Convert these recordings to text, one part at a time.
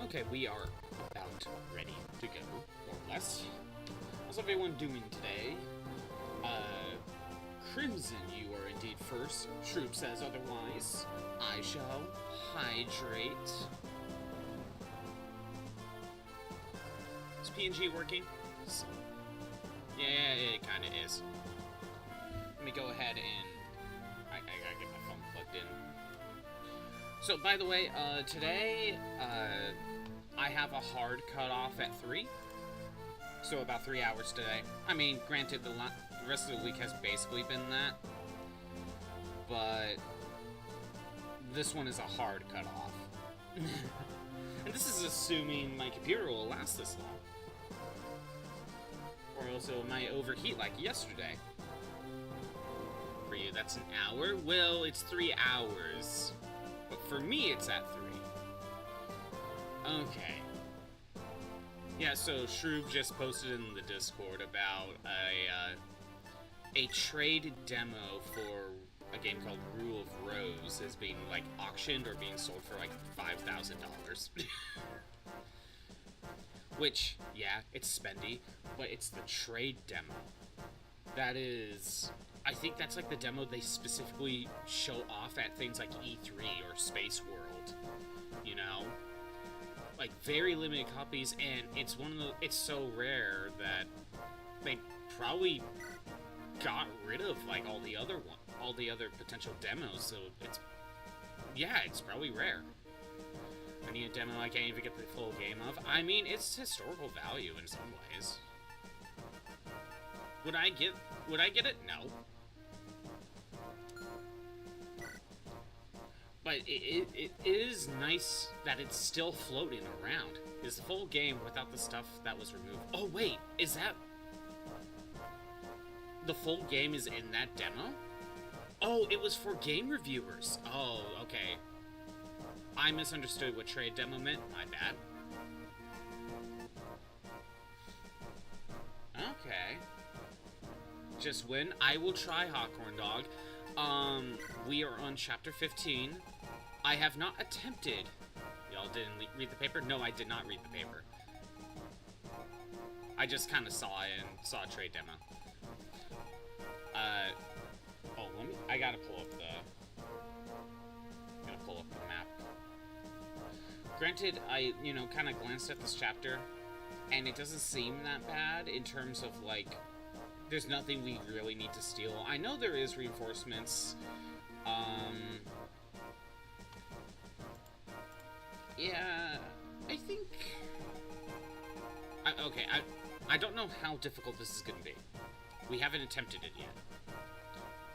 Okay, we are about ready to go, more or less. How's everyone doing today? Crimson, you are indeed first. Troop says otherwise. I shall hydrate. Is PNG working? Yeah, it kind of is. Let me go ahead and... I gotta get my phone plugged in. So, by the way, today, I have a hard cutoff at 3. So, about 3 hours today. I mean, granted, the rest of the week has basically been that. But this one is a hard cutoff. And this is assuming my computer will last this long. Or else it might overheat like yesterday. For you, that's an hour? Well, it's 3 hours. But for me, it's at 3. Okay. Yeah, so Shroob just posted in the Discord about a trade demo for a game called Rule of Rose is being, like, auctioned or being sold for, like, $5,000. Which, yeah, it's spendy, but it's the trade demo. That is... I think that's, like, the demo they specifically show off at things like E3 or Space World, you know? Like, very limited copies, and it's one of the... It's so rare that they probably got rid of, like, all the other potential demos, so it's... Yeah, it's probably rare. I need a demo I can't even get the full game of. I mean, it's historical value in some ways. Would I get it? No. But it is nice that it's still floating around. It's the full game without the stuff that was removed. Oh, wait. Is that... The full game is in that demo? Oh, it was for game reviewers. Oh, okay. I misunderstood what trade demo meant. My bad. Okay. Just win. I will try, Hawkhorn Dog. We are on chapter 15. I have not attempted... Y'all didn't read the paper? No, I did not read the paper. I just kind of saw it and saw a trade demo. Oh, let me... I gotta pull up the... map. Granted, I, kind of glanced at this chapter, and it doesn't seem that bad in terms of, like... There's nothing we really need to steal. I know there is reinforcements. Yeah, I think... I don't know how difficult this is going to be. We haven't attempted it yet.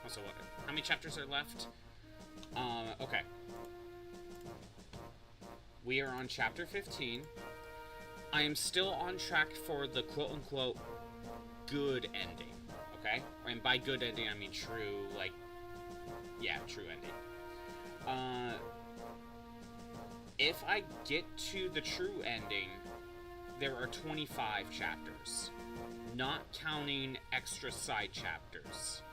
Also, how many chapters are left? Okay. We are on chapter 15. I am still on track for the quote-unquote good ending, okay? And by good ending, I mean true, like, yeah, true ending. If I get to the true ending, there are 25 chapters, not counting extra side chapters.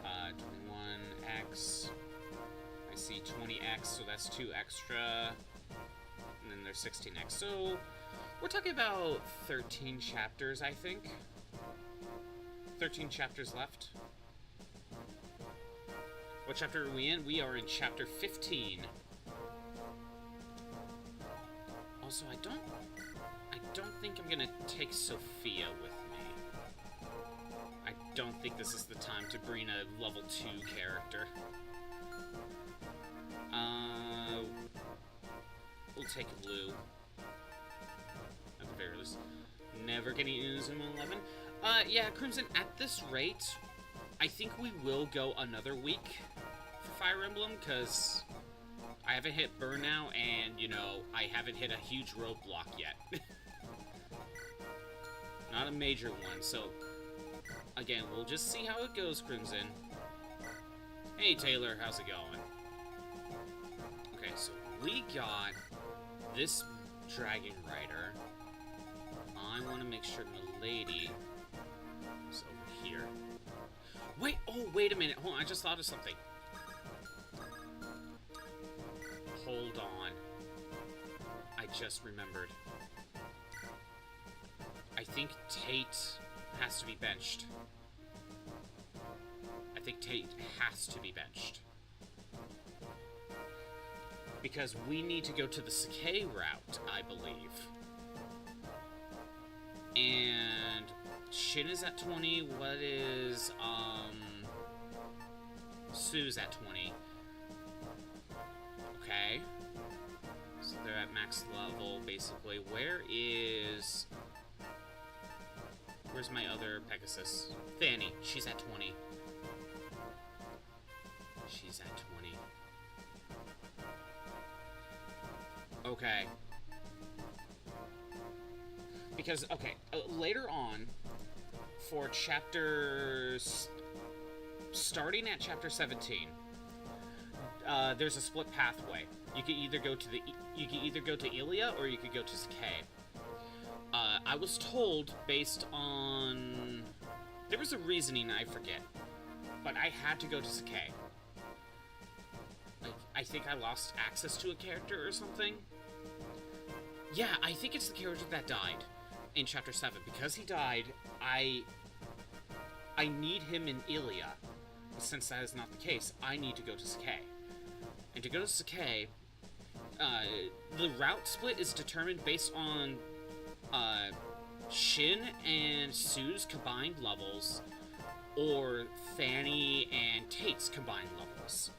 21x, I see 20x, so that's 2 extra, and then there's 16x, so we're talking about 13 chapters, I think. 13 chapters left. What chapter are we in? We are in chapter 15. Also, I don't think I'm gonna take Sophia with me. I don't think this is the time to bring a level 2 character. We'll take Lou. At the very least. Never getting into Zoom 11. Yeah, Crimson, at this rate, I think we will go another week for Fire Emblem, because I haven't hit Burnout, and, I haven't hit a huge roadblock yet. Not a major one, so, again, we'll just see how it goes, Crimson. Hey, Taylor, how's it going? Okay, so we got this Dragon Rider. I want to make sure Milady is over here. Wait, oh, wait a minute. Hold on, I just thought of something. Hold on. I just remembered. I think Tate has to be benched. I think Tate has to be benched. Because we need to go to the Sakai route, I believe. And Shin is at 20. What is, Sue's at 20. Okay. So they're at max level, basically. Where's my other Pegasus? Fanny. She's at 20. She's at 20. Okay. Because, okay, later on, for chapters... starting at chapter 17, there's a split pathway. You could either go to Ilia or you could go to Sakai. I was told, based on... there was a reasoning, I forget. But I had to go to Sakai. Like, I think I lost access to a character or something. Yeah, I think it's the character that died in Chapter 7. Because he died, I need him in Ilia. Since that is not the case, I need to go to Sakai. And to go to Sakai, the route split is determined based on Shin and Sue's combined levels, or Fanny and Tate's combined levels.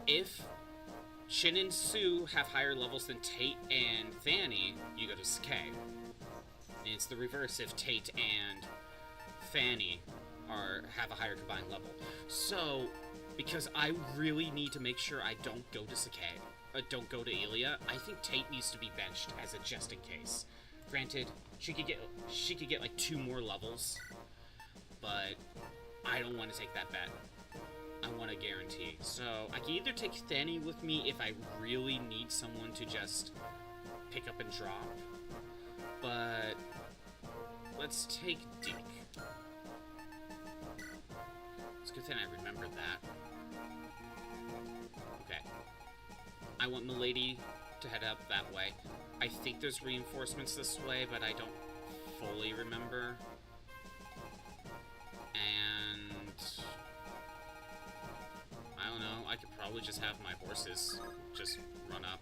If Shin and Sue have higher levels than Tate and Fanny, you go to Sakai. And it's the reverse if Tate and Fanny have a higher combined level. So, because I really need to make sure I don't go to Sakai, don't go to Ilia, I think Tate needs to be benched as a just in case. Granted, she could get like 2 more levels, but I don't want to take that bet. I want a guarantee. So I can either take Fanny with me if I really need someone to just pick up and drop, but let's take Deke. It's a good thing I remembered that. Okay. I want Milady to head up that way. I think there's reinforcements this way, but I don't fully remember. And I don't know, I could probably just have my horses just run up.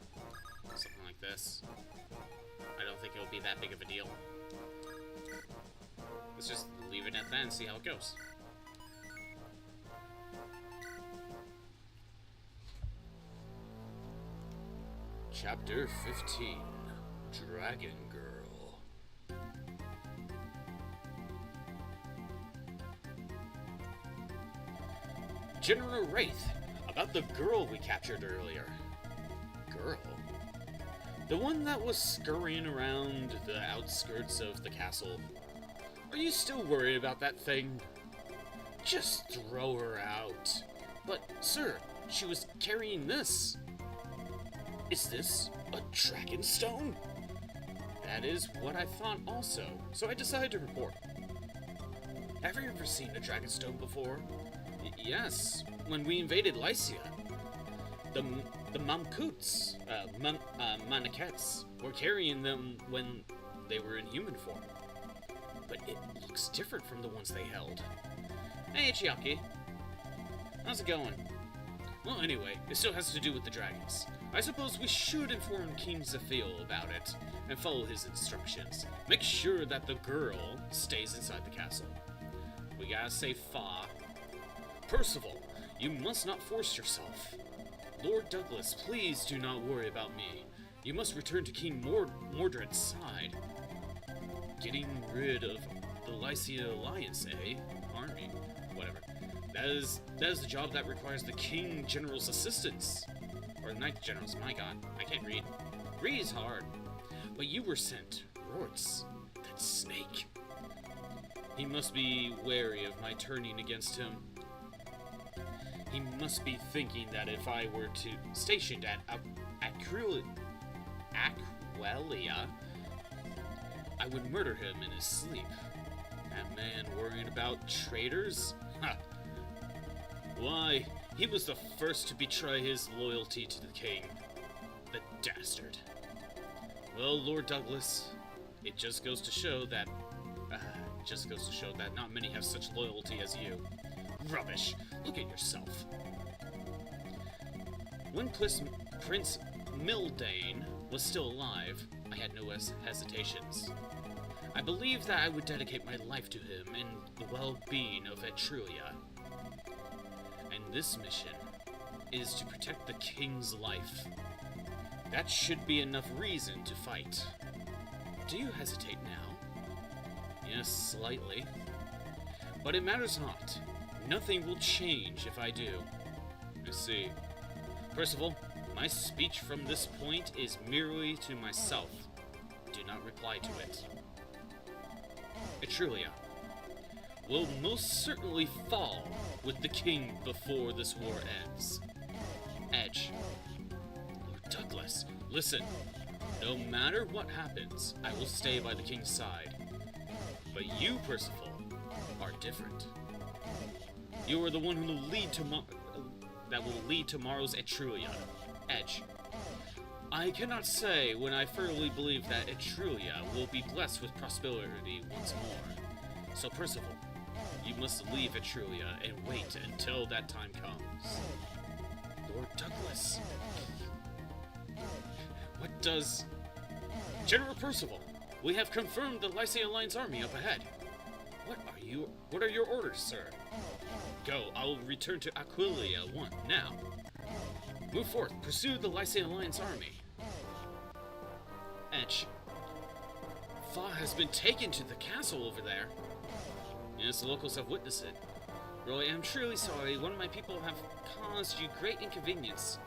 Something like this. I don't think it'll be that big of a deal. Let's just leave it at that and see how it goes. Chapter 15, Dragon Girl. General Wraith, about the girl we captured earlier. Girl? The one that was scurrying around the outskirts of the castle. Are you still worried about that thing? Just throw her out. But, sir, she was carrying this. Is this a dragon stone? That is what I thought also, so I decided to report. Have you ever seen a dragon stone before? Yes, when we invaded Lycia. The Mamkuts, Manakets, were carrying them when they were in human form. But it looks different from the ones they held. Hey, Chiaki. How's it going? Well, anyway, it still has to do with the dragons. I suppose we should inform King Zephiel about it, and follow his instructions. Make sure that the girl stays inside the castle. We gotta say Fa. Percival, you must not force yourself. Lord Douglas, please do not worry about me. You must return to King Mordred's side. Getting rid of the Lycia Alliance, eh? Army? Whatever. That is the job that requires the King General's assistance. Or the Knight General's, my god. I can't read. Read is hard. But you were sent. Rorts. That snake. He must be wary of my turning against him. He must be thinking that if I were to stationed at Aquelia, I would murder him in his sleep. That man worrying about traitors? Ha! Why, he was the first to betray his loyalty to the king. The dastard. Well, Lord Douglas, it just goes to show that not many have such loyalty as you. Rubbish. Look at yourself. When Prince Mildane was still alive, I had no hesitations. I believed that I would dedicate my life to him and the well-being of Etruria. And this mission is to protect the king's life. That should be enough reason to fight. Do you hesitate now? Yes, slightly. But it matters not. Nothing will change if I do. I see. First of all, my speech from this point is merely to myself. Do not reply to it. Etruria will most certainly fall with the king before this war ends. Edge. Lord Douglas, listen. No matter what happens, I will stay by the king's side. But you, Percival, are different. You are the one who will lead tomorrow's Etruria. Edge. I cannot say when I firmly believe that Etruria will be blessed with prosperity once more. So, Percival, you must leave Etruria and wait until that time comes. Lord Douglas. What does... General Percival, we have confirmed the Lycian Line's army up ahead. What are your orders, sir? Go, I will return to Aquileia now. Move forth, pursue the Lycian Line's army. Edge. Fa has been taken to the castle over there. Yes, the locals have witnessed it. Roy, I am truly sorry. One of my people have caused you great inconvenience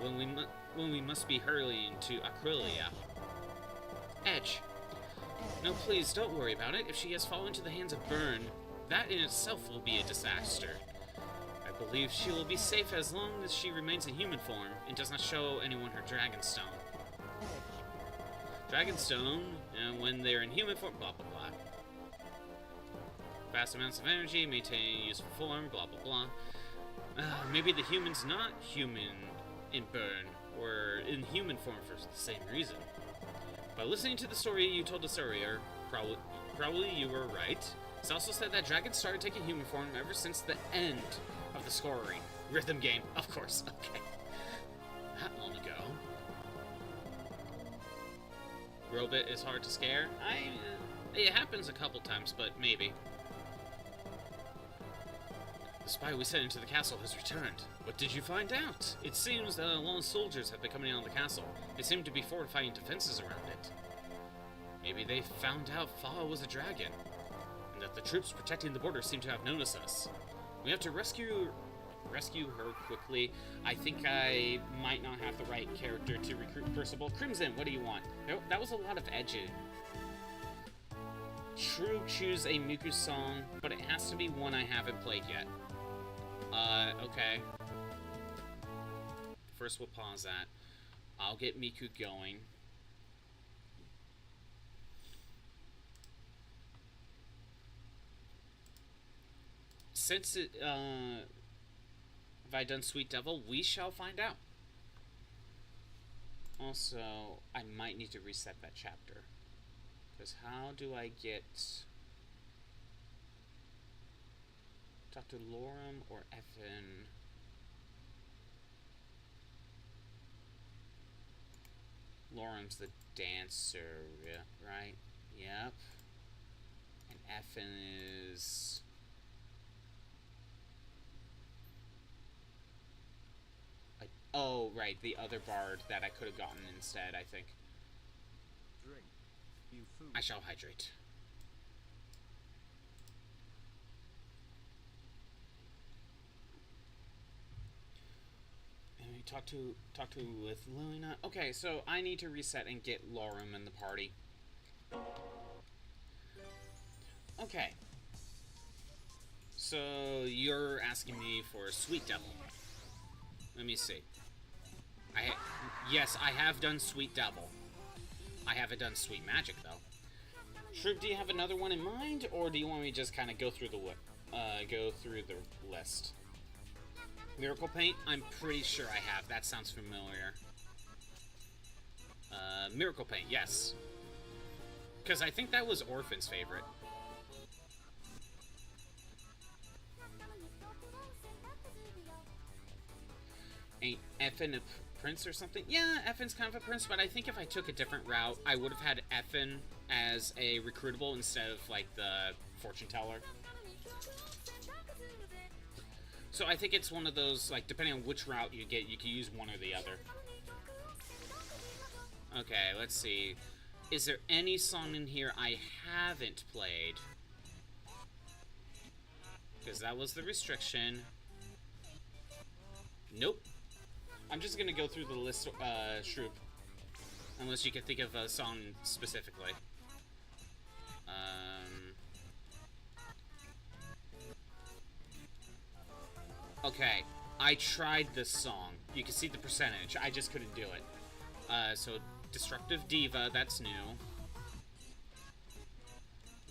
when we must be hurrying to Aquileia. Edge. No, please, don't worry about it. If she has fallen into the hands of Byrne, that in itself will be a disaster. I believe she will be safe as long as she remains in human form and does not show anyone her Dragonstone. Dragonstone, when they're in human form, blah blah blah. Vast amounts of energy, maintain useful form, blah blah blah. Maybe the human's not human in Byrne, or in human form for the same reason. By listening to the story you told us earlier, probably you were right. It's also said that dragons started taking human form ever since the end of the scoring rhythm game. Of course, okay. That long ago. Robot is hard to scare. It happens a couple times, but maybe. The spy we sent into the castle has returned. What did you find out? It seems that lone soldiers have been coming on the castle. They seem to be fortifying defenses around it. Maybe they found out Fa was a dragon, and that the troops protecting the border seem to have noticed us. We have to rescue her quickly. I think I might not have the right character to recruit Percival. Crimson, what do you want? That was a lot of edging. True, choose a Miku song, but it has to be one I haven't played yet. Okay. First we'll pause that. I'll get Miku going. Since it, have I done Sweet Devil? We shall find out. Also, I might need to reset that chapter. Because how do I get Dr. Lorem or Effin? Lorem's the dancer, right? Yep. And Effin is... Oh, right, the other bard that I could have gotten instead, I think. Drink. You food. I shall hydrate. And we talk to with Luna. Okay, so I need to reset and get Lorem in the party. Okay. So you're asking me for Sweet Devil. Let me see. Yes, I have done Sweet Devil. I haven't done Sweet Magic, though. Shroop, do you have another one in mind, or do you want me to just kind of go through the list? Miracle Paint? I'm pretty sure I have. That sounds familiar. Miracle Paint, yes. Because I think that was Orphan's favorite. Ain't Effin a prince or something? Yeah, Effin's kind of a prince, but I think if I took a different route, I would have had Effin as a recruitable instead of, like, the fortune teller. So I think it's one of those, like, depending on which route you get, you can use one or the other. Okay, let's see. Is there any song in here I haven't played? Because that was the restriction. Nope. I'm just gonna go through the list, Shroop. Unless you can think of a song specifically. Okay, I tried this song. You can see the percentage. I just couldn't do it. So Destructive Diva, that's new.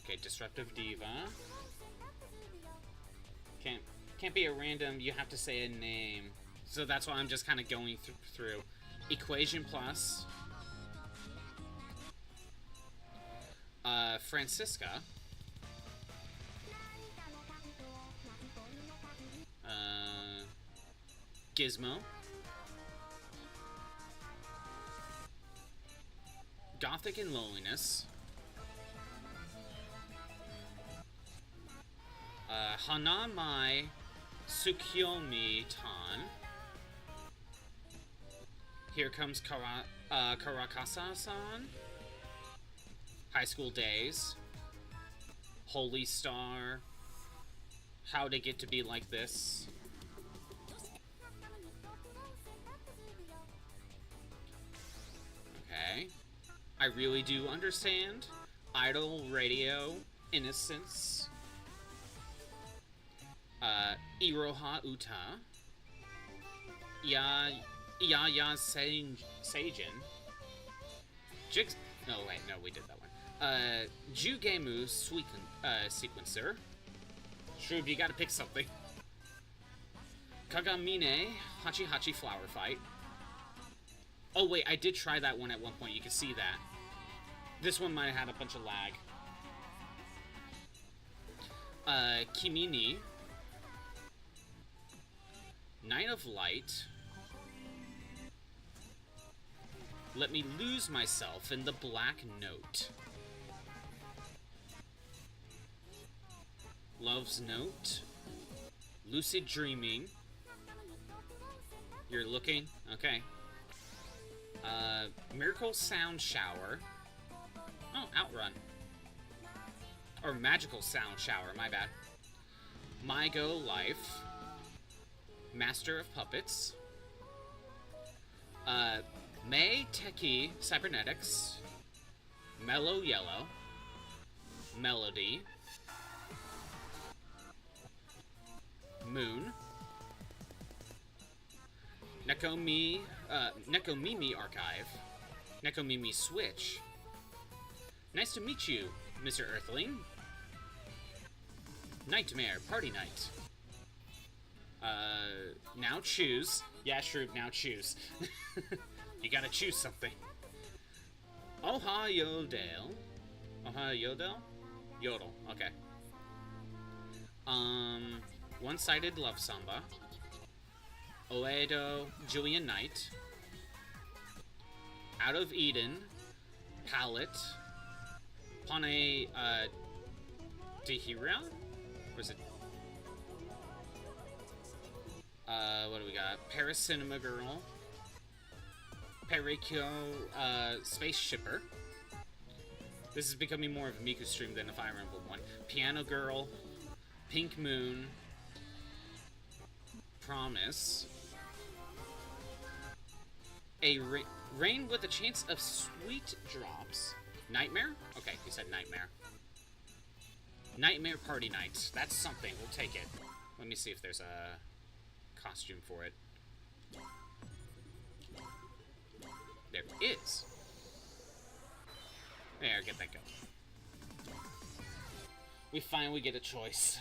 Okay, Disruptive Diva. Can't be a random, you have to say a name. So that's why I'm just kind of going through. Equation Plus. Francisca. Gizmo. Gothic and Loneliness. Hana Mai Tsukyomi Tan. Here Comes Karakasa-san. High School Days. Holy Star. How to Get to Be Like This. Okay. I Really Do Understand. Idol Radio. Innocence. Iroha Uta. Ya Seijin. Jigs. No, wait, no, we did that one. Jugemu Sequencer. Shroob, you gotta pick something. Kagamine Hachi Hachi Flower Fight. Oh, wait, I did try that one at one point. You can see that. This one might have had a bunch of lag. Kimini. Night of Light. Let Me Lose Myself in the Black Note. Love's Note. Lucid Dreaming. You're looking? Okay. Miracle Sound Shower. Oh, Outrun. Or Magical Sound Shower, my bad. My Go Life. Master of Puppets. Mei Teki Cybernetics. Mellow Yellow. Melody. Moon. Nekomimi Archive. Nekomimi Switch. Nice to meet you, Mr. Earthling. Nightmare Party Night. Now choose. Yeah, Shroop, now choose. You gotta choose something. Oha Yodel. Oha Yodel? Yodel, okay. One-Sided Love Samba. Oedo Julian Knight. Out of Eden. Palette. Pane, Dehira? Or is it? What do we got? Paris Cinema Girl. Perikyo, Space Shipper. This is becoming more of a Miku stream than a Fire Emblem one. Piano Girl. Pink Moon. Promise. A rain with a chance of sweet drops. Nightmare? Okay, he said Nightmare. Nightmare Party Night. That's something. We'll take it. Let me see if there's a costume for it. There is. There, get that going. We finally get a choice.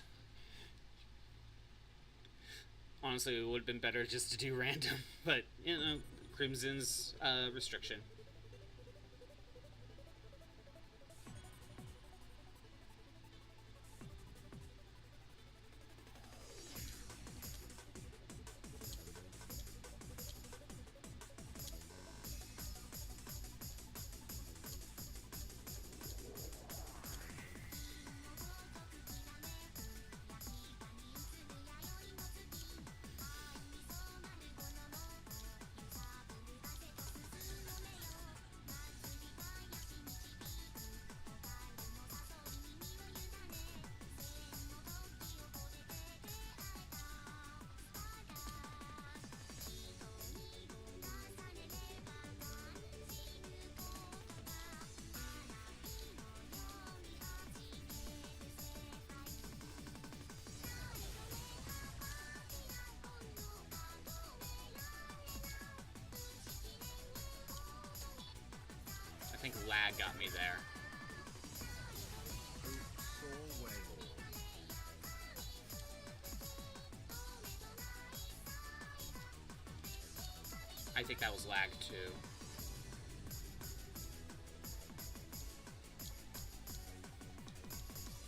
Honestly, it would have been better just to do random, but, you know, Crimson's restriction. lag got me there. I think that was lag too.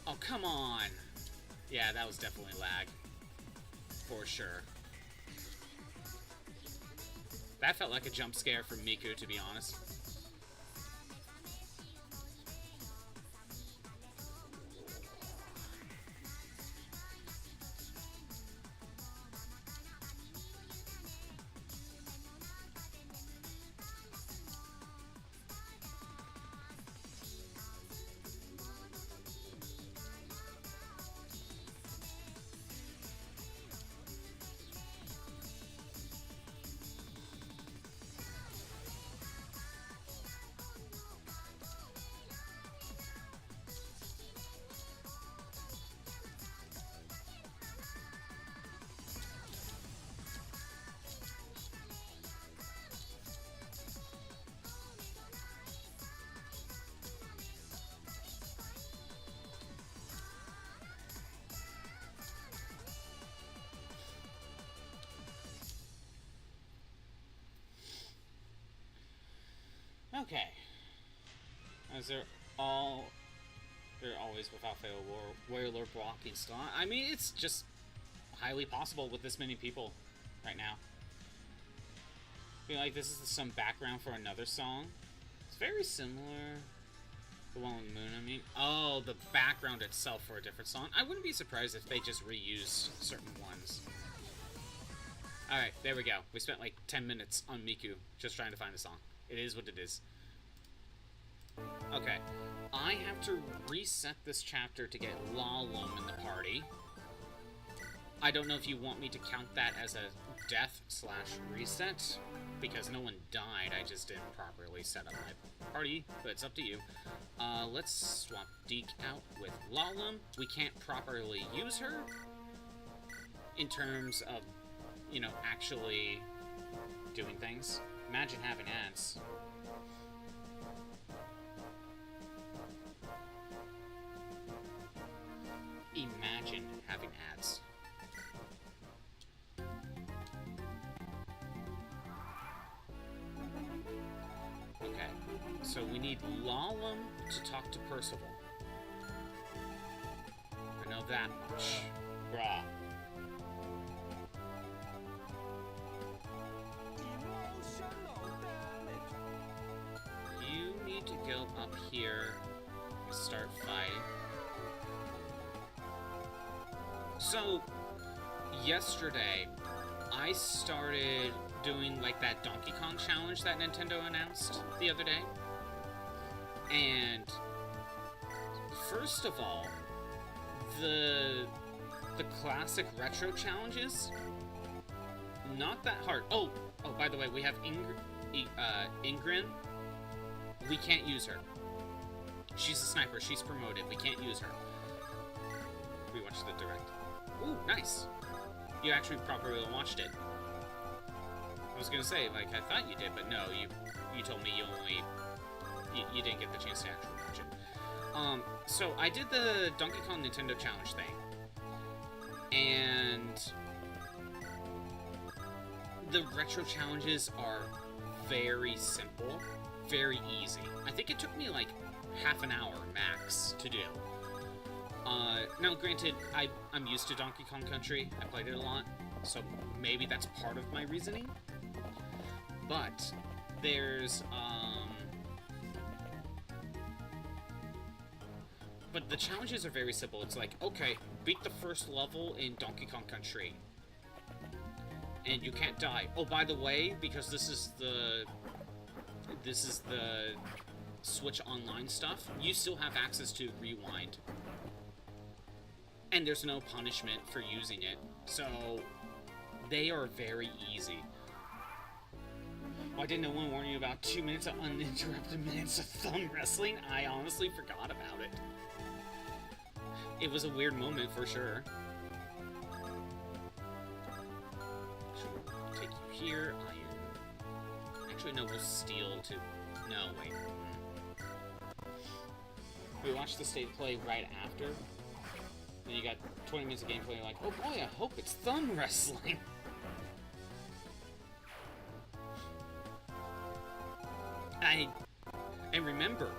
Oh, come on! Yeah, that was definitely lag. For sure. That felt like a jump scare from Miku, to be honest. Okay. As they're always without fail warlord blocking style. I mean, it's just highly possible with this many people right now. I feel like this is some background for another song. It's very similar. The one with the moon, I mean. Oh, the background itself for a different song. I wouldn't be surprised if they just reuse certain ones. Alright, there we go. We spent like 10 minutes on Miku just trying to find a song. It is what it is. Okay. I have to reset this chapter to get Lalum in the party. I don't know if you want me to count that as a death/reset, because no one died, I just didn't properly set up my party, but it's up to you. Let's swap Deke out with Lalum. We can't properly use her in terms of, you know, actually doing things. Imagine having ads. Imagine having ads. Okay, so we need Lalum to talk to Percival. I know that much. Bruh. You need to go up here and start fighting. So, yesterday, I started doing like that Donkey Kong challenge that Nintendo announced the other day. And first of all, the classic retro challenges, not that hard. Oh, by the way, we have Ingrid. We can't use her. She's a sniper. She's promoted. We can't use her. We watched the direct. Ooh, nice. You actually properly watched it. I was gonna say, like, I thought you did, but no, you told me you didn't get the chance to actually watch it. So I did the Donkey Kong Nintendo Challenge thing, and the retro challenges are very simple, very easy. I think it took me like half an hour max to do. Now, granted, I'm used to Donkey Kong Country. I played it a lot, so maybe that's part of my reasoning. But there's, but the challenges are very simple. It's like, okay, beat the first level in Donkey Kong Country, and you can't die. Oh, by the way, because this is the Switch Online stuff, you still have access to Rewind. And there's no punishment for using it. So, they are very easy. Why didn't no one warn you about 2 minutes of uninterrupted minutes of thumb wrestling? I honestly forgot about it. It was a weird moment for sure. Should take you here, iron. Actually, no, we'll steal to... No, wait. we watch the state play right after, then you got 20 minutes of gameplay, you're like, oh boy, I hope it's thumb wrestling. And remember,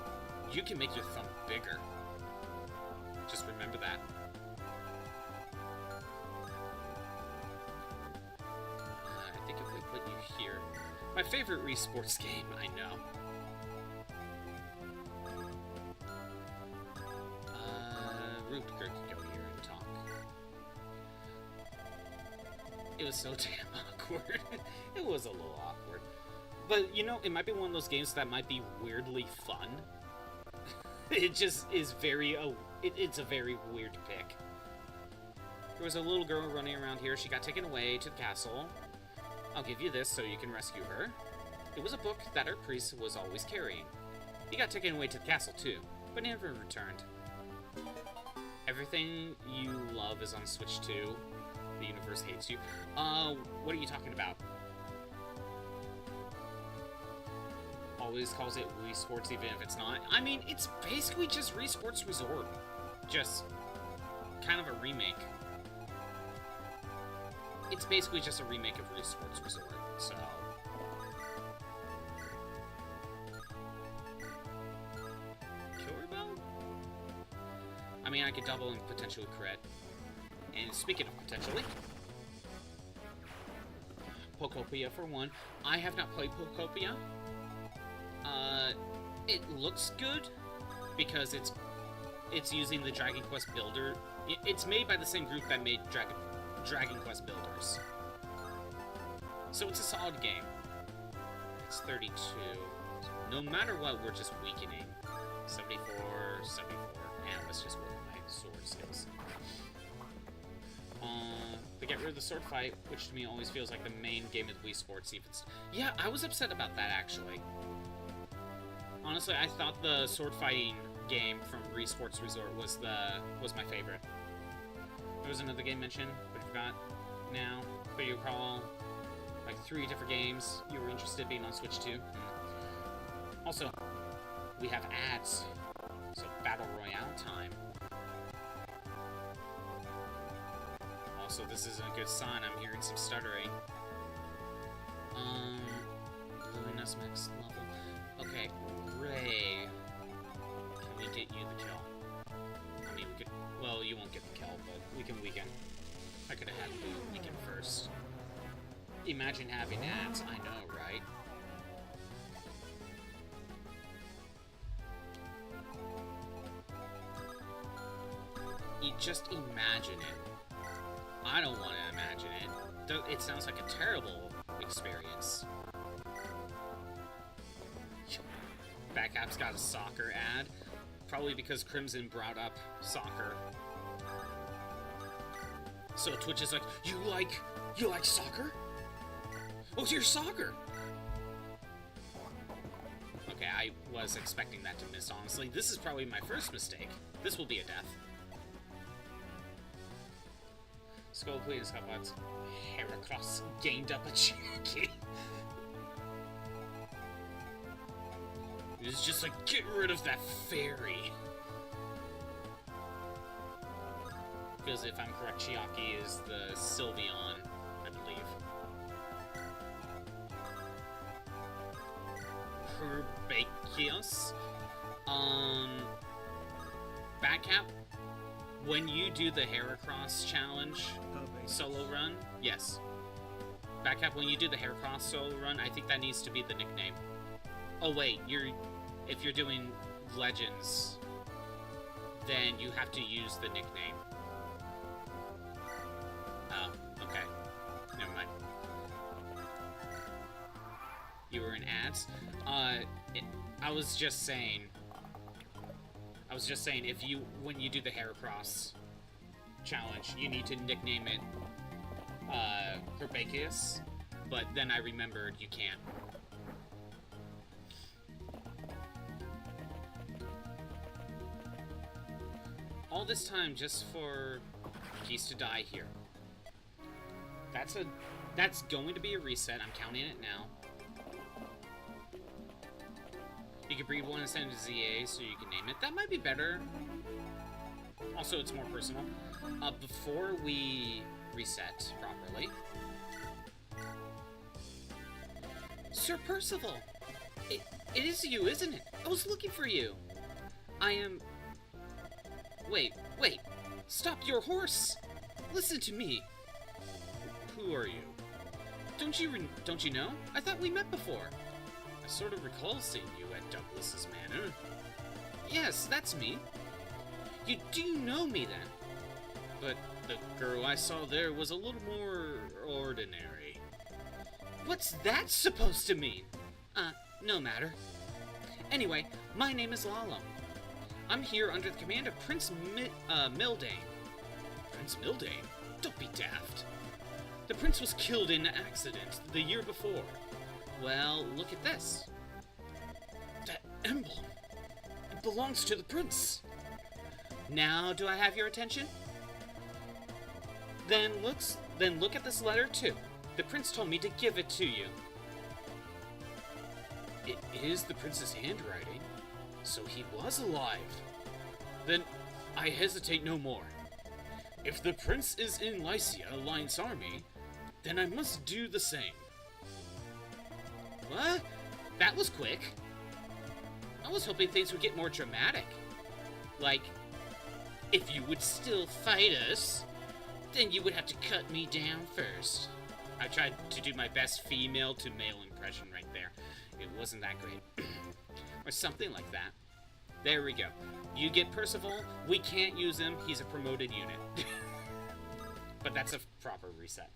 you can make your thumb bigger. Just remember that. I think if we put you here... My favorite Wii Sports game, I know. Rutger could go here and talk. It was so damn awkward. It was a little awkward. But, you know, it might be one of those games that might be weirdly fun. It just is very... it's a very weird pick. There was a little girl running around here. She got taken away to the castle. I'll give you this so you can rescue her. It was a book that our priest was always carrying. He got taken away to the castle too, but never returned. Everything you love is on Switch 2. The universe hates you. What are you talking about? Always calls it Wii Sports even if it's not. I mean, it's basically just Wii Sports Resort. Just kind of a remake. It's basically just a remake of Wii Sports Resort, so... Killer Bell? I mean, I could double and potentially crit. And speaking of potentially... Pokopia for one. I have not played Pokopia. It looks good because it's using the Dragon Quest Builder. It's made by the same group that made Dragon Quest Builders. So it's a solid game. It's 32. So no matter what, we're just weakening. 74, 74. And let's just work on my sword skills. They get rid of the sword fight, which to me always feels like the main game of Wii Sports. Yeah, I was upset about that actually. Honestly, I thought the sword fighting game from Wii Sports Resort was my favorite. There was another game mentioned, but I forgot now. But you recall like 3 different games you were interested in being on Switch 2. Also, we have ads, so Battle Royale time. Also, this isn't a good sign. I'm hearing some stuttering. Luminous max level. Okay, Ray. Can we get you the kill? I mean, we could... Well, you won't get the kill, but we can weaken. I could have had Boo weaken first. Imagine having ads. I know, right? You just imagine it. I don't want to imagine it. It sounds like a terrible experience. Backup's got a soccer ad. Probably because Crimson brought up soccer. So Twitch is like, you like soccer? Oh, you're soccer! Okay, I was expecting that to miss, honestly. This is probably my first mistake. This will be a death. Skull please, how about Heracross gained up a Cherokee? It's just like, get rid of that fairy. Because if I'm correct, Chiaki is the Sylveon, I believe. Herbaceous. Backcap, when you do the Heracross challenge solo run, yes. Backcap, when you do the Heracross solo run, I think that needs to be the nickname. Oh wait, if you're doing Legends, then you have to use the nickname. Oh, okay. Never mind. You were in ads? I was just saying, when you do the Heracross challenge, you need to nickname it, Herbaceous, but then I remembered you can't. All this time just for Geese to die here. That's going to be a reset. I'm counting it now. You can breed one and send it to ZA so you can name it. That might be better. Also, it's more personal. Before we reset properly... Sir Percival! It is you, isn't it? I was looking for you. I am... Wait. Stop your horse! Listen to me. Who are you? Don't you know? I thought we met before. I sort of recall seeing you at Douglas's Manor. Yes, that's me. You do know me then. But the girl I saw there was a little more ordinary. What's that supposed to mean? No matter. Anyway, my name is Lalo. I'm here under the command of Prince Mildane. Prince Mildane? Don't be daft. The prince was killed in an accident the year before. Well, look at this. That emblem. It belongs to the prince. Now, do I have your attention? Then look at this letter too. The prince told me to give it to you. It is the prince's handwriting, so he was alive. Then I hesitate no more. If the prince is in Lycia, Alliance Army, then I must do the same. What? That was quick. I was hoping things would get more dramatic. Like, if you would still fight us, then you would have to cut me down first. I tried to do my best female to male impression right there. It wasn't that great. Or something like that. There we go. You get Percival, we can't use him, he's a promoted unit. But that's a proper reset.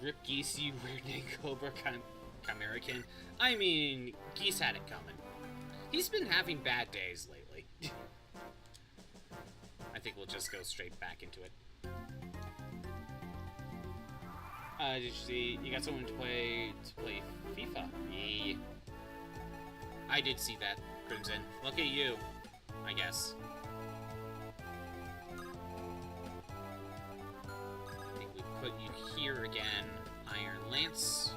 Rip Geese, you weird name, Cobra Chimerican. I mean, Geese had it coming. He's been having bad days lately. I think we'll just go straight back into it. Did you see? You got someone to play FIFA? Yeah. I did see that, Crimson. Look at you, I guess. I think we put you here again. Iron Lance.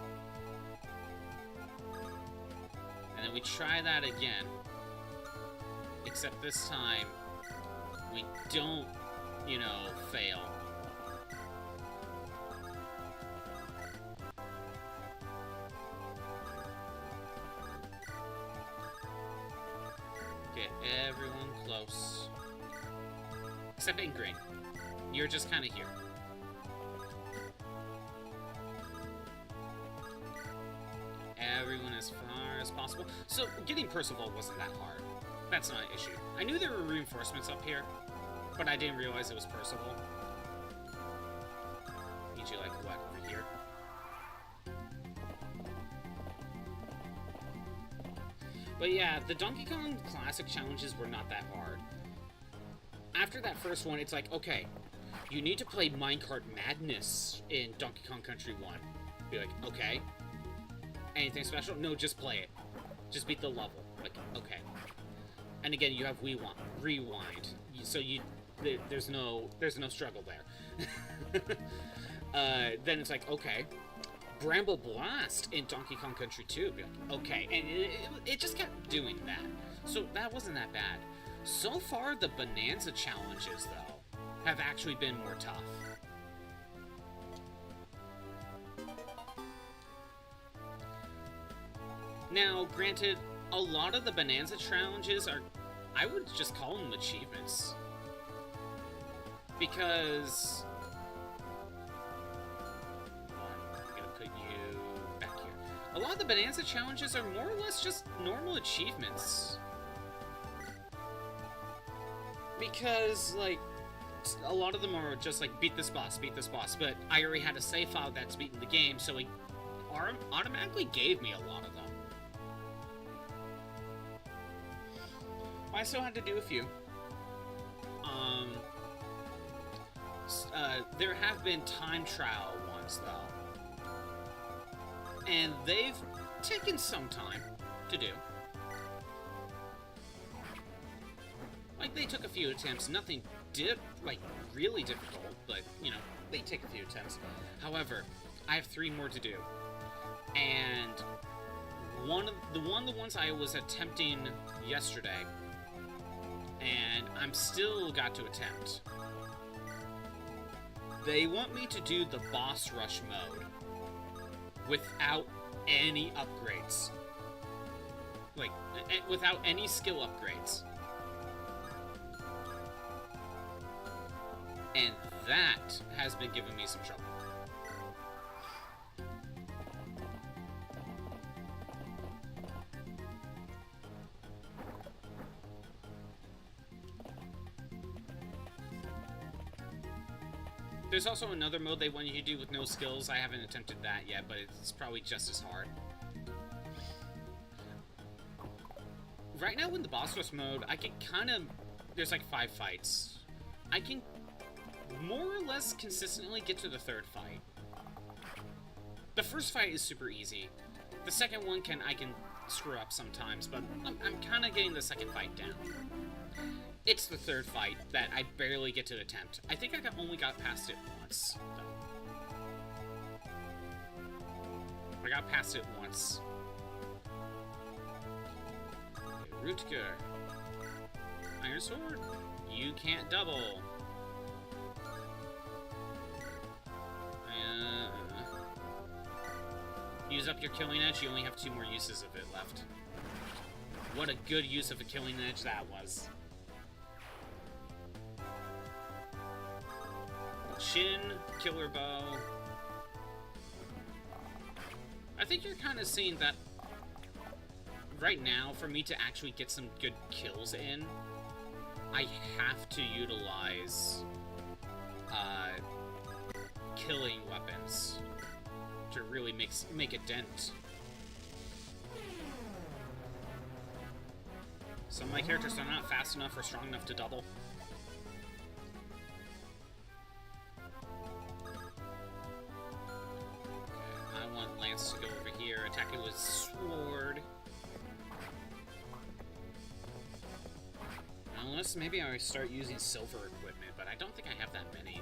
And then we try that again. Except this time, we don't, fail. Get everyone close. Except in green. You're just kind of here. Everyone as far as possible. So, getting Percival wasn't that hard. That's not an issue. I knew there were reinforcements up here, but I didn't realize it was Percival. Need you, like, what, over here? But yeah, the Donkey Kong Classic challenges were not that hard. After that first one, it's like, okay, you need to play Minecart Madness in Donkey Kong Country 1. Be like, okay. Anything special? No, just play it. Just beat the level. Like, okay. And again, you have rewind. So there's no struggle there. Then it's like, okay. Bramble Blast in Donkey Kong Country 2. Be like, okay. And it just kept doing that. So that wasn't that bad. So far, the Bonanza challenges, though, have actually been more tough. Now, granted, a lot of the Bonanza challenges are, I would just call them achievements. Because... I'm gonna put you back here. A lot of the Bonanza challenges are more or less just normal achievements. Because, like, a lot of them are just like, beat this boss, but I already had a save file that's beaten the game, so it automatically gave me a lot of them. I still had to do a few. There have been time trial ones, though. And they've taken some time to do. Like, they took a few attempts, nothing like really difficult, but you know, they take a few attempts. However, I have 3 more to do, and the ones I was attempting yesterday, and I'm still got to attempt. They want me to do the boss rush mode without any upgrades. Like, without any skill upgrades. And that has been giving me some trouble. There's also another mode they want you to do with no skills. I haven't attempted that yet, but it's probably just as hard. Right now in the boss rush mode, I can kind of... There's like 5 fights. I can more or less consistently get to the 3rd fight. The first fight is super easy. The second one I can screw up sometimes, but I'm kind of getting the second fight down. It's the 3rd fight that I barely get to attempt. I think I only got past it once, though. I got past it once. Okay, Rutger. Iron Sword. You can't double. Use up your Killing Edge. You only have 2 more uses of it left. What a good use of a Killing Edge that was. Shin, Killer Bow. I think you're kind of seeing that right now, for me to actually get some good kills in, I have to utilize killing weapons to really make a dent. Some of my characters are not fast enough or strong enough to double. I want Lance to go over here, attack it with sword. Unless maybe I start using silver equipment, but I don't think I have that many.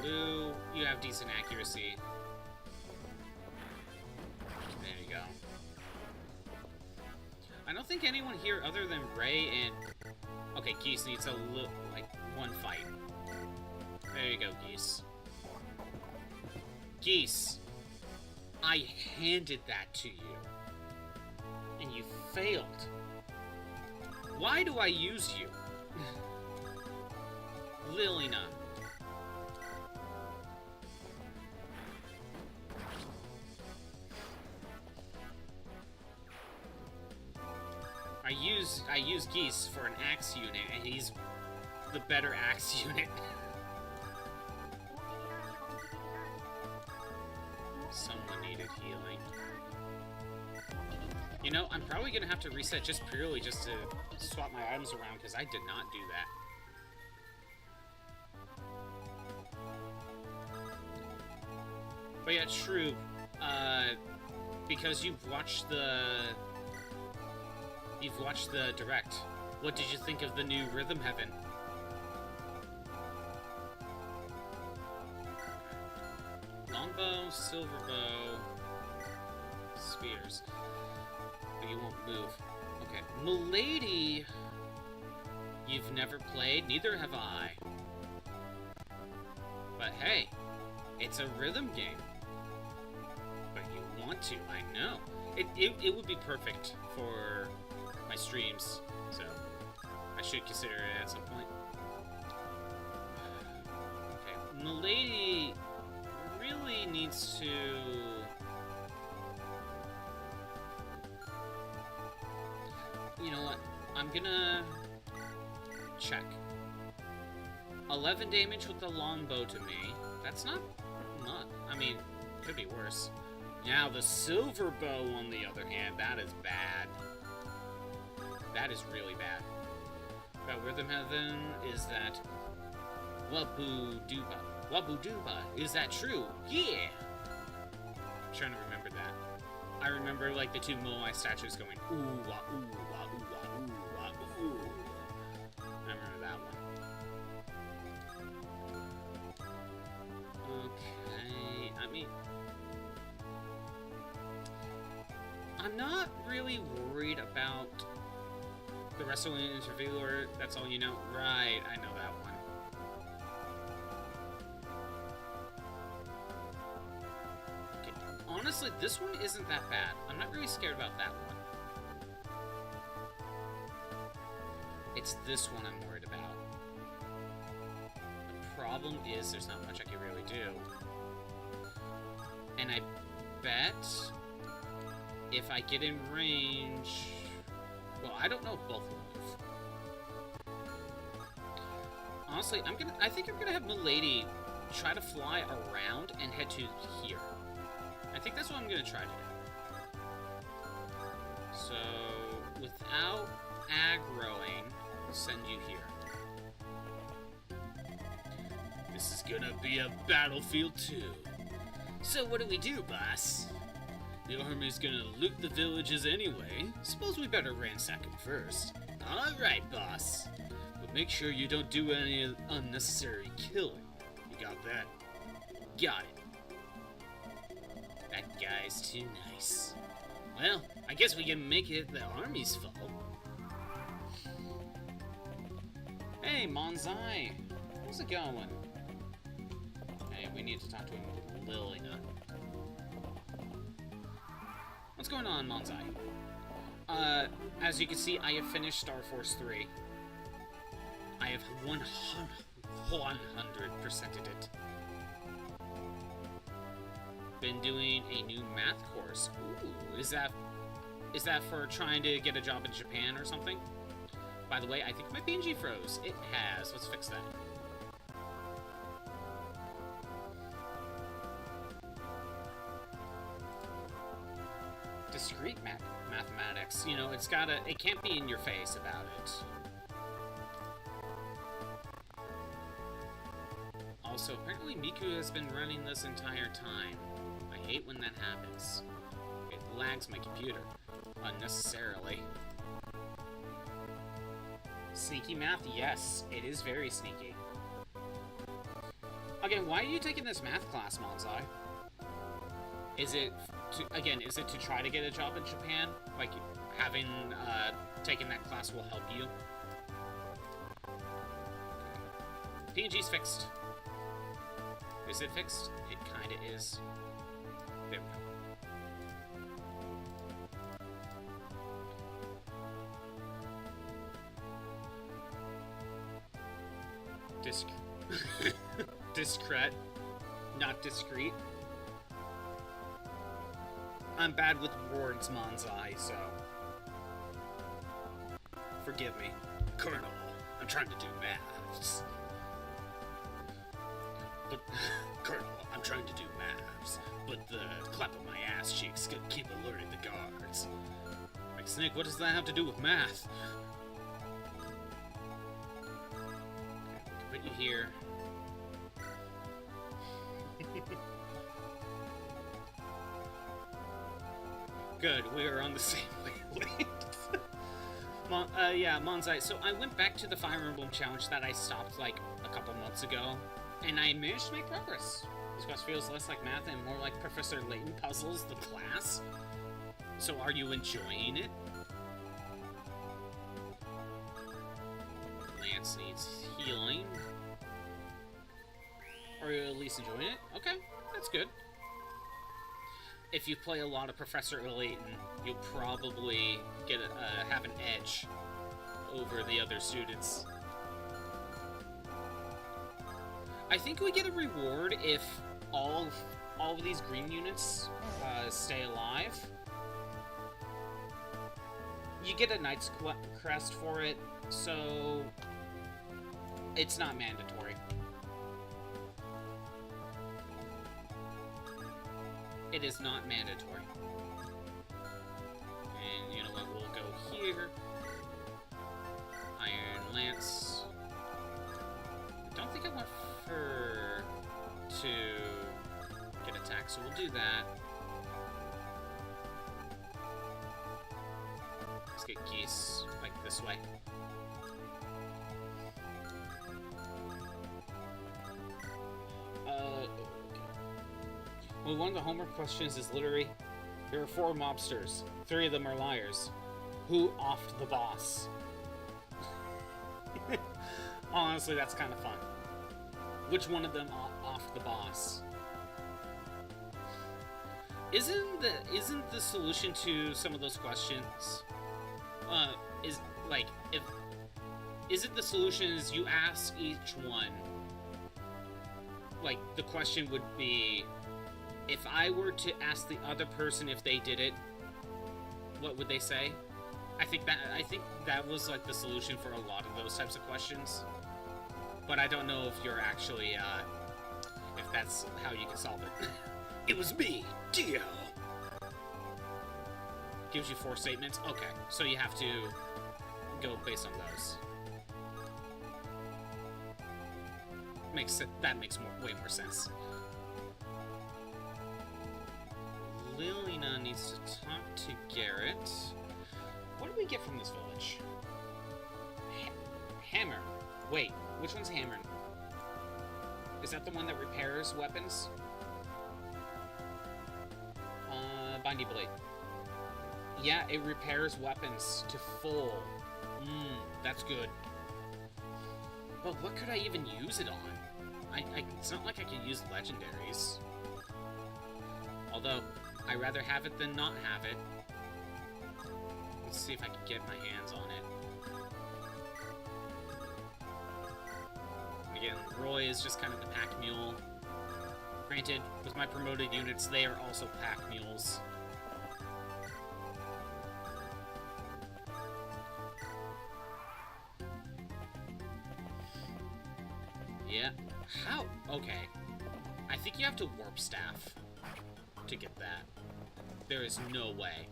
Blue, you have decent accuracy. There you go. I don't think anyone here other than Ray and... Okay, Geese needs a little, like, 1 fight. There you go, Geese. Geese, I handed that to you. And you failed. Why do I use you? Lilina. I use Geese for an axe unit, and he's the better axe unit. Someone needed healing. You know, I'm probably gonna have to reset just purely just to swap my items around, because I did not do that. But yeah, true. Because you've watched the direct. What did you think of the new Rhythm Heaven? Longbow, silver bow, spears. But you won't move. Okay. Milady, you've never played, neither have I. But hey, it's a rhythm game. But you want to, I know. It would be perfect for my streams, so I should consider it at some point. Okay, Milady really needs to... You know what? I'm gonna check. 11 damage with the longbow to me. That's not... I mean, could be worse. Now, the silver bow, on the other hand, that is bad. That is really bad. About Rhythm Heaven is that... Wabu Duba. Wabu Duba. Is that true? Yeah! I'm trying to remember that. I remember like the two Moai statues going ooh wah ooh wah ooh wah ooh wah ooh. I remember that one. Okay, I mean, I'm not really worried about the wrestling interviewer. That's all you know, right? I know that one. Honestly, this one isn't that bad. I'm not really scared about that one. It's this one I'm worried about. The problem is there's not much I can really do. And I bet if I get in range... Well, I don't know if both will move. Honestly, I think I'm gonna have Milady try to fly around and head to here. I think that's what I'm going to try to do. So, without aggroing, I'll send you here. This is going to be a battlefield too. So what do we do, boss? The army's going to loot the villages anyway. Suppose we better ransack them first. Alright, boss. But make sure you don't do any unnecessary killing. You got that? Got it. That guy's too nice. Well, I guess we can make it the army's fault. Hey, Monzai. How's it going? Hey, we need to talk to him with Lilia. What's going on, Monzai? As you can see, I have finished Star Force 3. I have 100%ed it. Been doing a new math course. Ooh, is that for trying to get a job in Japan or something? By the way, I think my PNG froze. It has. Let's fix that. Discrete mathematics. You know, it can't be in your face about it. Also, apparently Miku has been running this entire time. I hate when that happens. It lags my computer unnecessarily. Sneaky math? Yes, it is very sneaky. Again, why are you taking this math class, Monzai? Is it to try to get a job in Japan? Like, having taken that class will help you? PNG's fixed. Is it fixed? It kinda is. There we go. Discret, not discreet. I'm bad with words, Monzai, so forgive me. Colonel, I'm trying to do maths. But, Colonel, I'm trying to do maths, but the clap of my ass cheeks could keep alerting the guards. Like, Snake, what does that have to do with math? Put you here. Good, we are on the same wavelength. Yeah, Monzai. So I went back to the Fire Emblem challenge that I stopped like a couple months ago, and I managed to make progress. This quest feels less like math and more like Professor Layton puzzles, the class. So are you enjoying it? Lance needs healing. Are you at least enjoying it? Okay, that's good. If you play a lot of Professor Layton, you'll probably have an edge over the other students. I think we get a reward if all of these green units stay alive. You get a Knight's Crest for it, so it's not mandatory. It is not mandatory. And you know what, we'll go here. Iron Lance. I don't think I want her to get attacked, so we'll do that. get geese, like, this way. Well, one of the homework questions is literally, there are 4 mobsters. 3 of them are liars. Who offed the boss? Honestly, that's kind of fun. Which one of them offed the boss? Isn't the solution to some of those questions, is it the solution is you ask each one, like, the question would be, if I were to ask the other person if they did it, what would they say? I think that was like the solution for a lot of those types of questions. But I don't know if you're actually if that's how you can solve it. It was me, Dio. Gives you 4 statements. Okay, so you have to go based on those. That makes way more sense. Lilina needs to talk to Garrett. What did we get from this village? Hammer. Wait, which one's Hammer? Is that the one that repairs weapons? Bindy Blade. Yeah, it repairs weapons to full. That's good. But what could I even use it on? It's not like I can use legendaries. Although, I'd rather have it than not have it. Let's see if I can get my hands on it. Again, Roy is just kind of the pack mule. Granted, with my promoted units, they are also pack mules. Yeah. How? Okay. I think you have to warp staff to get that. There is no way.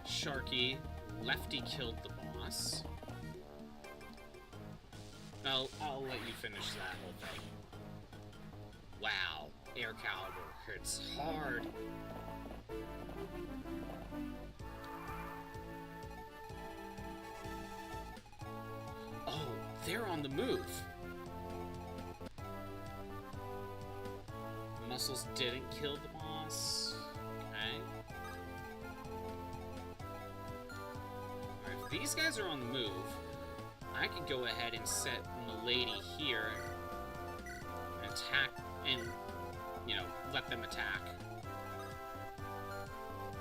Sharky, Lefty killed the boss. I'll let you finish that whole thing. Wow, Air Caliber hits hard. Oh, they're on the move. Muscles didn't kill the boss. Okay. Alright, if these guys are on the move, I can go ahead and set Milady here and attack, and, you know, let them attack.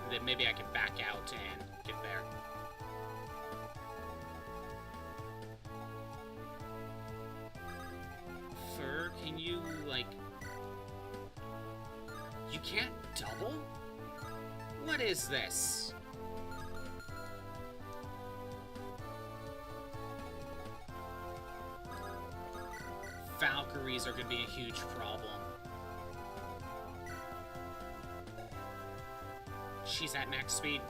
And then maybe I can back out and get there. Fur, can you, like... You can't double? What is this? Valkyries are going to be a huge problem. She's at max speed.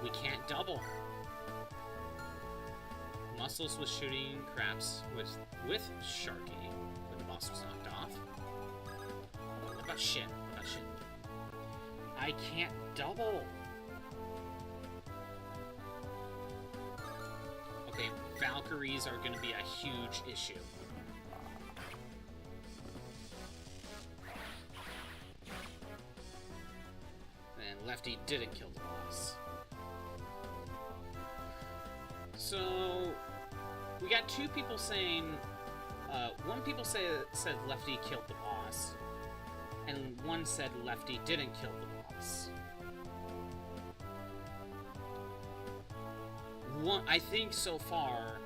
We can't double. Muscles was shooting craps with Sharky when the boss was knocked off. What about Shin? What about Shin? I can't double. Okay, Valkyries are going to be a huge issue. And Lefty didn't kill the boss. So, we got 2 people saying, one people said Lefty killed the boss, and one said Lefty didn't kill the boss. I think so far,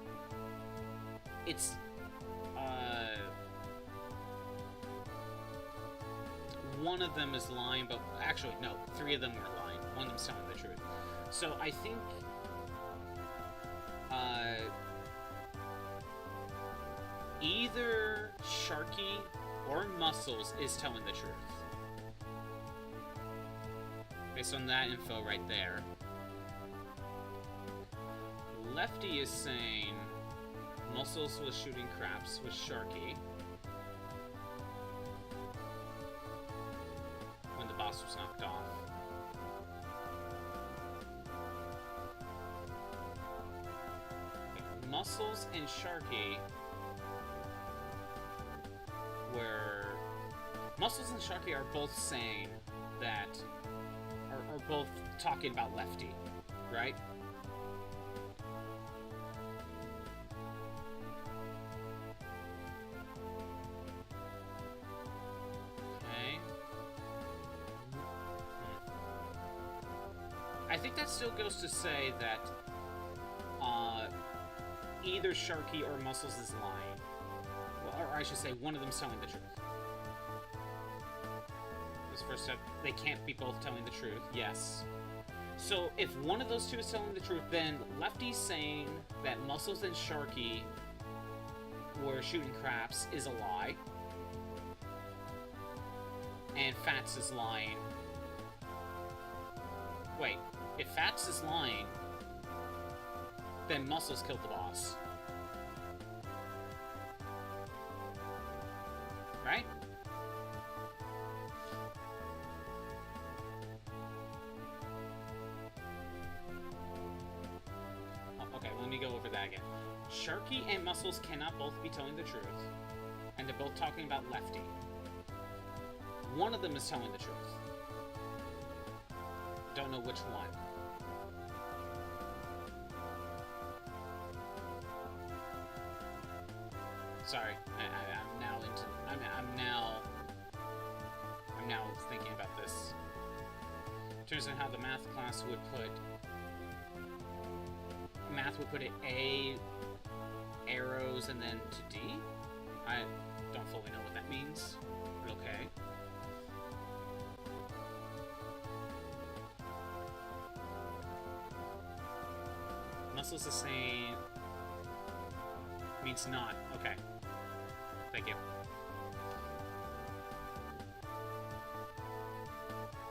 it's, one of them is lying, but actually, no, 3 of them are lying. One of them's telling the truth. So I think, either Sharky or Muscles is telling the truth. Based on that info right there. Lefty is saying Muscles was shooting craps with Sharky. When the boss was knocked off. Okay. Muscles and Sharky were... Muscles and Sharky are both saying that... are both talking about Lefty, right? I think that still goes to say that either Sharky or Muscles is lying. Well, or I should say, one of them's telling the truth. This first step, they can't be both telling the truth. Yes. So if one of those two is telling the truth, then Lefty's saying that Muscles and Sharky were shooting craps is a lie. And Fats is lying. Wait. If Fats is lying, then Muscles killed the boss. Right? Oh, okay, let me go over that again. Sharky and Muscles cannot both be telling the truth, and they're both talking about Lefty. One of them is telling the truth. Don't know which one. Sorry, I'm now into. I'm now thinking about this. Turns out how the math class would put. Math would put it A, arrows, and then to D. I don't fully know what that means, but okay. Muscles is saying means not. Okay. Thank you.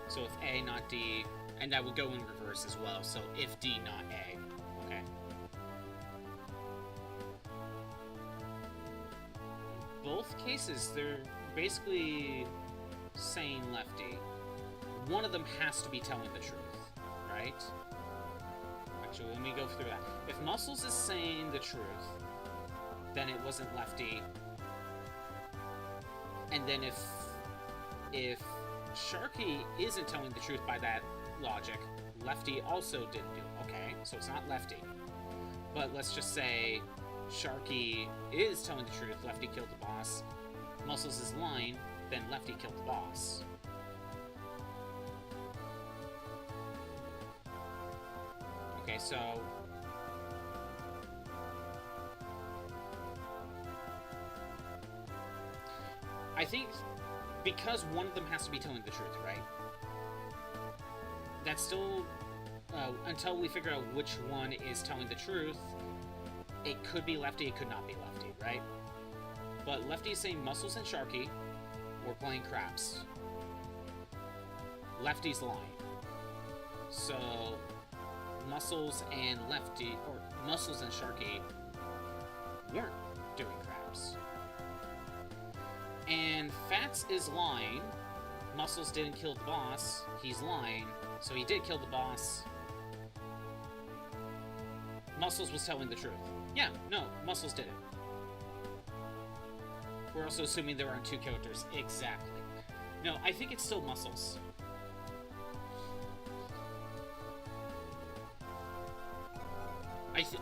So if A, not D, and that would go in reverse as well. So if D, not A. Okay. Both cases, they're basically saying Lefty. One of them has to be telling the truth, right? Actually, let me go through that. If Muscles is saying the truth, then it wasn't Lefty. And then if Sharky isn't telling the truth by that logic, Lefty also didn't do it. Okay, so it's not Lefty. But let's just say Sharky is telling the truth, Lefty killed the boss. Muscles is lying, then Lefty killed the boss. Okay, so... I think because one of them has to be telling the truth, right? That's still... until we figure out which one is telling the truth, it could be Lefty, it could not be Lefty, right? But Lefty is saying Muscles and Sharky were playing craps. Lefty's lying. So... Muscles and Lefty, or Muscles and Sharky, weren't doing craps. And Fats is lying. Muscles didn't kill the boss. He's lying. So he did kill the boss. Muscles was telling the truth. Yeah, no, Muscles did it. We're also assuming there aren't two characters. Exactly. No, I think it's still Muscles.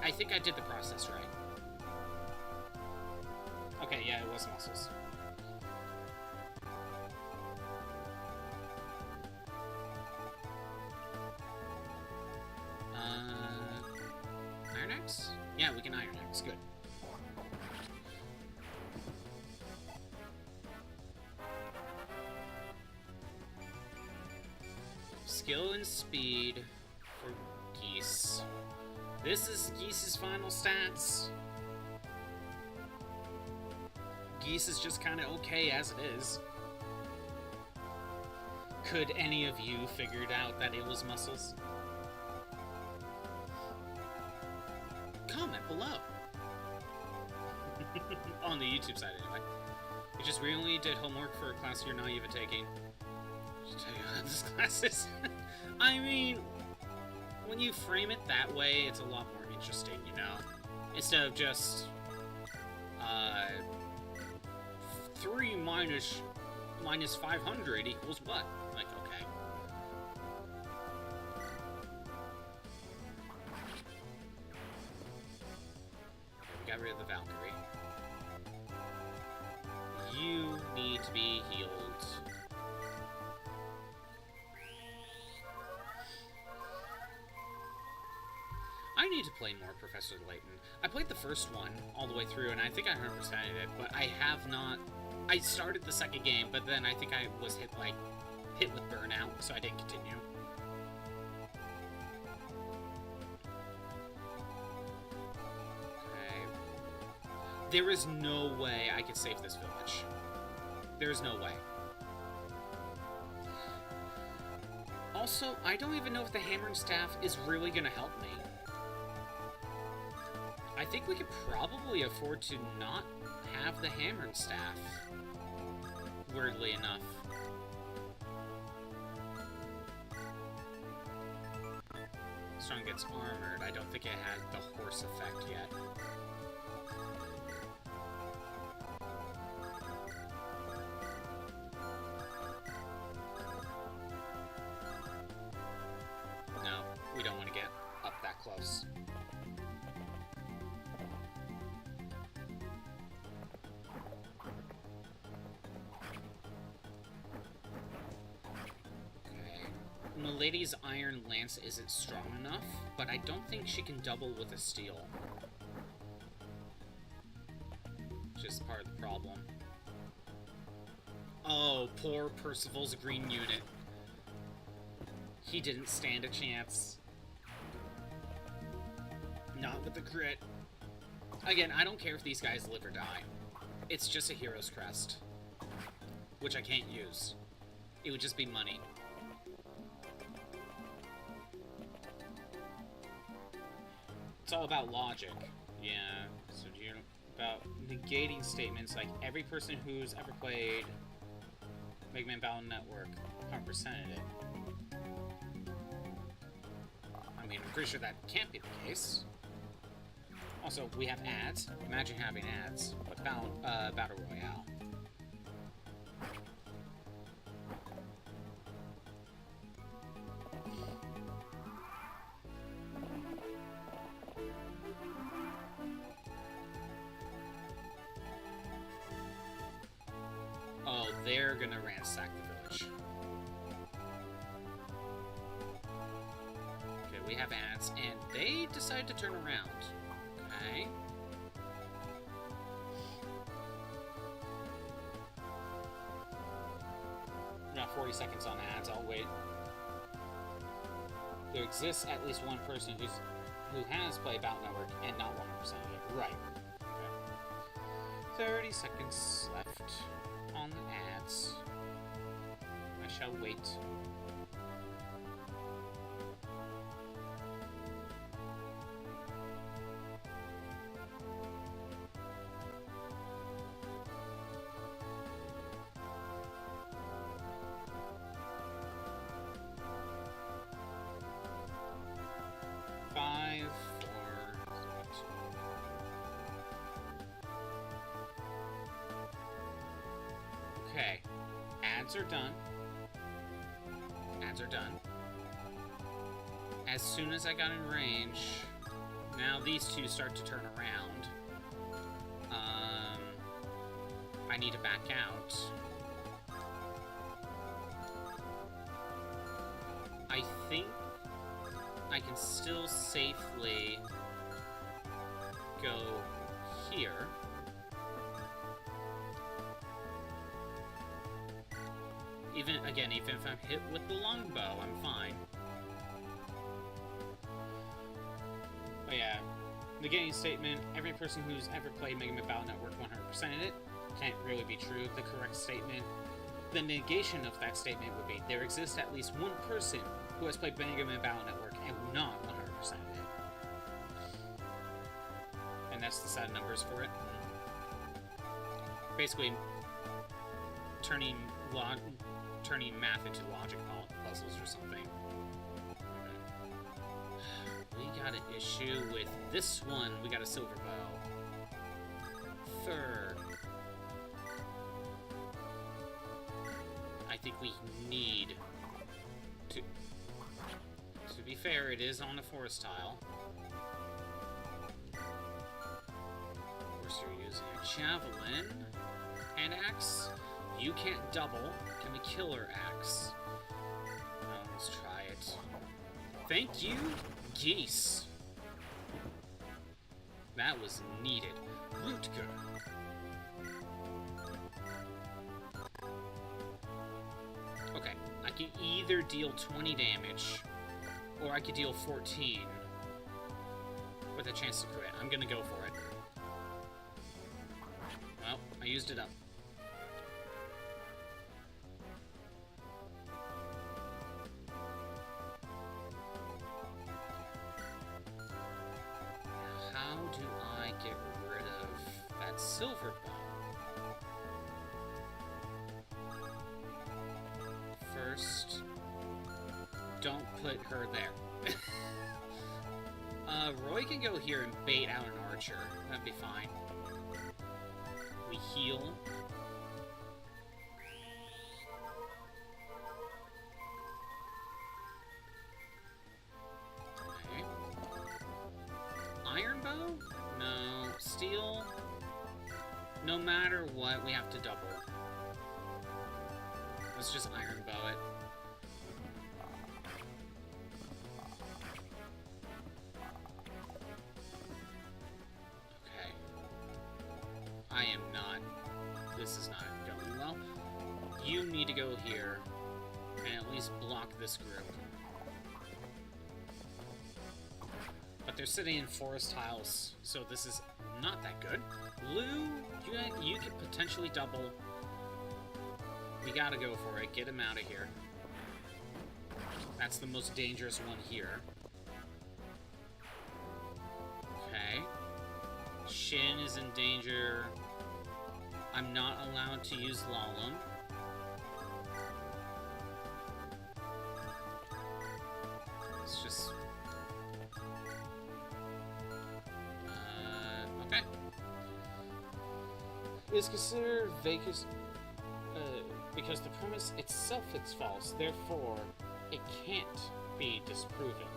I think I did the process right. Okay, yeah, it was Muscles. Iron Axe? Yeah, we can Iron Axe. Good. Skill and speed for Geese. This is Geese's final stats. Geese is just kind of okay as it is. Could any of you figured out that it was Muscles? Comment below. On the YouTube side, anyway. You just recently did homework for a class you're not even taking. Just tell you these classes. I mean, when you frame it that way, it's a lot more interesting, you know? Instead of just, 3 minus 500 equals what? Like, okay. We got rid of the Valkyrie. You need to be healed. I need to play more Professor Layton. I played the first one all the way through, and I think I 100%ed it, but I have not... I started the second game, but then I think I was hit with burnout, so I didn't continue. Okay. There is no way I can save this village. There is no way. Also, I don't even know if the hammer and staff is really gonna help me. I think we could probably afford to not have the hammer and staff, weirdly enough. Strong gets armored. I don't think it had the horse effect yet. No, we don't want to get up that close. Milady's Iron Lance isn't strong enough, but I don't think she can double with a steel. Which is part of the problem. Oh, poor Percival's green unit. He didn't stand a chance. Not with the crit. Again, I don't care if these guys live or die. It's just a hero's crest. Which I can't use. It would just be money. It's all about logic. Yeah, so do you know about negating statements like every person who's ever played Mega Man Battle Network 100%ed it. I mean, I'm pretty sure that can't be the case. Also, we have ads. Imagine having ads, but Battle Royale. Oh, they're gonna ransack the village. Okay, we have ads, and they decide to turn around. Okay. We got 40 seconds on ads, I'll wait. There exists at least one person who has played Battle Network and not 100% of it. Right. Okay. 30 seconds left on the ads. I shall wait. Five, four, okay. Ads are done. Ads are done. As soon as I got in range, now these two start to turn around. I need to back out. I think I can still safely go here. Even if I'm hit with the longbow, I'm fine. But yeah, negating statement, every person who's ever played Mega Man Battle Network 100%ed it, can't really be true. The correct statement, the negation of that statement would be, there exists at least one person who has played Mega Man Battle Network and not 100%ed it. And that's the sad numbers for it. Basically, turning math into logic puzzles or something. We got an issue with this one. We got a silver bow. Third. I think we need to... To be fair, it is on a forest tile. Of course, you're using a javelin. Hand axe. You can't double. Can we killer axe? Let's try it. Thank you, geese. That was needed. Rootger. Okay, I can either deal 20 damage, or I could deal 14 with a chance to crit. I'm gonna go for it. Well, I used it up. How do I get rid of that silver bow? First, don't put her there. Roy can go here and bait out an archer. That'd be fine. We heal. Okay. Iron bow? No. Steel? No matter what, we have to double. Let's just iron bow it. I am not. This is not going well. You need to go here and at least block this group. But they're sitting in forest tiles, so this is not that good. Blue, you could potentially double. We gotta go for it. Get him out of here. That's the most dangerous one here. Okay. Shin is in danger. I'm not allowed to use Lalum. It's just... okay. It is considered vacant because the premise itself is false, therefore it can't be disproven.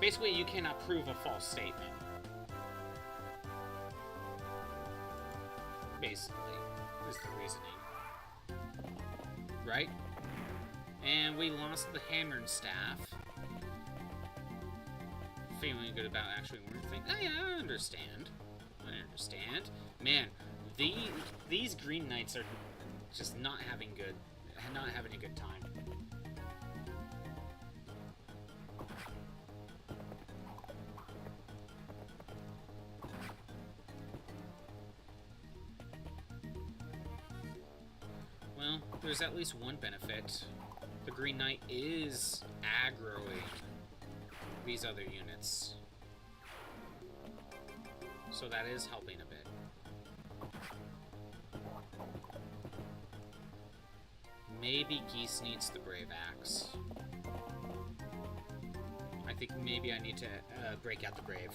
Basically, you cannot prove a false statement. Basically, is the reasoning. Right? And we lost the hammer and staff. Feeling good about actually one thing. Oh yeah, I understand. I understand. Man, these green knights are just not having a good time. Well, there's at least one benefit. The Green Knight is aggroing these other units. So that is helping a bit. Maybe Geese needs the Brave Axe. I think maybe I need to break out the Brave.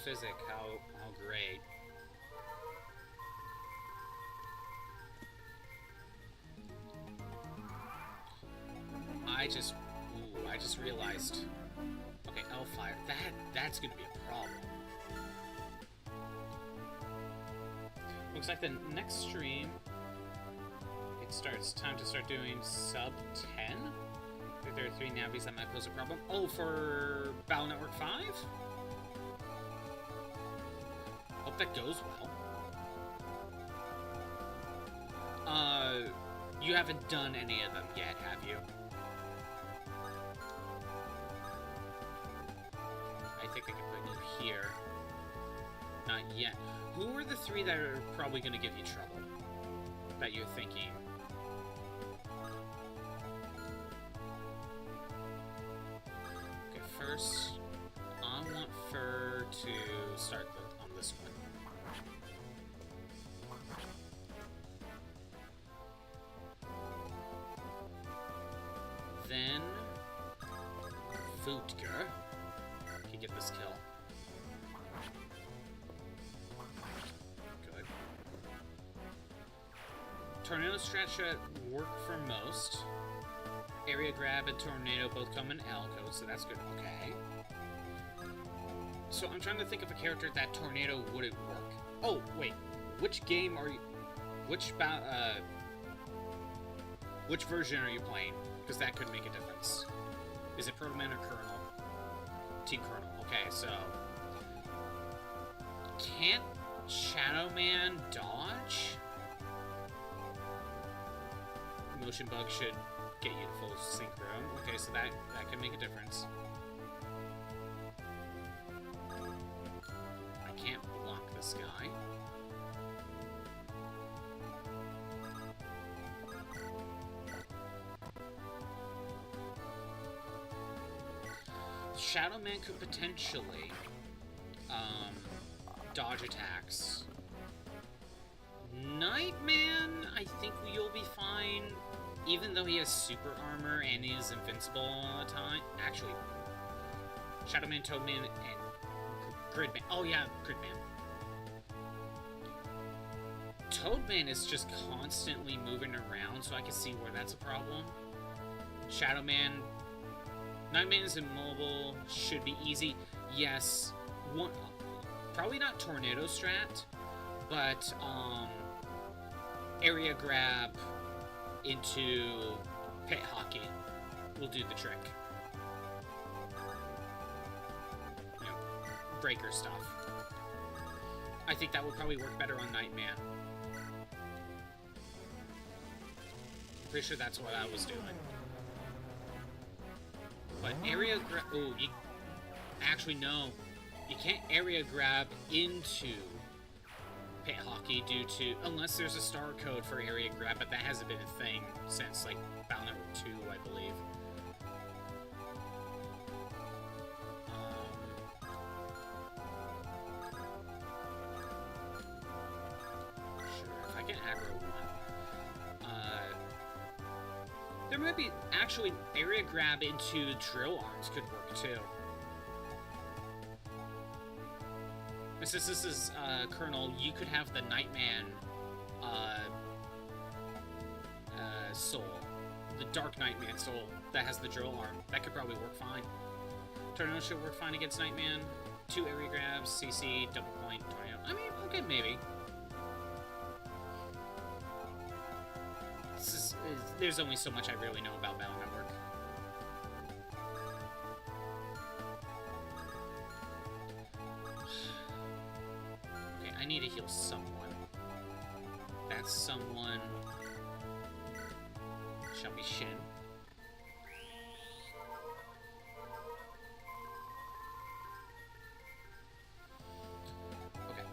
Physic, how great. I just realized. Okay, L-Fire, that's gonna be a problem. Looks like the next stream, time to start doing sub 10. There are 3 navies that might pose a problem. Oh, for Battle Network 5? Hope that goes well. You haven't done any of them yet, have you? I think I can put you here. Not yet. Who are the 3 that are probably going to give you trouble? That you're thinking? Okay, first, I want Fur to start on this one. Then, Vootger can get this kill. Good. Tornado strat should work for most. Area grab and tornado both come in L code, so that's good. Okay. So I'm trying to think of a character that tornado wouldn't work. Oh, wait. Which game are you... Which version are you playing? Because that could make a difference. Is it Proto Man or Colonel? Team Colonel. Okay, so... Can't Shadow Man dodge? Motion bug should get you to full synchro. Okay, so that can make a difference. I can't block this guy. Shadow Man could potentially dodge attacks. Nightman, I think you'll be fine, even though he has super armor and is invincible all the time. Actually, Shadow Man, Toadman, and Gridman. Oh yeah, Gridman. Toadman is just constantly moving around, so I can see where that's a problem. Shadow Man, Nightman is immobile, should be easy. Yes, probably not Tornado Strat, but area grab into pit hockey will do the trick. You know, breaker stuff. I think that would probably work better on Nightman. Pretty sure that's what I was doing. But area grab... Oh, you... Actually, no. You can't area grab into pit hockey due to... Unless there's a star code for area grab, but that hasn't been a thing since, like, Battle Network 2, I believe. Sure, if I can aggro one. There might be... Actually, area grab into drill arms could work, too. Since this is Colonel, you could have the Nightman soul. The Dark Nightman soul that has the drill arm. That could probably work fine. Tornado should work fine against Nightman. 2 area grabs, CC, double point, tornado. I mean, okay, maybe. There's only so much I really know about Battle Network. Okay, I need to heal someone. That someone shall be Shin. Okay.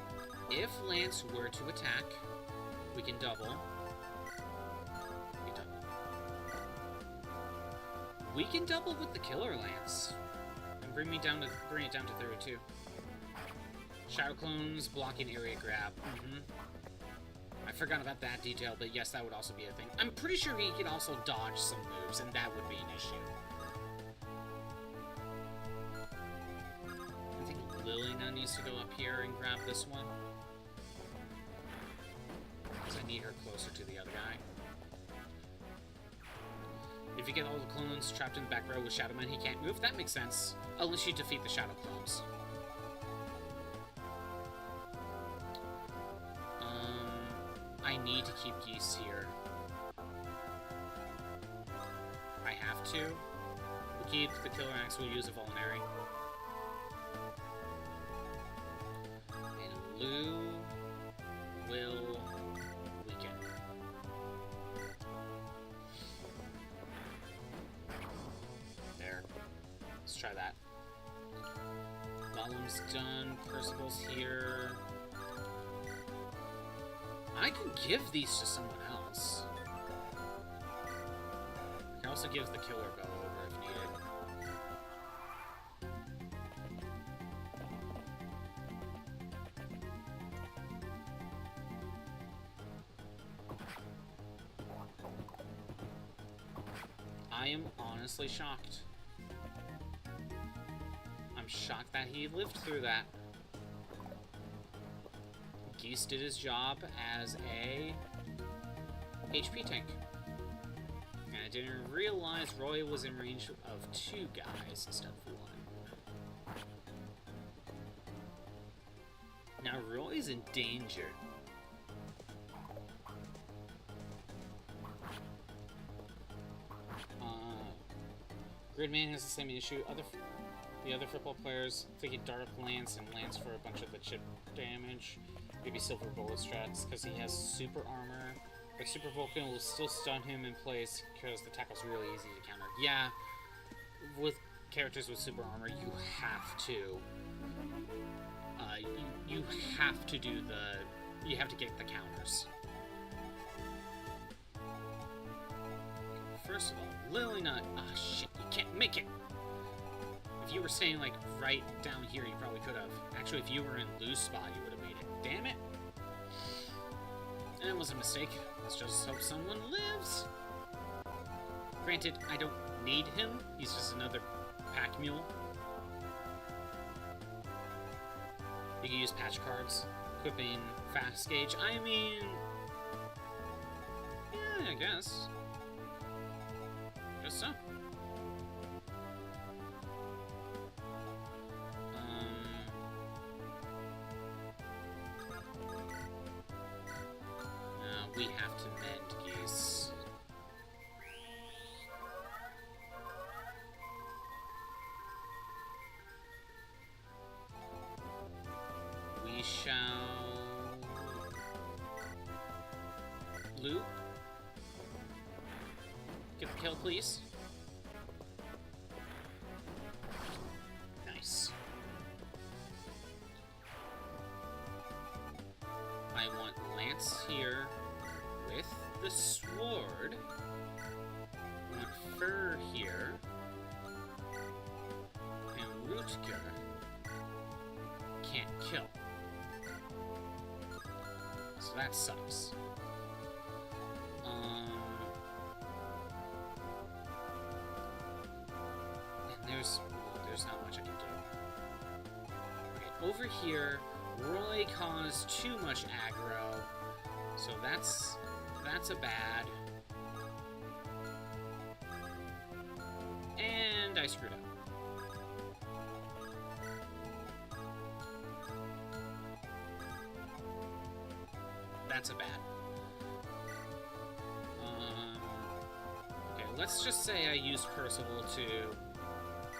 If Lance were to attack, we can double. We can double with the Killer Lance and bring it down to 32. Shadow Clones blocking area grab. I forgot about that detail, but yes, that would also be a thing. I'm pretty sure he could also dodge some moves, and that would be an issue. I think Lilina needs to go up here and grab this one, because I need her closer to the other guy. If you get all the clones trapped in the back row with Shadow Man, he can't move. That makes sense. Unless you defeat the Shadow Clones. I need to keep Geese here. I have to. We'll keep the Killer Axe, we'll use a Vulnerary. And Lou will weaken. There. Let's try that. Golem's done. Percival's here. I can give these to someone else. I can also give the killer bow over if needed. I am honestly shocked. I'm shocked that he lived through that. Geese did his job as a HP tank. And I didn't realize Roy was in range of 2 guys instead of 1. Now Roy's in danger. Gridman has the same issue. The other football players thinking Dark Lance and Lance for a bunch of the chip damage. Maybe Silver Bullet strats because he has super armor. But Super Vulcan will still stun him in place because the tackle's really easy to counter. Yeah, with characters with super armor, you have to. You have to do the. You have to get the counters. First of all, Lily Nut. Ah, shit, you can't make it. If you were staying like right down here, you probably could have. Actually, if you were in Lou's spot, you would have made it. Damn it. That was a mistake. Let's just hope someone lives. Granted, I don't need him. He's just another pack mule. You can use patch cards. Equipping fast gauge. I mean... yeah, I guess. Guess so. We have to mend Geese. We shall... Lou? Get the kill, please. Nice. I want Lance here. With the sword, I want Fur here, and Rutger can't kill. So that sucks. And there's not much I can do. Okay, over here, Roy caused too much aggro, so that's a bad. And I screwed up. That's a bad. Okay, let's just say I used Percival to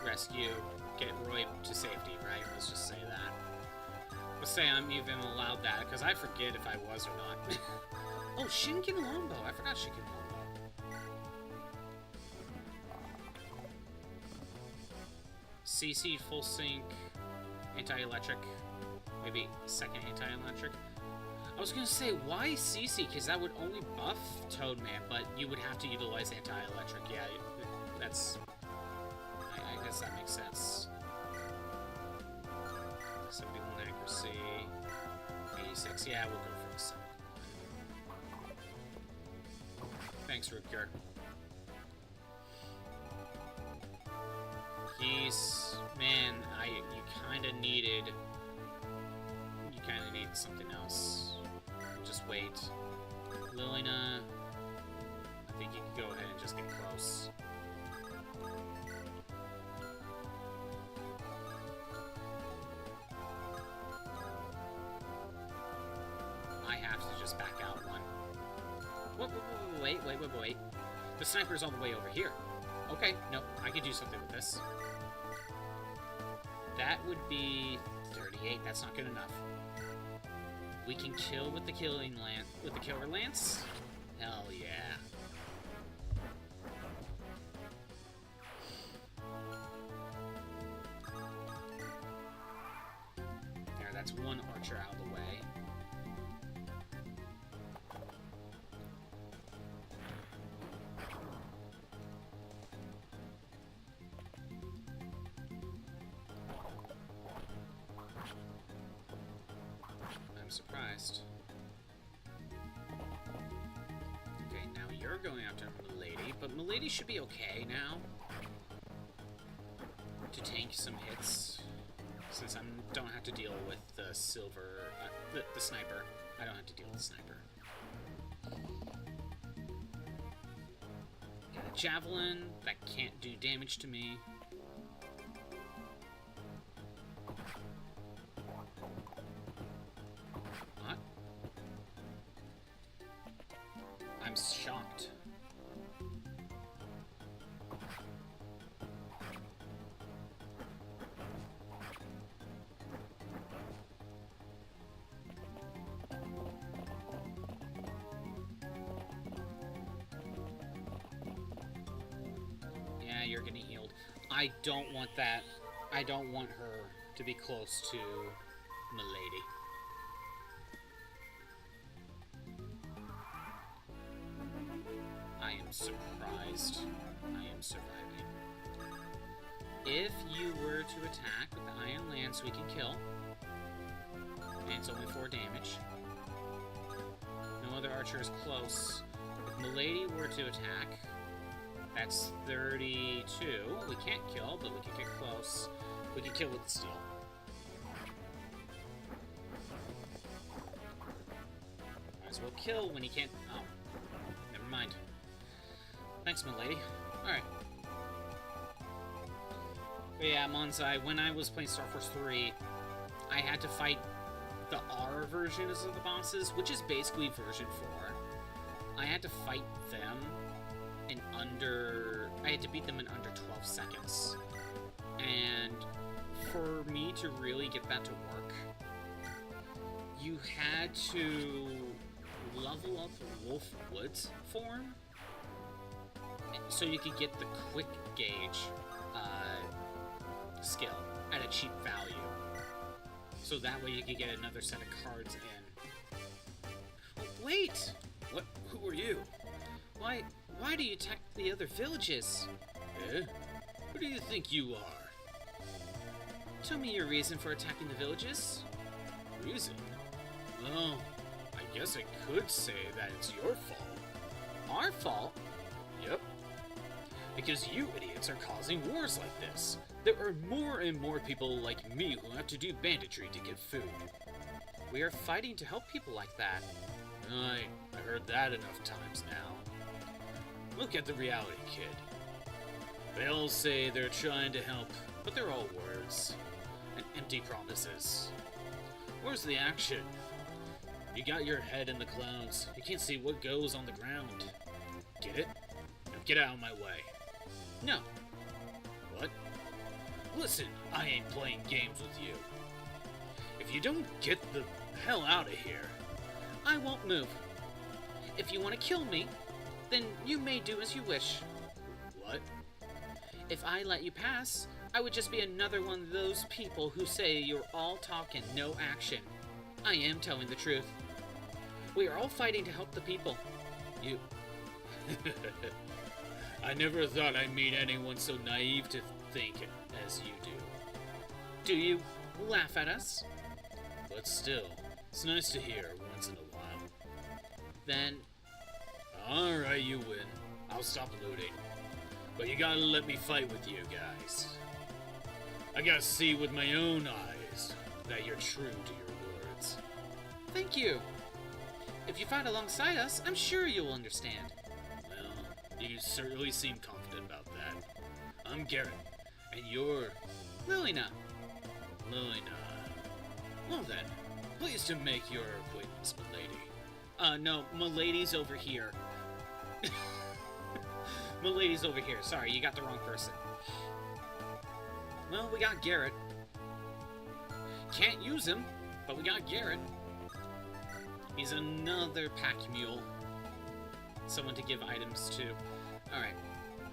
rescue, get Roy to safety, right? Let's just say that. Let's say I'm even allowed that, because I forget if I was or not. Oh, Shinken Longbow. I forgot Shinken Longbow. CC full sync, anti-electric, maybe second anti-electric. I was gonna say, why CC? Because that would only buff Toadman, but you would have to utilize anti-electric. Yeah, that's... I guess that makes sense. 71 accuracy, 86. Yeah, we'll go for the 7. Thanks, Rutger. Geese, man, you kind of needed something else. Just wait. Lilina, I think you can go ahead and just get close. I have to just back out one. Wait. The sniper's all the way over here. Okay, no, I could do something with this. That would be 38. That's not good enough. We can kill with the killer lance. Hell yeah. There, that's one archer out of the way. I'm surprised. Okay, now you're going after Milady, but Milady should be okay now to tank some hits, since I don't have to deal with the silver, the sniper. I don't have to deal with the sniper. Got a javelin that can't do damage to me. What? I'm shocked. Yeah, you're getting healed. I don't want that. I don't want her to be close to Milady. I am surprised I am surviving. If you were to attack with the Iron Lance, we can kill. And it's only 4 damage. No other archer is close. If Milady were to attack, that's 32. We can't kill, but we can get close. We can kill with the steel. Might as well kill when he can't... Oh, never mind. Thanks, Milady. Alright. But yeah, Monzai, when I was playing Star Force 3, I had to fight the R versions of the bosses, which is basically version 4. I had to fight them in I had to beat them in under 12 seconds. And for me to really get that to work, you had to level up Wolfwood's form so you could get the quick gauge skill at a cheap value. So that way you could get another set of cards in. Oh, wait! What? Who are you? Why do you attack the other villages? Eh? Who do you think you are? Tell me your reason for attacking the villages. Reason? Well, I guess I could say that it's your fault. Our fault? Yep. Because you idiots are causing wars like this. There are more and more people like me who have to do banditry to get food. We are fighting to help people like that. I heard that enough times now. Look at the reality, kid. They all say they're trying to help, but they're all words and empty promises. Where's the action? You got your head in the clouds. You can't see what goes on the ground. Get it? Now get out of my way. No. What? Listen, I ain't playing games with you. If you don't get the hell out of here, I won't move. If you want to kill me, then you may do as you wish. what? If I let you pass, I would just be another one of those people who say you're all talk and no action. I am telling the truth. We are all fighting to help the people. You... I never thought I'd meet anyone so naive to think as you do. Do you laugh at us? But still, it's nice to hear once in a while. Then, Alright, you win. I'll stop looting. But you gotta let me fight with you guys. I gotta see with my own eyes that you're true to your words. thank you. If you fight alongside us, I'm sure you'll understand. Well, you certainly seem confident about that. I'm Garrett, and you're Lilina. Lilina. Well then, pleased to make your acquaintance, milady. No, Milady's over here. Milady's over here. Sorry, you got the wrong person. Well, we got Garrett. Can't use him, but we got Garrett. He's another pack mule. Someone to give items to. Alright.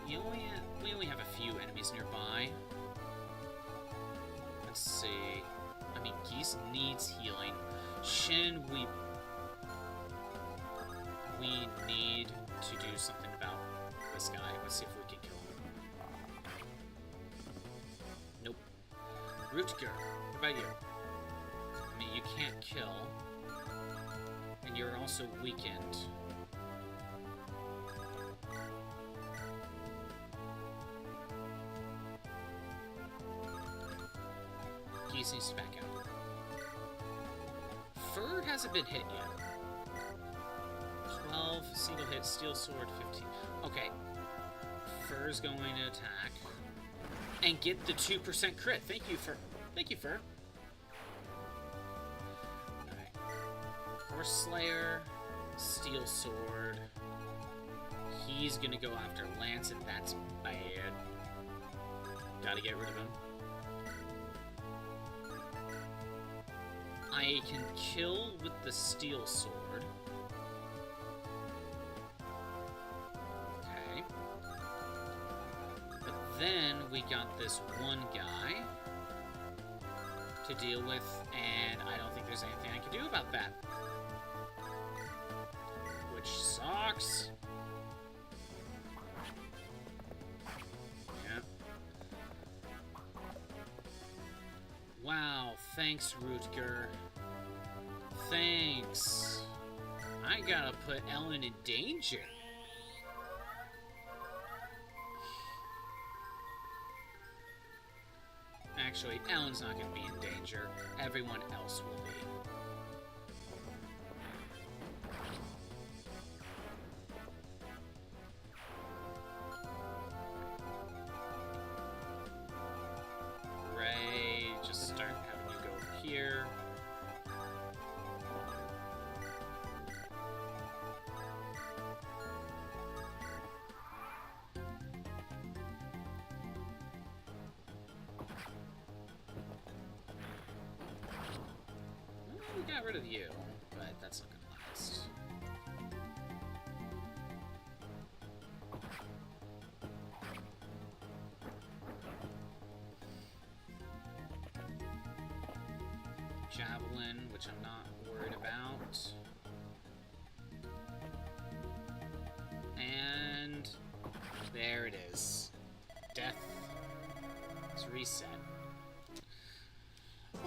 We only have a few enemies nearby. Let's see. I mean, Geese needs healing. Shin, we need to do something about this guy. Let's see if we can kill him. Nope. Rutger, what about you? I mean, you can't kill. And you're also weakened. Geese needs to back out. Fur hasn't been hit yet. 12, single hit, steel sword, 15. Okay. Fur's going to attack. And get the 2% crit. Thank you, Fur. Thank you, Fur. Alright. Horse Slayer, steel sword. He's gonna go after Lance, and that's bad. Gotta get rid of him. I can kill with the steel sword. Okay. But then we got this one guy to deal with, and I don't think there's anything I can do about that. Which sucks. Yeah. Wow, thanks, Rutger. Thanks. I gotta put Ellen in danger. Actually, Ellen's not gonna be in danger. Everyone else will be. Ray, just start having you go over here. We got rid of you, but that's not gonna last. Javelin, which I'm not worried about. And there it is. Death is reset.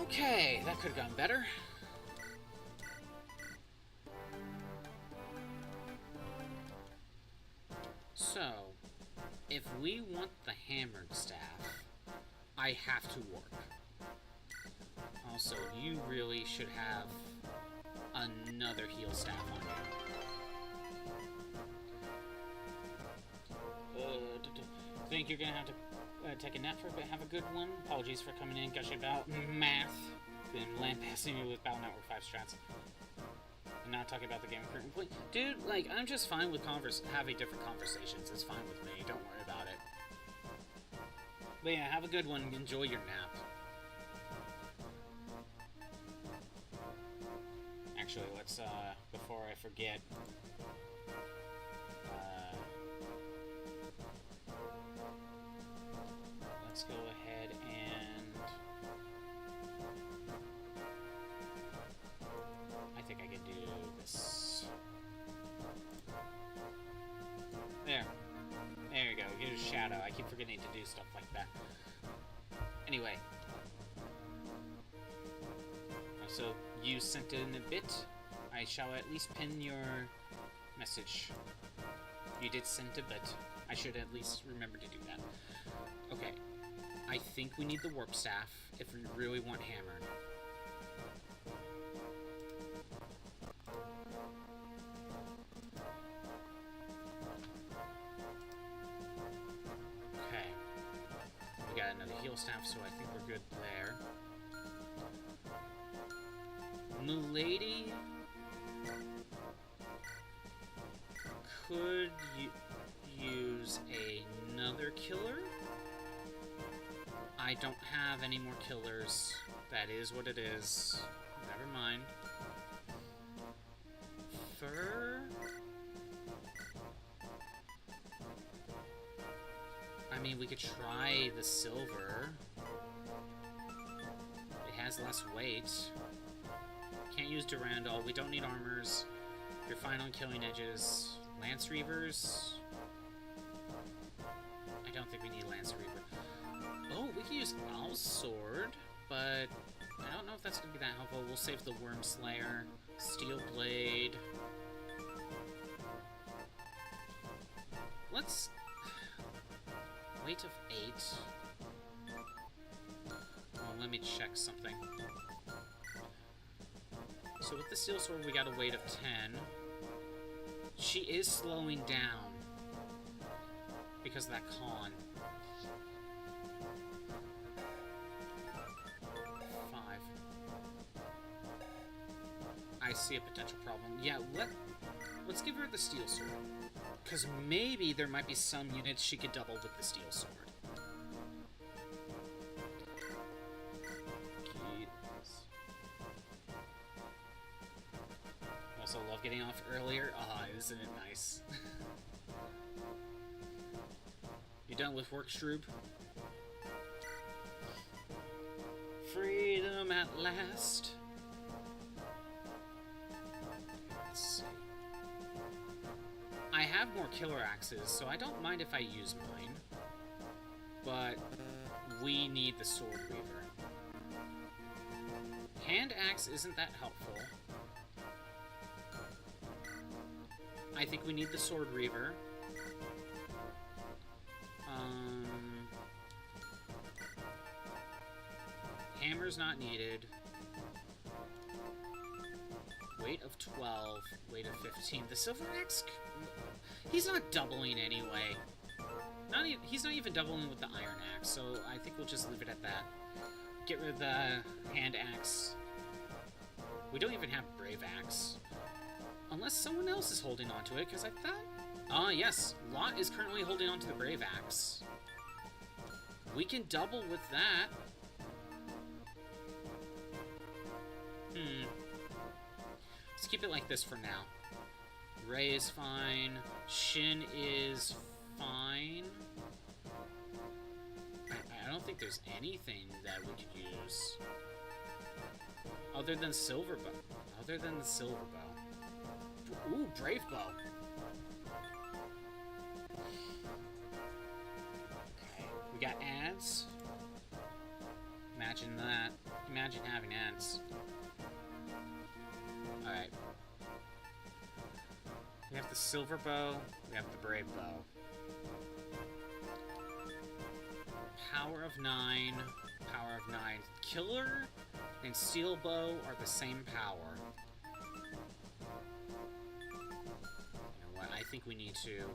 Okay, that could have gone better. So, if we want the hammered staff, I have to work. Also, you really should have another heal staff on you. Think you're gonna have to take a nap for a bit? Have a good one. Apologies for coming in gushing about math. Been lambasting you with Battle Network 5 strats. I'm not talking about the game currently. Dude, like, I'm just fine with having different conversations. It's fine with me. Don't worry about it. But yeah, have a good one. Enjoy your nap. Actually, let's, before I forget, let's go ahead and I think I can do this. There you go. Get a shadow. I keep forgetting to do stuff like that. Anyway. So, you sent in a bit. I shall at least pin your message. You did send a bit. I should at least remember to do that. Okay. I think we need the warp staff if we really want hammered. Okay. We got another heal staff, so I think we're good there. Milady could use another killer. I don't have any more killers. That is what it is. Never mind. Fur? I mean, we could try the silver. It has less weight. Can't use Durandal. We don't need armors. You're fine on killing edges. Lance Reavers? I don't think we need Lance Reaver. Oh, we can use Owl's Sword, but I don't know if that's going to be that helpful. We'll save the Worm Slayer. Steel Blade. Let's... Weight of 8. Oh, let me check something. So with the Steel Sword, we got a weight of 10. She is slowing down because of that con. 5. I see a potential problem. Yeah, let's give her the Steel Sword. Because maybe there might be some units she could double with the Steel Sword. I also love getting off earlier. Ah, isn't it nice? You done with work, Shroob? Freedom at last. Let's see. I have more killer axes, so I don't mind if I use mine. But we need the Sword Weaver. Hand axe isn't that helpful. I think we need the Sword Weaver. Hammer's not needed. Weight of 12, weight of 15. The Silver Axe, he's not doubling anyway. He's not even doubling with the Iron Axe, so I think we'll just leave it at that. Get rid of the Hand Axe. We don't even have Brave Axe. Unless someone else is holding on to it, because I thought... Ah, yes. Lot is currently holding on to the Brave Axe. We can double with that. Let's keep it like this for now. Ray is fine. Shin is fine. I don't think there's anything that we could use. Other than Silver Bow. Other than the Silver Bow. Ooh, Brave Bow. Okay, we got ads. Imagine that. Imagine having ads. Alright. We have the Silver Bow. We have the Brave Bow. Power of 9. Power of 9. Killer and Steel Bow are the same power. You know what? I think we need to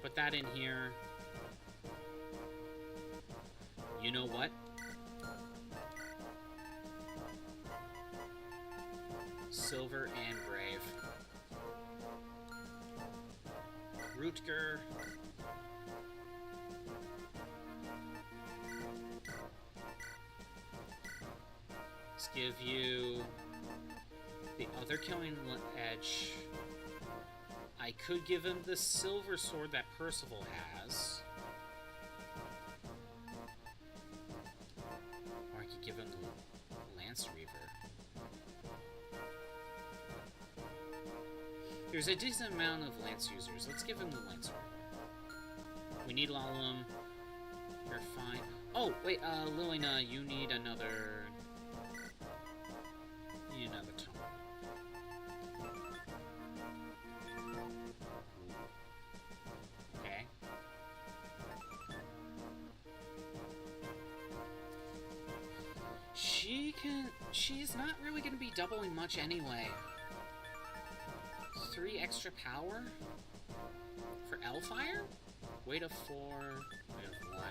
put that in here. You know what? Silver and Brave. Rutger. Let's give you the other killing edge. I could give him the silver sword that Percival has. Or I could give him the Lance Reaver. There's a decent amount of Lance users. Let's give him the Lance Reaver. We need Lalum. You're fine. Oh, wait, Lilina, you need another... You need another tome. Okay. She's not really gonna be doubling much anyway. 3 extra power? For Elfire? Weight of 4, weight of 1.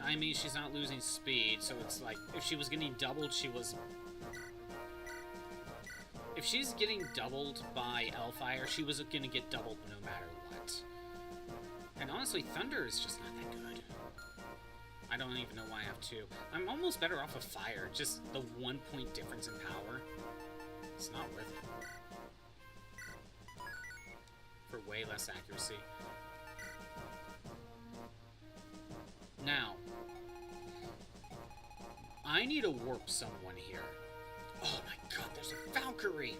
I mean, she's not losing speed, so it's like, if she was getting doubled, she was... If she's getting doubled by Elfire, she was gonna get doubled no matter what. And honestly, Thunder is just not that good. I don't even know why I have 2. I'm almost better off of Fire, just the 1 point difference in power. It's not worth it. For way less accuracy. Now, I need to warp someone here. Oh my god, there's a Valkyrie!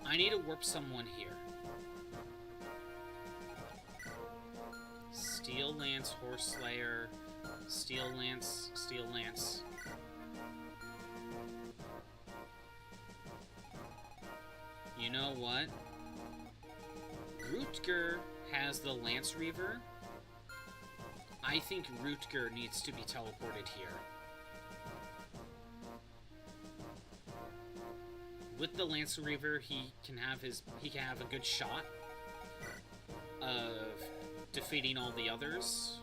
I need to warp someone here. Steel Lance, Horse Slayer, Steel Lance, Steel Lance. You know what? Rutger has the Lance Reaver. I think Rutger needs to be teleported here. With the Lance Reaver, he can have a good shot of defeating all the others.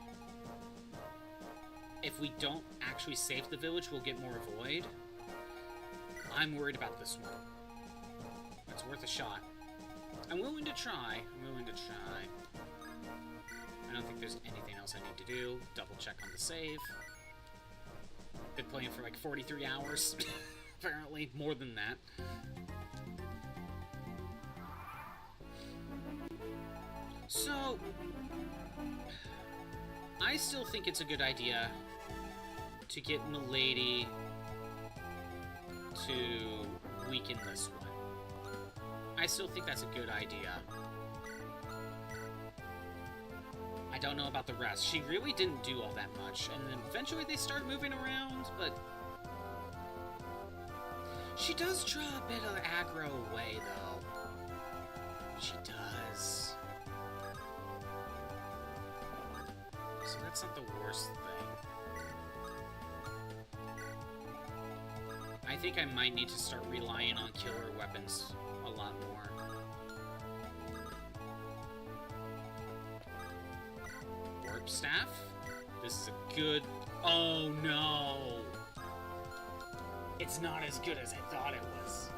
If we don't actually save the village, we'll get more Void. I'm worried about this one. It's worth a shot. I'm willing to try. I don't think there's anything else I need to do. Double check on the save. Been playing for like 43 hours. Apparently, more than that. So, I still think it's a good idea to get Milady to weaken this one. I still think that's a good idea. I don't know about the rest. She really didn't do all that much, and then eventually they start moving around, but she does draw a bit of aggro away, though. She does. So that's not the worst thing. I think I might need to start relying on killer weapons a lot more. Warp Staff? This is a good... Oh no! It's not as good as I thought it was.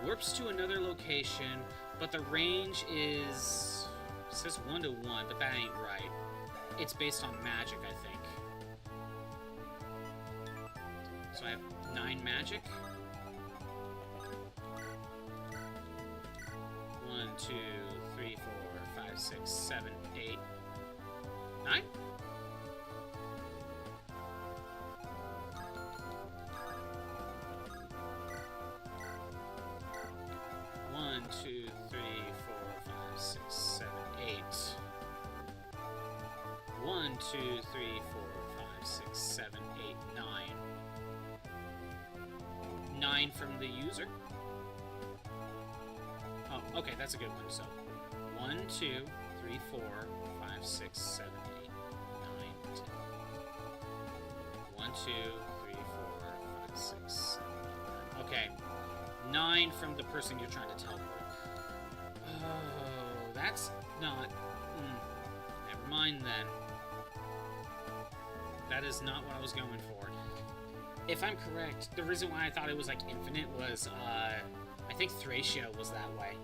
Warps to another location, but the range is... It says 1 to 1, but that ain't right. It's based on magic, I think. So I have 9 magic. 1, 2, 3, 4, 5, 6, 7, 8, 9? One, two, three, 4, 5, 6, 7, 8. 1, 2, 3, 4, 5, 6, 7, 8, 9. 9 from the user. Oh, okay, that's a good one. So, 1, 2, 3, 4, 5, 6, 7, 8, 9, 10. 1, 2, 3, 4, 5, 6, 7, 8, 9. Okay. 9 from the person you're trying to teleport. Oh, that's not... Never mind then. That is not what I was going for. If I'm correct, the reason why I thought it was like infinite was, I think Thracia was that way.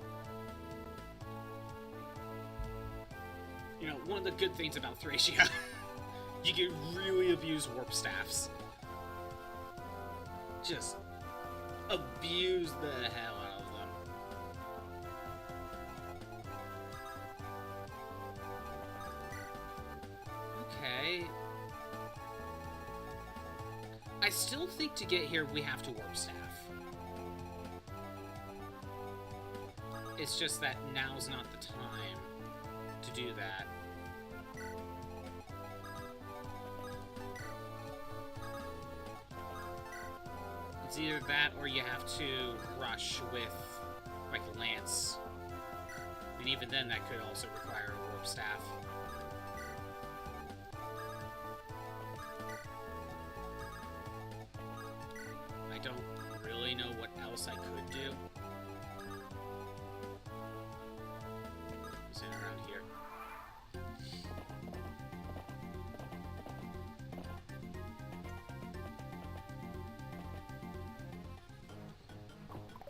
You know, one of the good things about Thracia, you can really abuse warp staffs. Just abuse the hell out of them. Okay. I still think to get here we have to warp staff. It's just that now's not the time to do that. It's either that or you have to rush with, like, Lance. And even then, that could also require a warp staff. I don't really know what else I could do. Is it around here?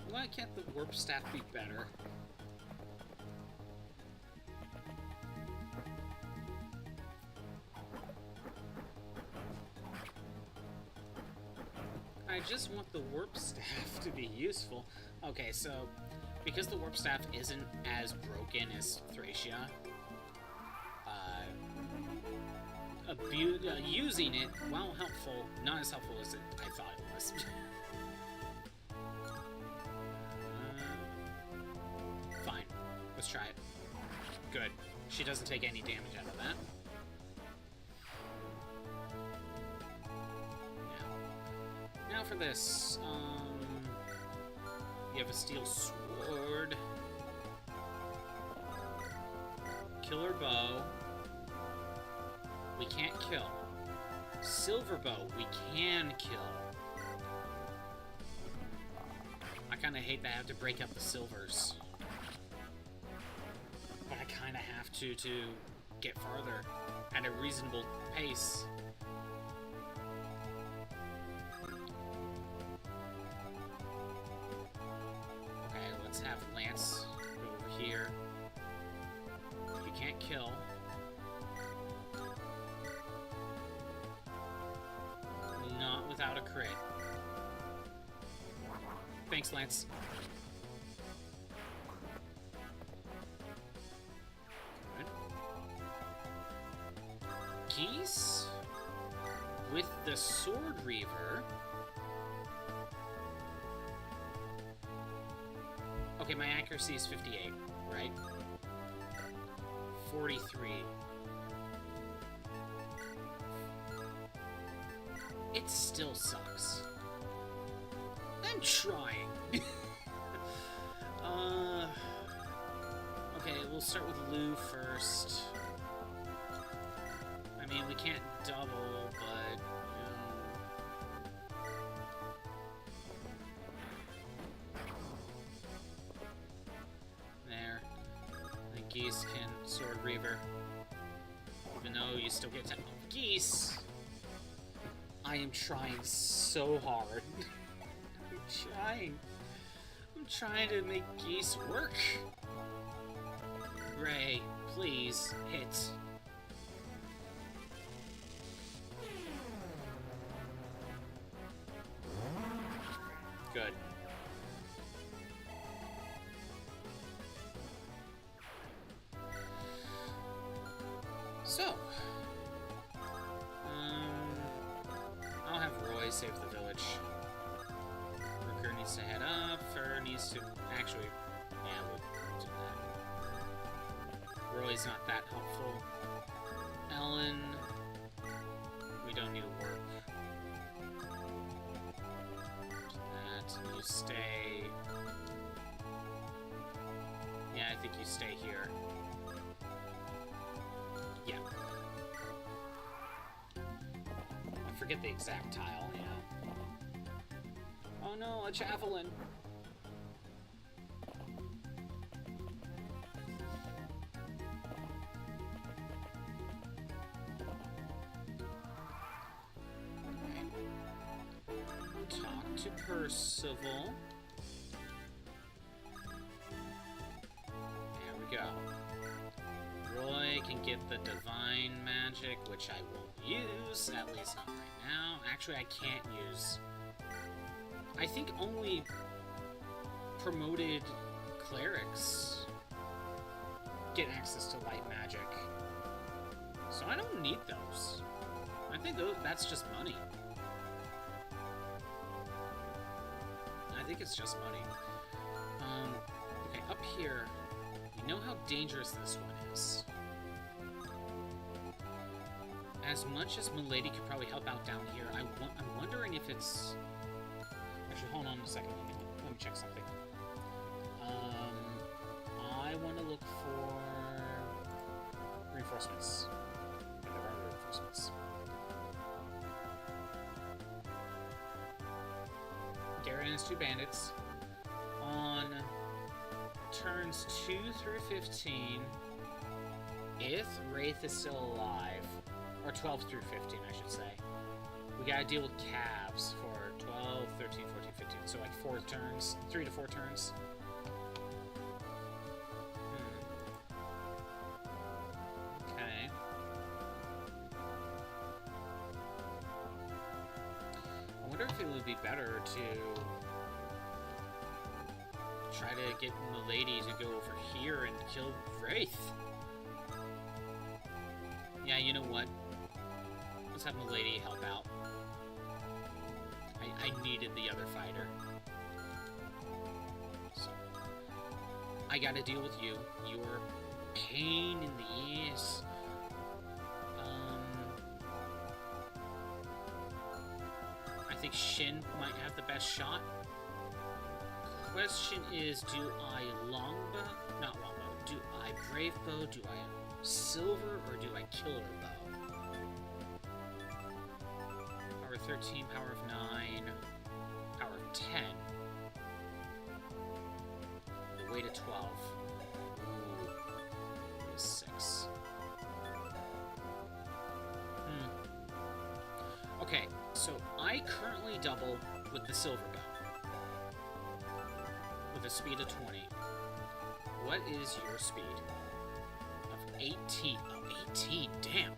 Why can't the warp staff be better? I just want the warp staff to be useful. Okay, so because the warp staff isn't as broken as Thracia, using it, while helpful, not as helpful as I thought it was. Fine. Let's try it. Good. She doesn't take any damage out of that. Now for this. You have a steel sword. Killer bow. We can't kill. Silver bow. We can kill. I kind of hate that I have to break up the silvers. But I kind of have to get farther at a reasonable pace. Okay, let's have Lance go over here. You can't kill. Not without a crit. Thanks, Lance. Good. Geese with the Sword Reaver. Okay, my accuracy is 58, right? 43. It still sucks. I'm trying. Okay, we'll start with Lou first. I mean, we can't double, but, there. The Geese can Sword Reaver. Even though you still get to Geese. I am trying so hard. I'm trying to make Geese work. Ray, please, hit. Good. So, I'll have Roy save the village. Rooker needs to head up. Fur needs to... Actually, yeah, we'll do that. Roy's not that helpful. Ellen... We don't need to work. That. You stay... Yeah, I think you stay here. Yeah. I forget the exact tile, yeah. Oh no, a javelin! Okay. Talk to Percival. There we go. Roy can get the divine magic, which I won't use, at least not right now. Actually, I can't use... I think only promoted clerics get access to light magic. So I don't need those. I think that's just money. I think it's just money. Okay, up here, you know how dangerous this one is. As much as Milady could probably help out down here, I'm wondering if it's... Actually, hold on a second. Let me check something. I want to look for reinforcements. There are reinforcements. Garen has 2 bandits. On turns 2 through 15, if Wraith is still alive, or 12 through 15, I should say, we gotta deal with calves for 12, 13, 14, 15. So like 4 turns, 3 to 4 turns. Okay. I wonder if it would be better to try to get Milady to go over here and kill Wraith. Yeah, you know what? Let's have Milady help out. I needed the other fighter. So, I gotta deal with you. You're pain in the ears. I think Shin might have the best shot. Question is, do I longbow? Not longbow. Do I brave bow? Do I silver? Or do I killer bow? Power 13, power of 9, power of 10. The weight of 12. Ooh. 6. Okay, so I currently double with the silver bow. With a speed of 20. What is your speed? Of 18. Oh, 18, damn.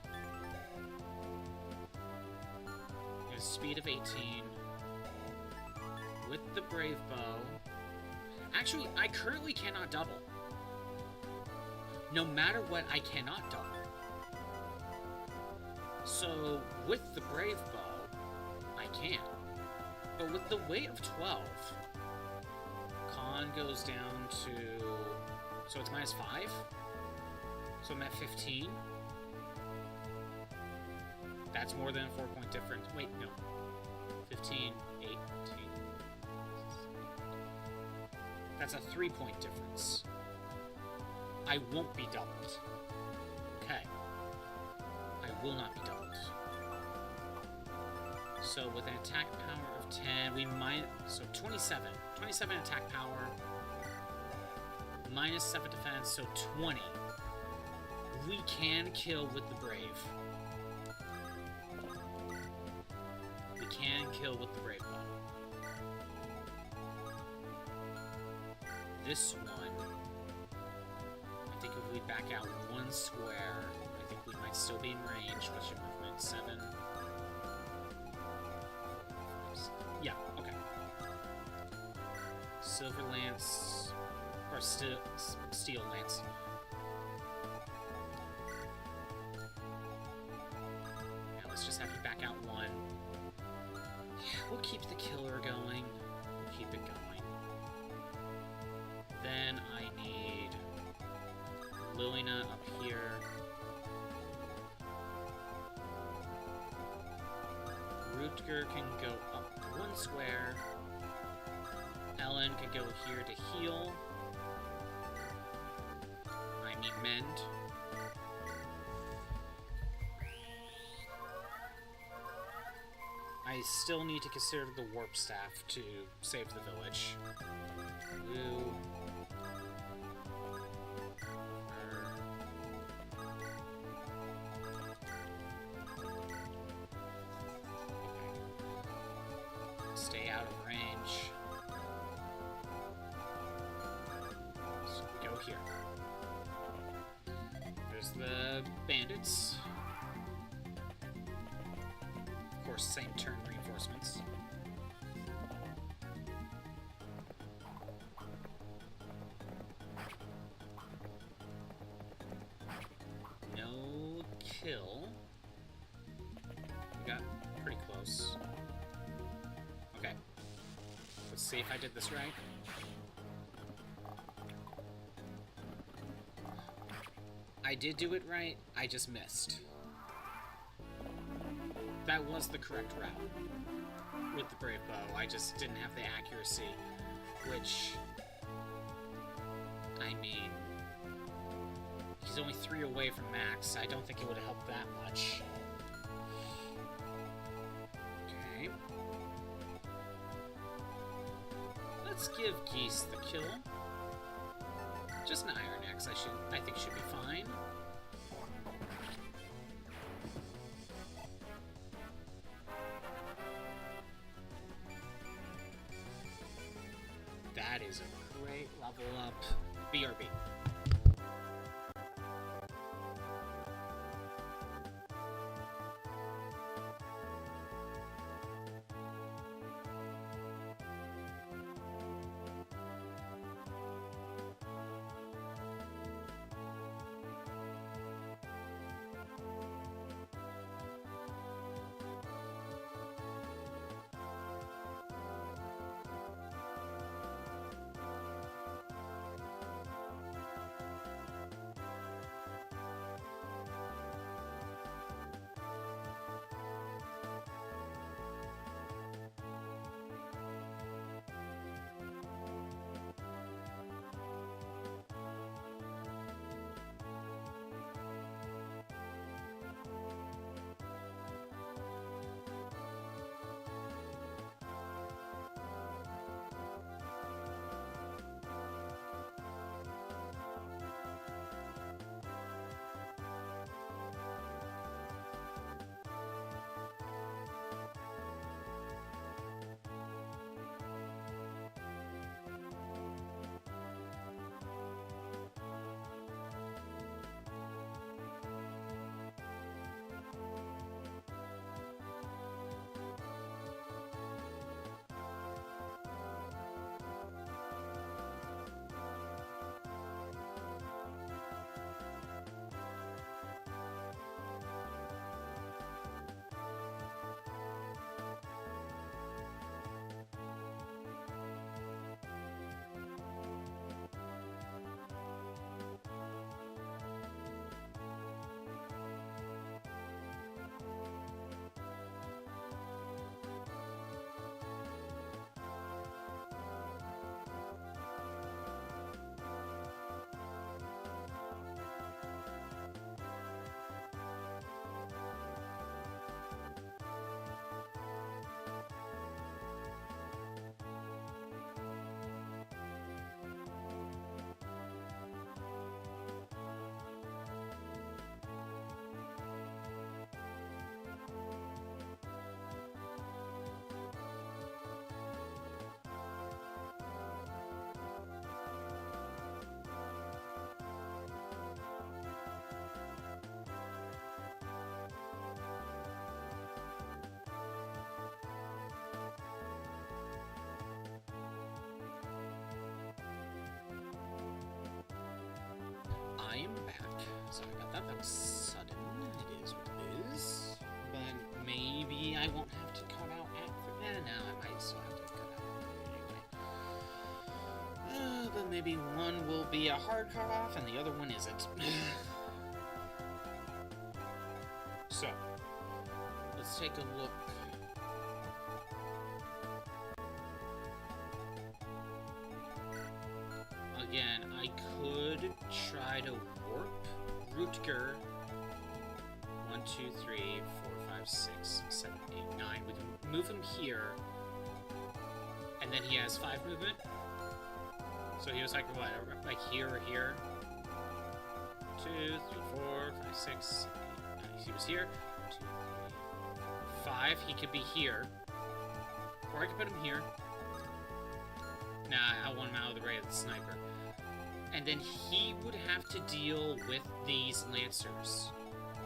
A speed of 18. With the brave bow. Actually, I currently cannot double. No matter what, I cannot double. So, with the brave bow, I can. But with the weight of 12, con goes down to... So it's minus 5? So I'm at 15? That's more than a 4-point difference. Wait, no. 15, 18... That's a 3-point difference. I won't be doubled. Okay. I will not be doubled. So with an attack power of 10, we might... So 27. 27 attack power. Minus 7 defense, so 20. We can kill with the brave. We can kill with the brave bow. This one, I think if we back out 1 square, I think we might still be in range. What's your movement? 7? Yeah, okay. Silver Lance, or Steel Lance. Now let's just have you back out 1. Yeah, we'll keep the killer going. We'll keep it going. Then I need Lilina up here. Rutger can go up 1 square. Ellen can go here to heal. I need mend. I still need to consider the warp staff to save the village. Blue. Stay out of range. So go here. There's the bandits. Of course, same turn reinforcements. No kill. We got pretty close. Okay. Let's see if I did this right. I did do it right, I just missed. That was the correct route with the brave bow. I just didn't have the accuracy, which, I mean, he's only 3 away from max. I don't think it would have helped that much. Okay. Let's give Geese the kill. Just an Iron Axe, I think should be fine. That is a great level up. BRB. sudden. It is what it is. But maybe I won't have to cut out after. No, I might still have to cut out anyway. But maybe one will be a hard cutoff and the other one isn't. So, let's take a look. Again, I could try to warp Rutger. 1, 2, 3, 4, 5, 6, 7, 8, 9. We can move him here. And then he has 5 movement. So he was like, what? Like here or here? 2, 3, 4, 5, 6, 7, 8, 9. He was here. 2, 3, 4, 5. He could be here. Or I could put him here. Nah, I want him out of the way of the sniper. And then he would have to deal with these Lancers.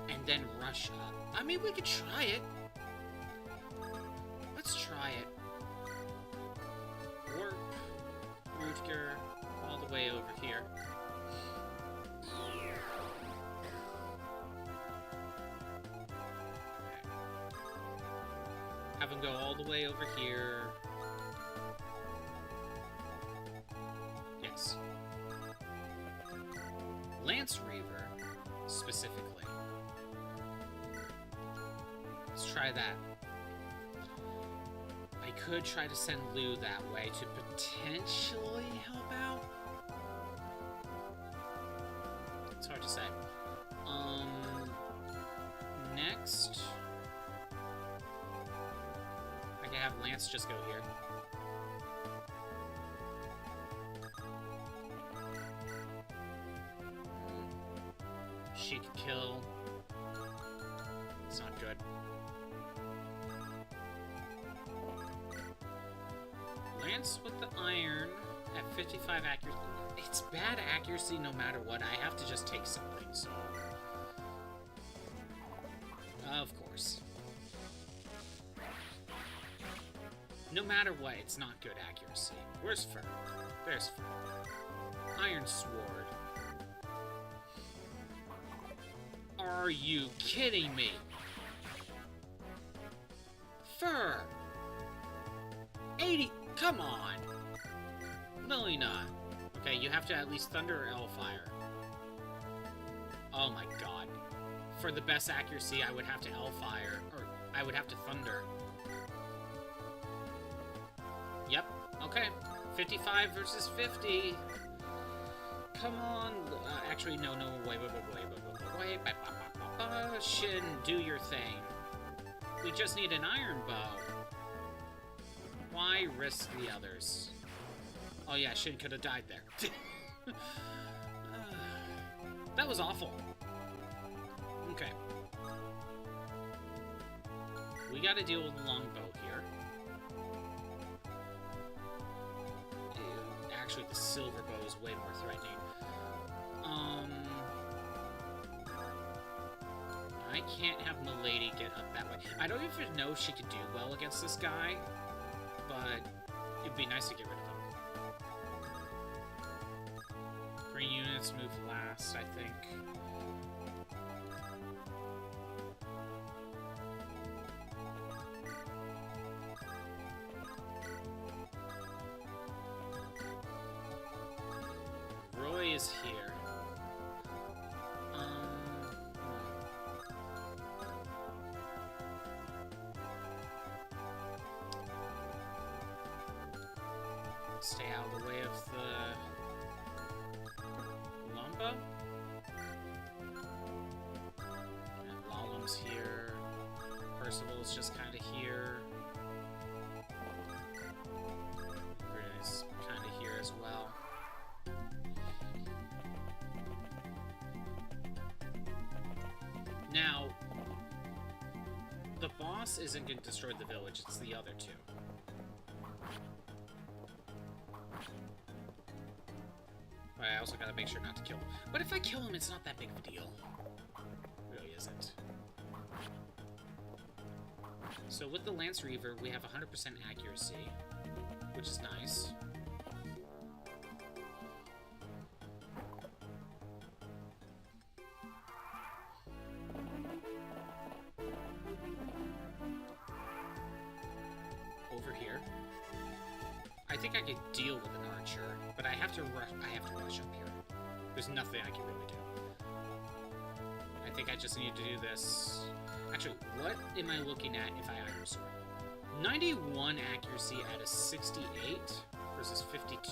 And then rush up. I mean, we could try it. Let's try it. Warp. Rutger. All the way over here. Okay. Have him go all the way over here. Yes. Lance Reaver, specifically. Let's try that. I could try to send Lou that way to potentially help out. It's hard to say. Next, I can have Lance just go here. She could kill. It's not good. Lance with the iron at 55 accuracy. It's bad accuracy no matter what. I have to just take something, so. Of course. No matter what, it's not good accuracy. Where's Fur? There's Fur. Iron Sword. Are you kidding me? Fur! 80! Come on! Really not. Okay, you have to at least Thunder or Hellfire. Oh my god. For the best accuracy, I would have to Hellfire, or I would have to Thunder. Yep, okay. 55 versus 50. Come on. Actually, no, wait. Shin, do your thing. We just need an iron bow. Why risk the others? Oh yeah, Shin could have died there. That was awful. Okay. We gotta deal with the longbow here. Ew, actually, the silver bow is way more threatening. I can't have Milady get up that way. I don't even know if she could do well against this guy, but it'd be nice to get rid of him. Green units move last, I think. Roy is here. Stay out of the way of the Lumba. And Lalum's here. Percival's just kind of here. Bruno's kind of here as well. Now, the boss isn't going to destroy the village, it's the other two. I also gotta make sure not to kill him. But if I kill him, it's not that big of a deal. It really isn't. So with the Lance Reaver, we have 100% accuracy, which is nice. think I could deal with an archer, but I have to rush up here. There's nothing I can really do. I think I just need to do this. Actually, what am I looking at if I Iron Sword? 91 accuracy at a 68 versus 52.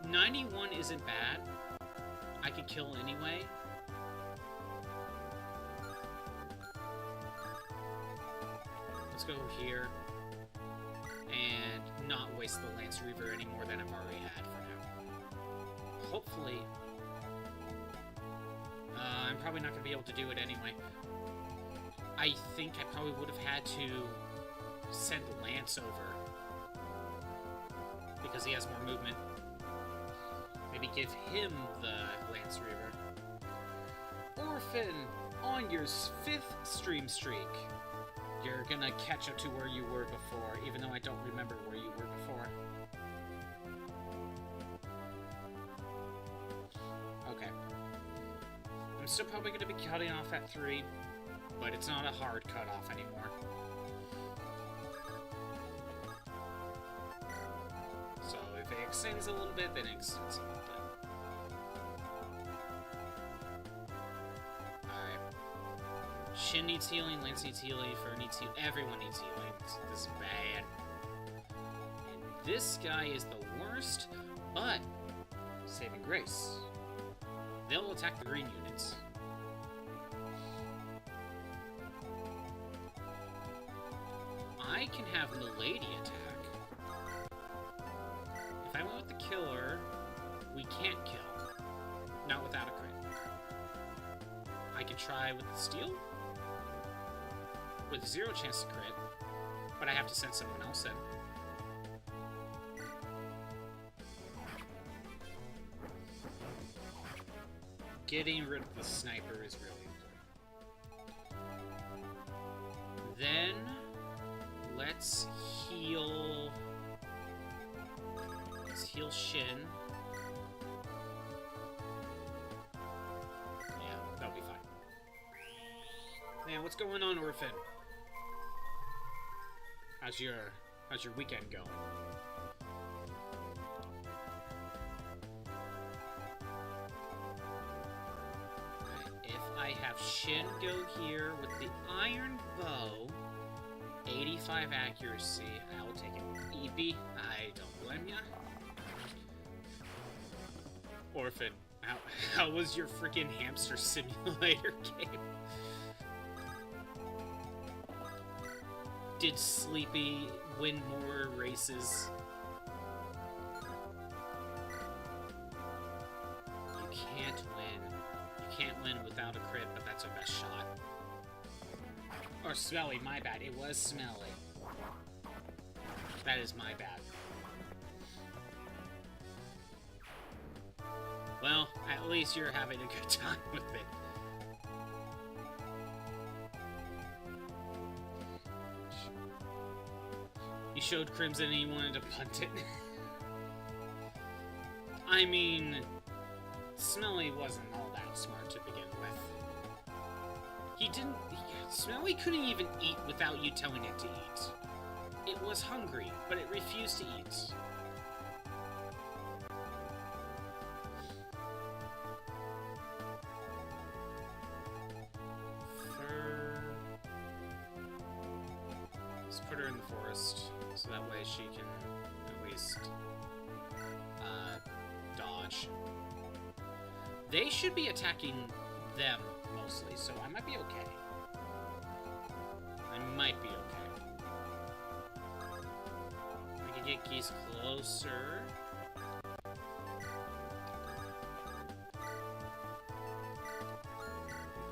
91 isn't bad. I could kill anyway. Let's go here and not waste the Lance Reaver any more than I've already had for now. Hopefully. I'm probably not going to be able to do it anyway. I think I probably would have had to send Lance over because he has more movement. Maybe give him the Lance Reaver. Orphan, on your 5th stream streak, you're gonna catch up to where you were before, even though I don't remember where you were before. Okay. I'm still probably gonna be cutting off at 3, but it's not a hard cutoff anymore. So if it extends a little bit, then it extends a little bit. Alright. Shin needs healing, Lance needs healing, Fur needs healing, everyone needs healing. This is bad. And this guy is the worst, but saving grace. They'll attack the green units. I can have Milady attack. If I went with the killer, we can't kill. Not without a crit. I could try with the steel. With 0 chance to crit. But I have to send someone else in. Getting rid of the sniper is really important. Then let's heal. Let's heal Shin. Yeah, that'll be fine. Man, what's going on, Orphan? How's your weekend going? If I have Shin go here with the Iron Bow, 85 accuracy, I'll take it. EP, I don't blame ya. Orphan, how was your freaking hamster simulator game? Did Sleepy win more races? You can't win. You can't win without a crit, but that's our best shot. Or Smelly, my bad. It was Smelly. That is my bad. Well, at least you're having a good time with it. You showed Crimson and you wanted to punt it. I mean, Smelly wasn't all that smart to begin with. He didn't... Smelly couldn't even eat without you telling it to eat. It was hungry, but it refused to eat. Fur... Let's put her in the forest, so that way she can at least dodge. They should be attacking them mostly, so I might be okay. I might be okay. I can get Geese closer.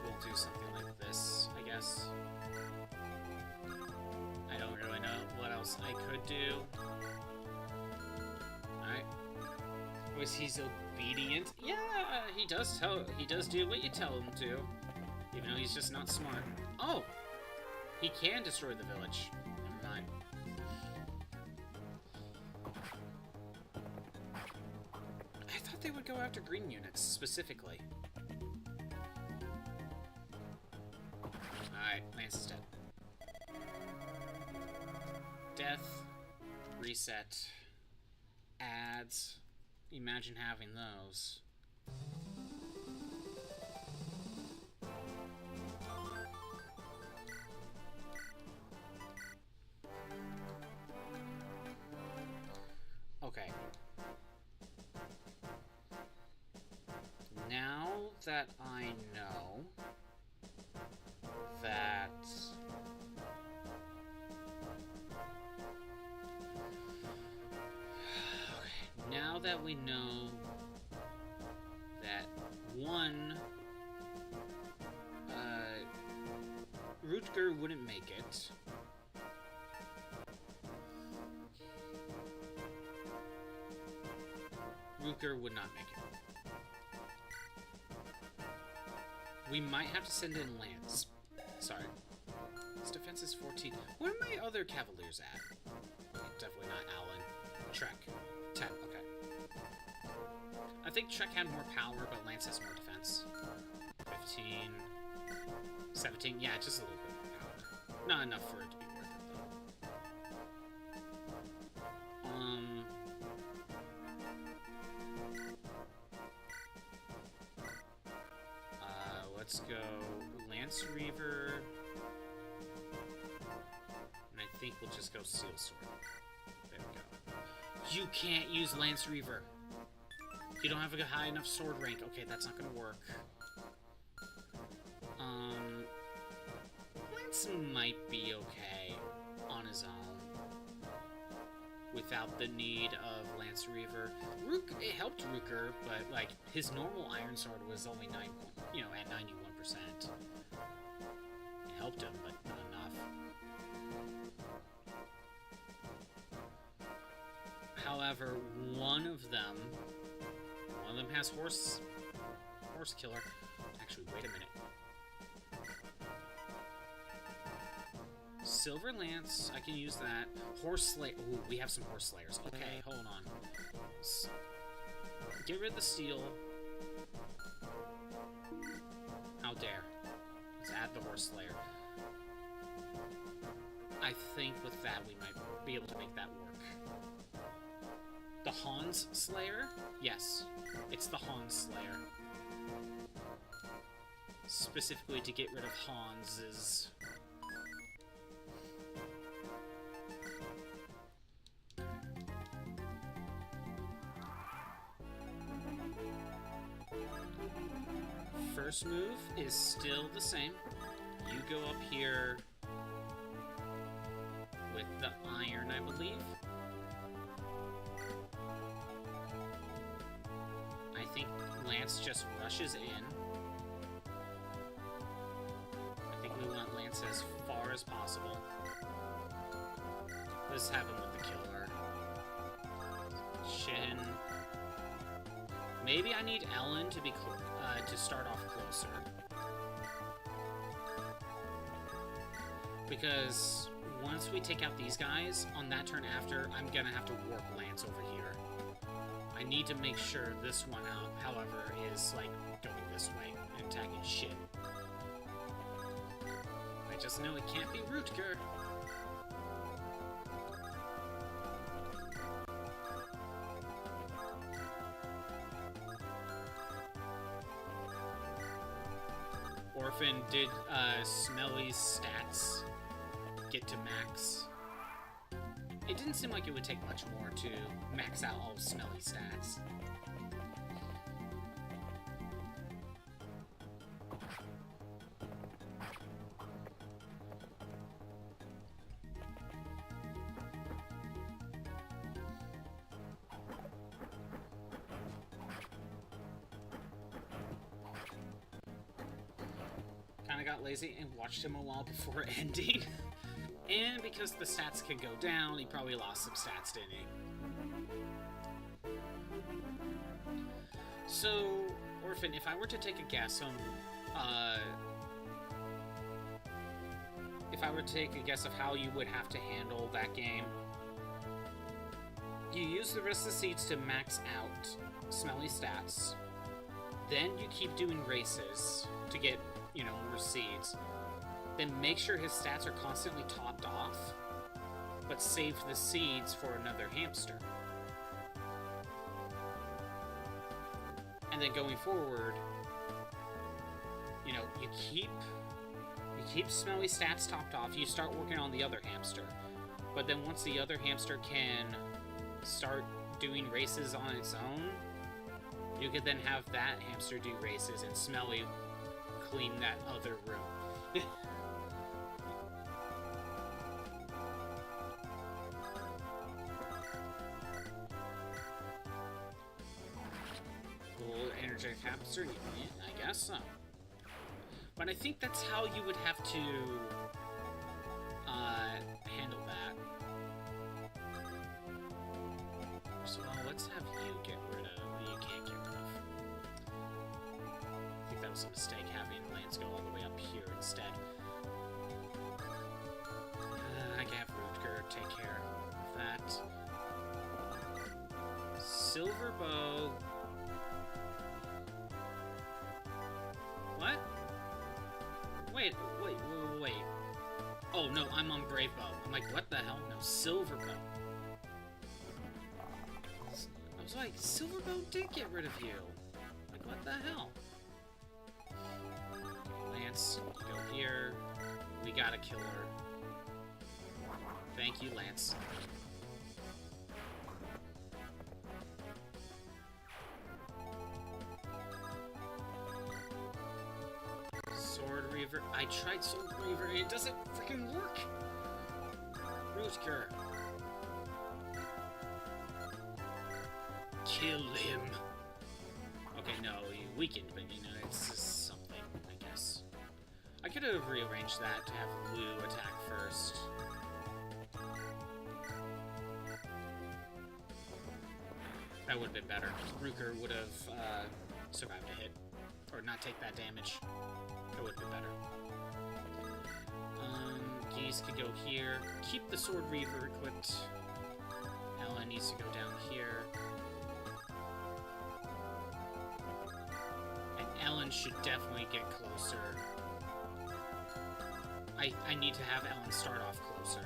We'll do something like this, I guess. I don't really know what else I could do. Alright. Was he's obedient? Yeah, he does do what you tell him to. Even though he's just not smart. Oh! He can destroy the village. Never mind. I thought they would go after green units, specifically. Alright, Lance is dead. reset. Ads. Imagine having those. Okay. Now that I know that now that we know that one Rutger wouldn't make it. Rutger would not make it. We might have to send in Lance. Sorry. His defense is 14. Where are my other Cavaliers at? Definitely not Alan. Trek. 10. Okay. I think Trek had more power, but Lance has more defense. 15. 17. Yeah, just a little bit more power. Not enough for it to be worth it, though. Let's go Lance Reaver. And I think we'll just go Seal Sword. There we go. You can't use Lance Reaver. You don't have a high enough sword rank. Okay, that's not gonna work. Lance might be okay on his own. Without the need of Lance Reaver. It helped Rutger, but like his normal Iron Sword was only at 91%. It helped him, but not enough. However, one of them has Horse Killer. Actually, wait a minute. Silver Lance, I can use that. Horse Slayer. Ooh, we have some Horse Slayers. Okay, hold on. Get rid of the steel. How dare. Let's add the Horse Slayer. I think with that we might be able to make that work. The Hans Slayer? Yes. It's the Hans Slayer. Specifically to get rid of Hans's... First move is still the same. You go up here with the iron, I believe. I think Lance just rushes in. I think we want Lance as far as possible. Let's have him with the killer. Shin. Maybe I need Ellen to be to start off closer. Because once we take out these guys, on that turn after, I'm gonna have to warp Lance over here. I need to make sure this one out, however, is like going this way and attacking shit. I just know it can't be Rutger. Orphan, did Smelly's stats get to max? It didn't seem like it would take much more to max out all Smelly's stats. Kinda got lazy and watched him a while before ending. And because the stats can go down, he probably lost some stats, didn't he? So, Orphan, if I were to take a guess on, if I were to take a guess of how you would have to handle that game, you use the rest of the seeds to max out Smelly stats. Then you keep doing races to get, you know, more seeds. Then make sure his stats are constantly topped off. but save the seeds for another hamster. And then going forward, you know, you keep Smelly stats topped off, you start working on the other hamster. But then once the other hamster can start doing races on its own, you could then have that hamster do races and Smelly clean that other room. Cool, energetic hamster, yeah, I guess so. But I think that's how you would have to handle that. So let's have you get rid of. You can't get rid of. I think that was a mistake having Lance go all the way up here instead. I can have Rutger take care of that. Silver Bow. What? Wait. Oh, no, I'm on Brave Bow. I'm like, what the hell? No, Silver Bow. I was like, Silver Bow did get rid of you. Like, what the hell? Lance, go here. We gotta kill her. Thank you, Lance. Sword Reaver. I tried Sword Reaver and it doesn't freaking work. Rutger. Kill him. Okay, no, he weakened, but you know, it's just something, I guess. I could have rearranged that to have Lou attack first. That would have been better. Rutger would have survived a hit. Or not take that damage. That would have been better. Geese could go here. Keep the Sword Reaver equipped. Ellen needs to go down here. And Ellen should definitely get closer. I need to have Ellen start off closer.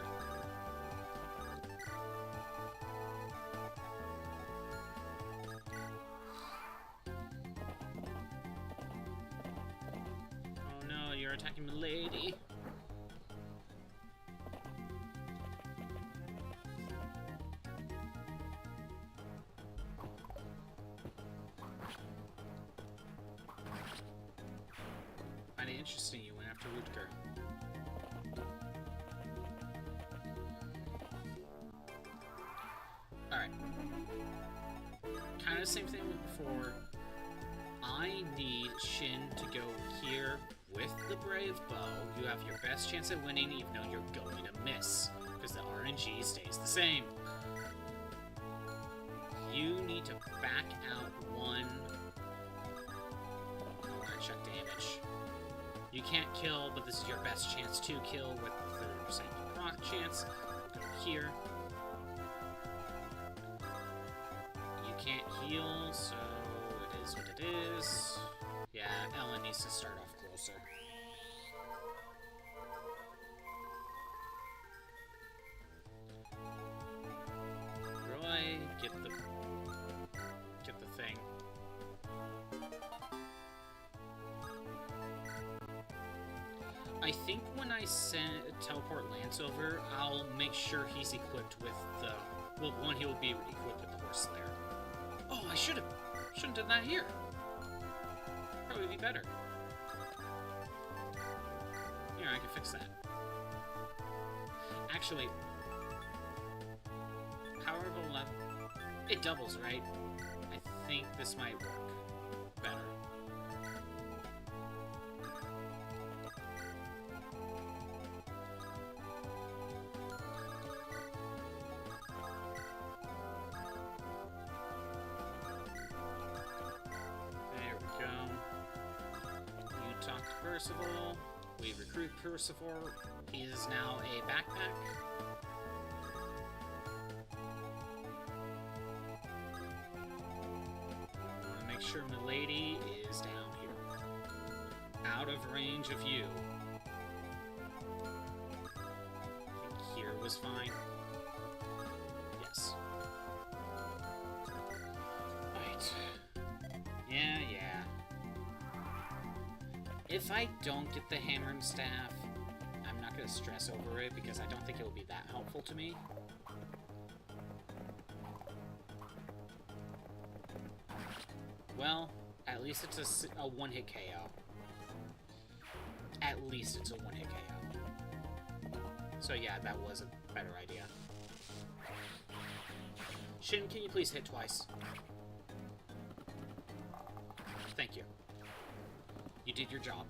Oh no, you're attacking the lady. Kinda interesting you went after Rutger. Alright. Kinda the same thing with before. I need Shin to go here with the Brave Bow. You have your best chance at winning even though you're going to miss. Because the RNG stays the same. You need to back out one. I want to check damage. You can't kill, but this is your best chance to kill with the 30% proc chance. Go here. You can't heal, so it is what it is. Yeah, Ellen needs to start off closer. Roy, get the thing. I think when I teleport Lance over, I'll make sure he's equipped with the... Well, one, he will be equipped with the Horse Slayer. Oh, I shouldn't have done that here. Probably be better. Here, I can fix that. Actually, Power of 11... It doubles, right? I think this might work better. Percival. We recruit Percival. He is now a backpack. I want to make sure Milady is down here. Out of range of you. I think here was fine. If I don't get the hammer and staff, I'm not going to stress over it because I don't think it will be that helpful to me. Well, at least it's a one-hit KO. At least it's a one-hit KO. So yeah, that was a better idea. Shin, can you please hit twice? Thank you. You did your job.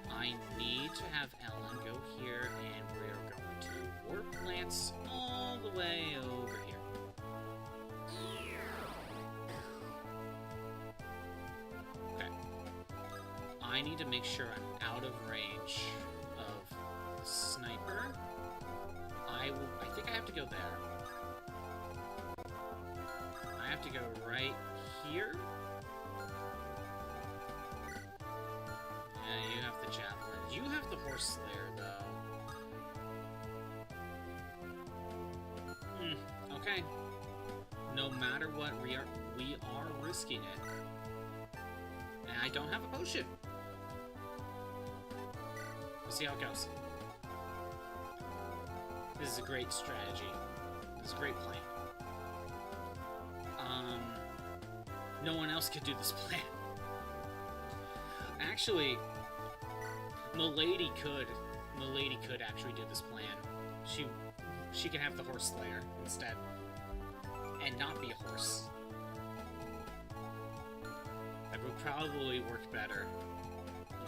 I need to have Ellen go here, and we're going to warp Lance all the way over here. Okay. I need to make sure I'm out of range of the sniper. I think I have to go there. I have to go right here. Yeah, you have the javelin. You have the horse slayer, though. Okay. No matter what, we are risking it. And I don't have a potion. We'll see how it goes. This is a great strategy. This is a great plan. No one else could do this plan. Actually, Milady could. Milady could actually do this plan. She can have the horse slayer instead. And not be a horse. That would probably work better.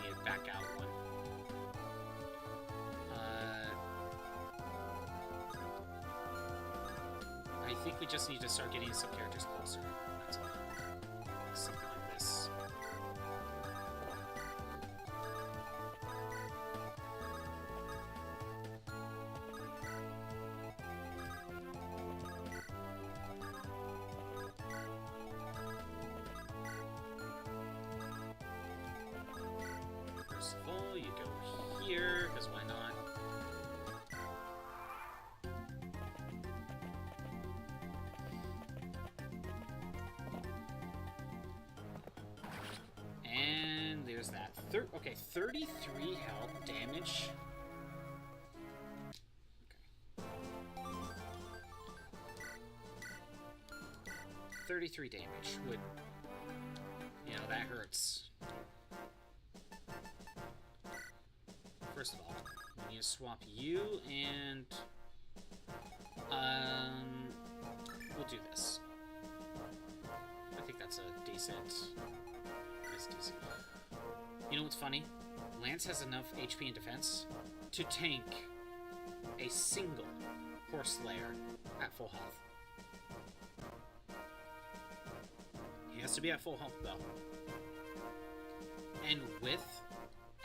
We need to back out one. I think we just need to start getting some characters closer. That's all. Something like this. First of all, you go here, because why not? And there's that. Okay, 33 health damage. Okay. 33 damage would, you know, that hurts. First of all, we need to swap you and we'll do this. I think that's a decent. That's decent. You know what's funny? Lance has enough HP and defense to tank a single horse slayer at full health. He has to be at full health though. And with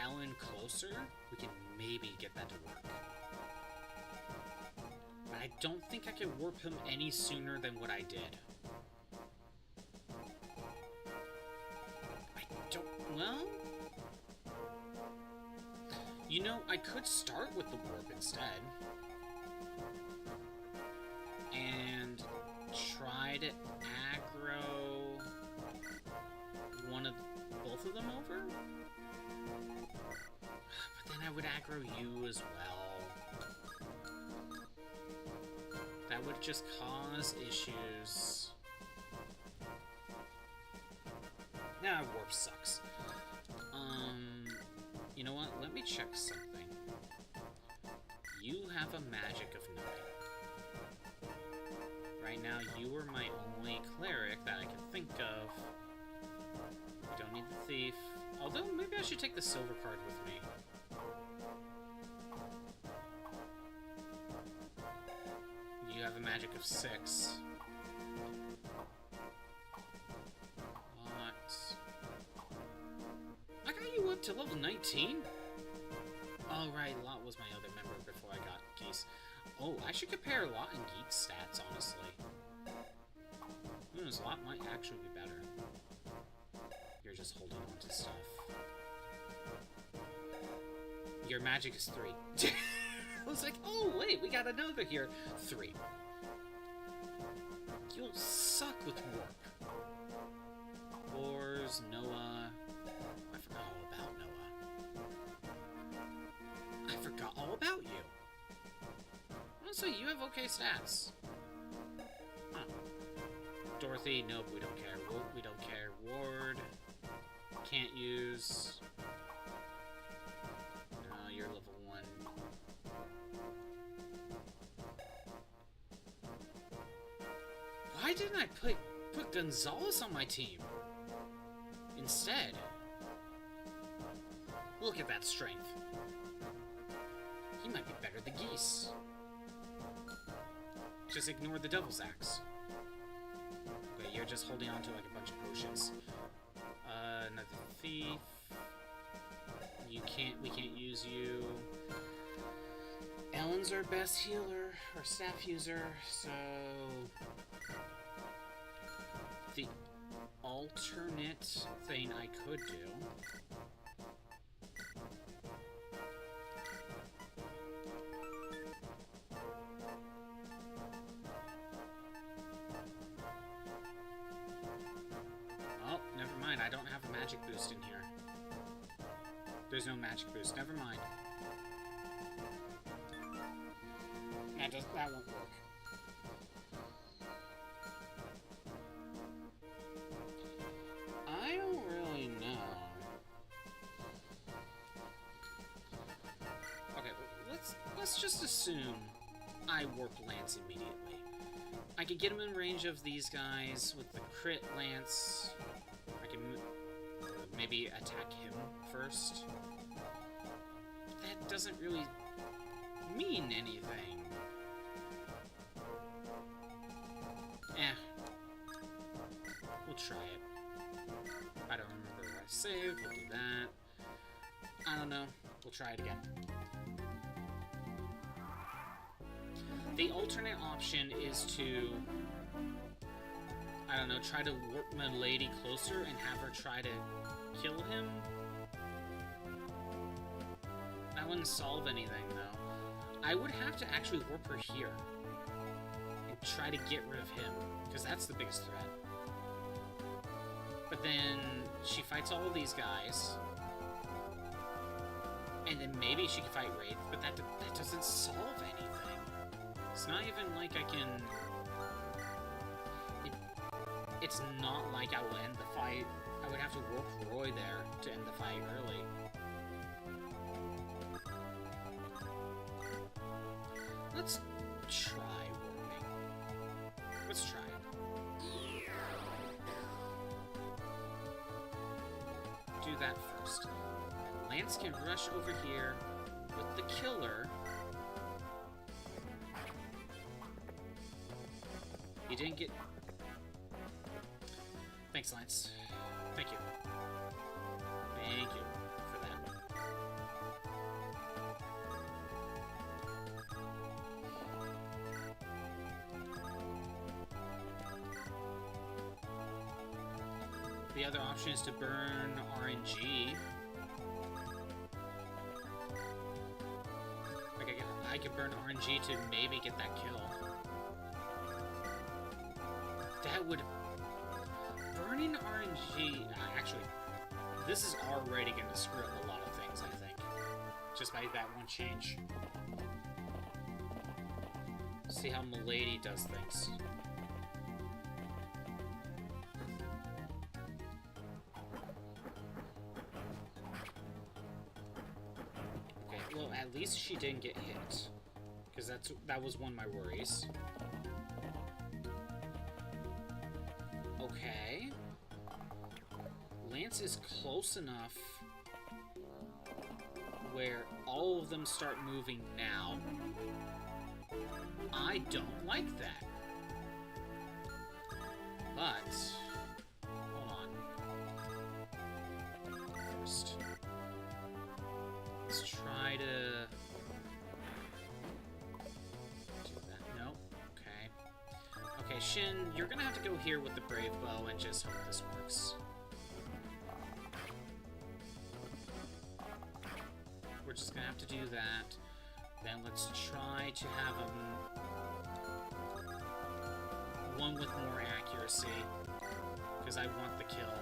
Ellen closer, we can maybe get that to work. But I don't think I can warp him any sooner than what I did. Well, you know, I could start with the warp instead. And try to aggro both of them over? But then I would aggro you as well. That would just cause issues. Nah, warp sucks. You know what? Let me check something. You have a magic of 9. Right now, you are my only cleric that I can think of. We don't need the thief. Although, maybe I should take the silver card with me. You have a magic of 6. To level 19? Oh, right, Lot was my other member before I got Geese. Oh, I should compare Lot and Geek's stats, honestly. Lot might actually be better. You're just holding on to stuff. Your magic is 3. I was like, oh, wait, we got another here. 3. You'll suck with warp. Ors, Noah. I forgot all about Noah. I forgot all about you. Honestly, you have okay stats. Huh. Dorothy, nope, we don't care. We don't care. Ward, can't use. No, you're level 1. Why didn't I put Gonzalez on my team instead? Look at that strength. He might be better than Geese. Just ignore the Devil's Axe. Okay, you're just holding on to like a bunch of potions. Another thief. We can't use you. Ellen's our best healer, or staff user, so... The alternate thing I could do... Oh, never mind, I don't have a magic boost in here. There's no magic boost, never mind. That won't work. I don't really know. Okay, let's just assume I warp Lance immediately. I could get him in range of these guys with the crit Lance. I can maybe attack him first. That doesn't really mean anything. We'll try it. I don't remember where I saved. We'll do that. I don't know. We'll try it again. The alternate option is to, I don't know, try to warp my lady closer and have her try to kill him. That wouldn't solve anything, though. I would have to actually warp her here and try to get rid of him, because that's the biggest threat. But then she fights all of these guys, and then maybe she can fight Wraith, but that doesn't solve anything. It's not even like I can... It's not like I will end the fight. I would have to warp Roy there to end the fight early. Let's try warping. Let's try it. Do that first. Lance can rush over here with the killer. You didn't get... Thanks, Lance. Thank you. Thank you for that. The other option is to burn RNG. Like I could burn RNG to maybe get that kill. That would... Burning RNG... Actually, this is already going to screw up a lot of things, I think. Just by that one change. See how Milady does things. Okay, well, at least she didn't get hit. Because that was one of my worries. Okay. Lance is close enough where all of them start moving now. I don't like that. But, hold on. First, let's try to do that. Nope. Okay. Okay, Shin, you're gonna have to go here with the Brave Bow and just hope this works. We're just gonna have to do that. Then let's try to have him one with more accuracy, because I want the kill.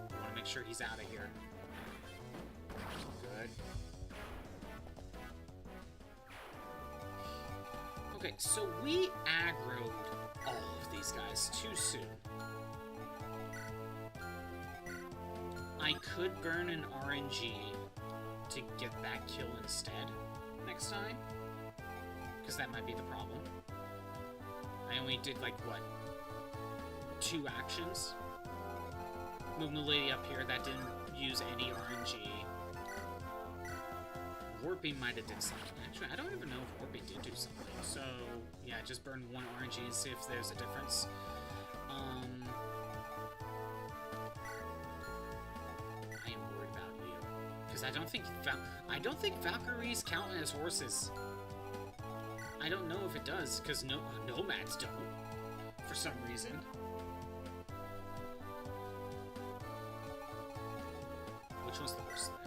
I want to make sure he's out of here. Good. Okay, so we aggroed all of these guys too soon. I could burn an RNG to get that kill instead next time, because that might be the problem. I only did, like, what, 2 actions? Moving the lady up here, that didn't use any RNG. Warping might have did something. Actually, I don't even know if Warping did do something. So, yeah, just burn 1 RNG and see if there's a difference. I am worried about you. Because I don't think Valkyries count as horses. I don't know if it does, because nomads don't, for some reason. Which one's the horse there?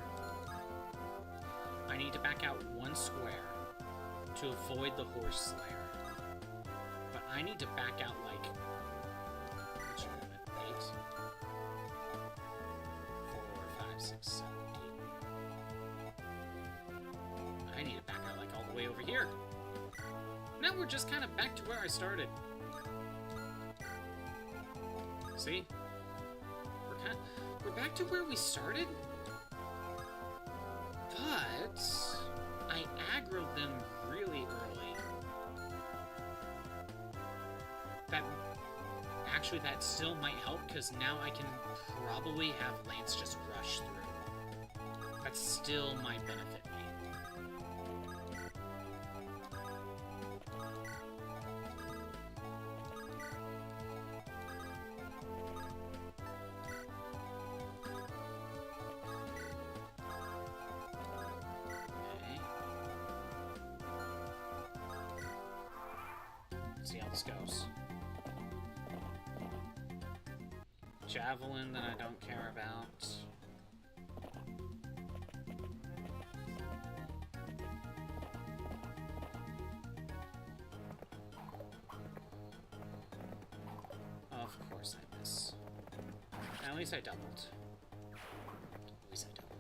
I need to back out 1 square to avoid the horse slayer. But I need to back out, like, what's your limit? 8? 4, 5, 6, 7, 8. I need to back out, like, all the way over here. Now we're just kind of back to where I started. See? We're back to where we started? But I aggroed them really early. That still might help, because now I can probably have Lance just rush through. That still might benefit me. See how this goes. Javelin that I don't care about. Of course I miss. At least I doubled. At least I doubled.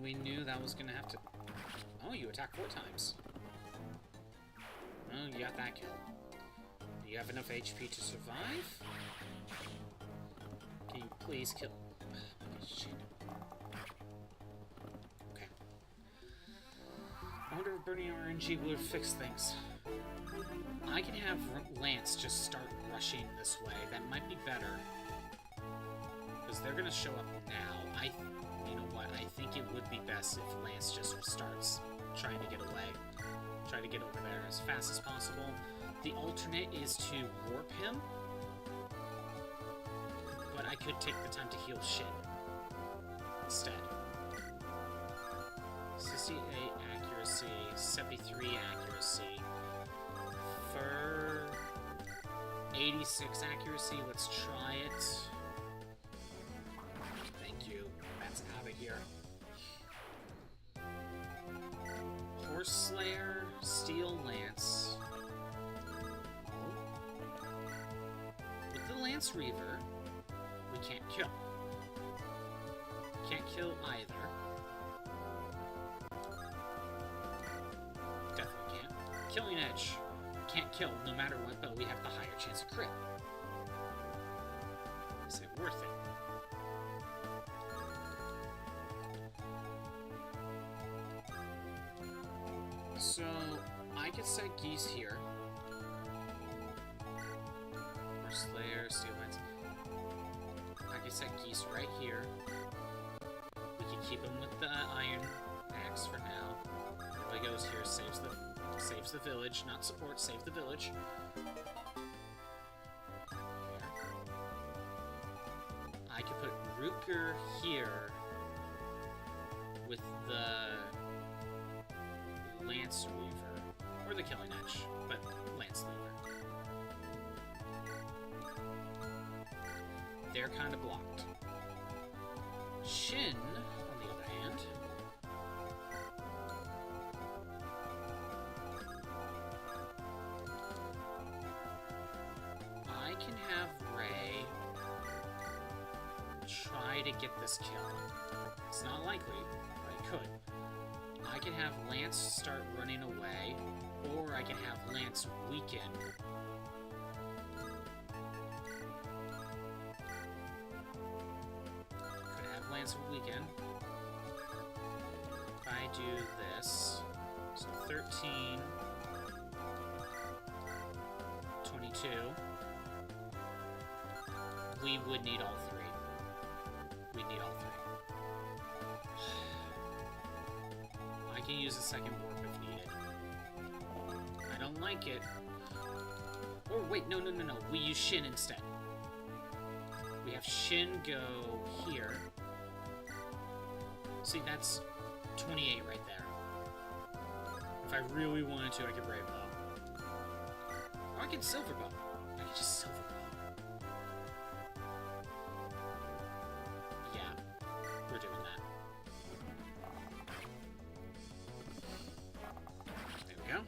We knew that was gonna have to... Oh, you attack 4 times. Oh, you got that kill. Do you have enough HP to survive? Can you please kill... Shit. Okay. I wonder if burning RNG would fix things. I can have Lance just start rushing this way. That might be better. Because they're gonna show up now. You know what, I think it would be best if Lance just starts trying to get away. Try to get over there as fast as possible. The alternate is to warp him. But I could take the time to heal shit instead. 68 accuracy, 73 accuracy. For 86 accuracy, let's try it. Out of here. Horse Slayer, Steel Lance. With the Lance Reaver, we can't kill. Can't kill either. Definitely can't. Killing Edge. Can't kill no matter what, but we have the higher chance of crit. Is it worth it? So, I could set Geese here. Or Slayer, Steel Lance. I could set Geese right here. We can keep him with the Iron Axe for now. Roy goes here, saves the village. Not support, save the village. There. I could put Rutger here with the Lance Reaver, or the Killing Edge, but Lance Reaver. they're kind of blocked. Shin, on the other hand, I can have Ray try to get this kill. It's not likely, but I could. I can have Lance start running away, or I can have Lance weaken. Could have Lance weaken. If I do this, so 13, 22, we would need all three. We'd need all three. I can use a second warp if needed. I don't like it. Or wait, no. We use Shin instead. We have Shin go here. See, that's 28 right there. If I really wanted to, I could Brave Bow. Or I could Silver Bow. I could just Silver Bow. Yeah, we're doing that. There we go.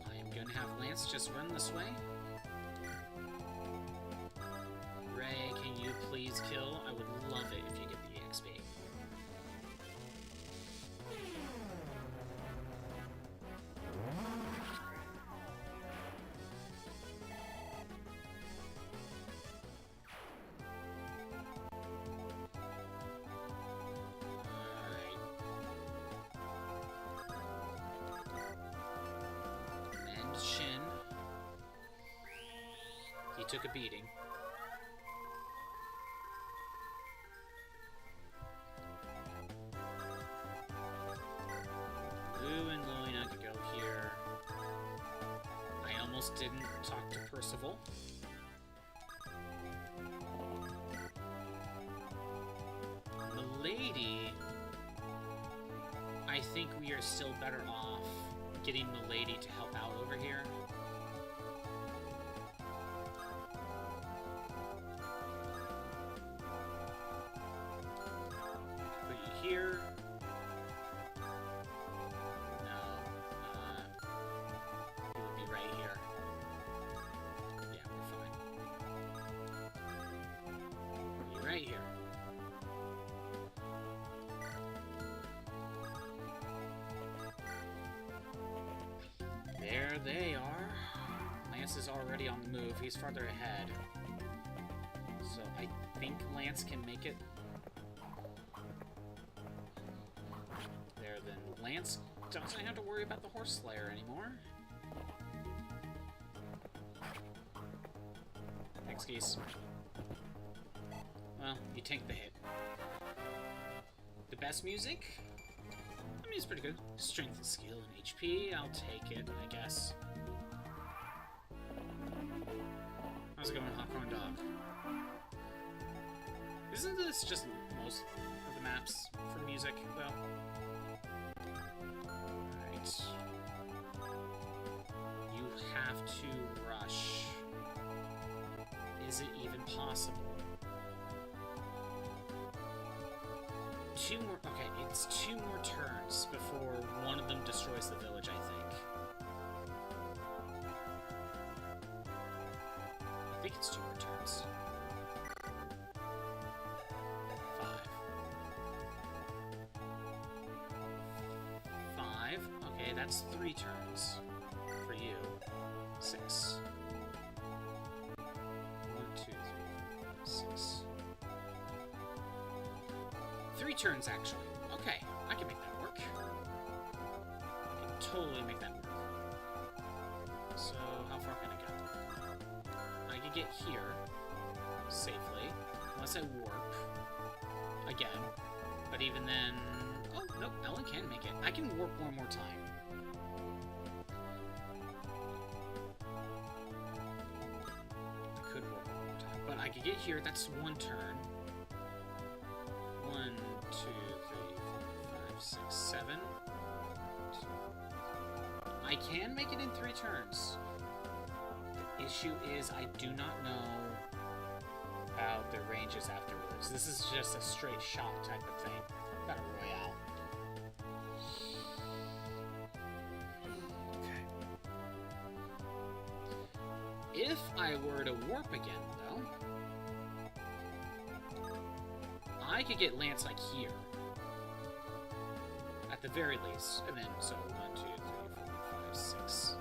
I am gonna have Lance just run this way. Ray, can you please kill? I would love it if you get the EXP. Shin. He took a beating. Lou and Loina could go here. I almost didn't talk to Percival. Milady, I think we are still better off getting Milady to help out over here. Put you here. No. It would be right here. Yeah, we're fine. Put you right here. There they are. Lance is already on the move. He's farther ahead. So I think Lance can make it. There, then Lance doesn't have to worry about the Horse Slayer anymore. Excuse. Well, you take the hit. The best music? I mean, it's pretty good. Strength and skill and HP, I'll take it, I guess. How's it going, Hawkhorn Dog? Isn't this just most of the maps for music, though? Alright. You have to rush. Is it even possible? Two more. Okay, it's 2 more turns before one of them destroys the village, I think. I think it's 2 more turns. 5. Okay, that's 3 turns for you. 6. 1, 2, 3, 4, 5, 6. 3 turns, actually. Okay, I can make that work. I can totally make that work. So, how far can I go? I can get here safely, unless I warp again. But even then... Oh, nope, Ellen can make it. I can warp one more time. I could warp one more time. But I could get here, that's 1 turn. 1, 2, 3, 4, 5, 6, 7. I can make it in 3 turns. issue is I do not know about their ranges afterwards. This is just a straight shot type of thing. Battle Royale. Okay. If I were to warp again, though, I could get Lance like here. At the very least. And then, so 1, 2, 3, 4, 5, 6.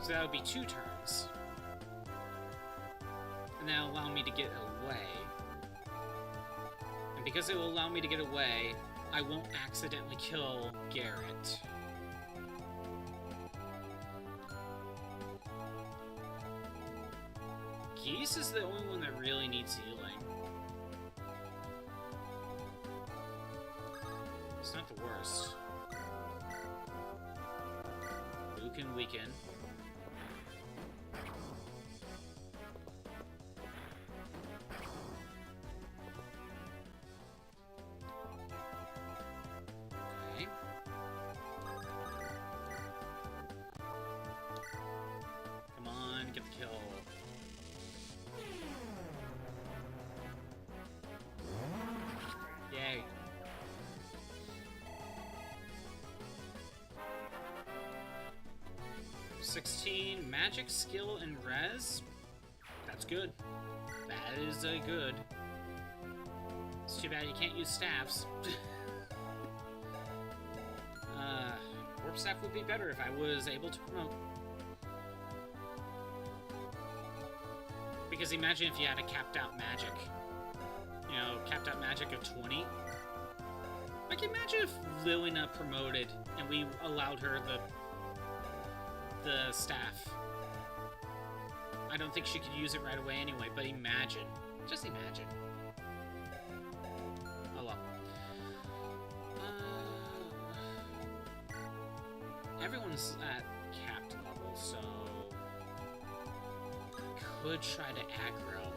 So that would be 2 turns. And that'll allow me to get away. And because it will allow me to get away, I won't accidentally kill Garrett. Geese is the only one that really needs healing. It's not the worst. Who can weaken? Okay. Come on, get the kill. Yay. $16 magic, skill, and res. That's good. That is a good. It's too bad you can't use staffs. Warp staff would be better if I was able to promote. Because imagine if you had a capped out magic. You know, capped out magic of 20. Like, imagine if Lilina promoted and we allowed her the staff. I don't think she could use it right away anyway, but imagine. Just imagine. Oh well. Everyone's at capped level, so could try to aggro.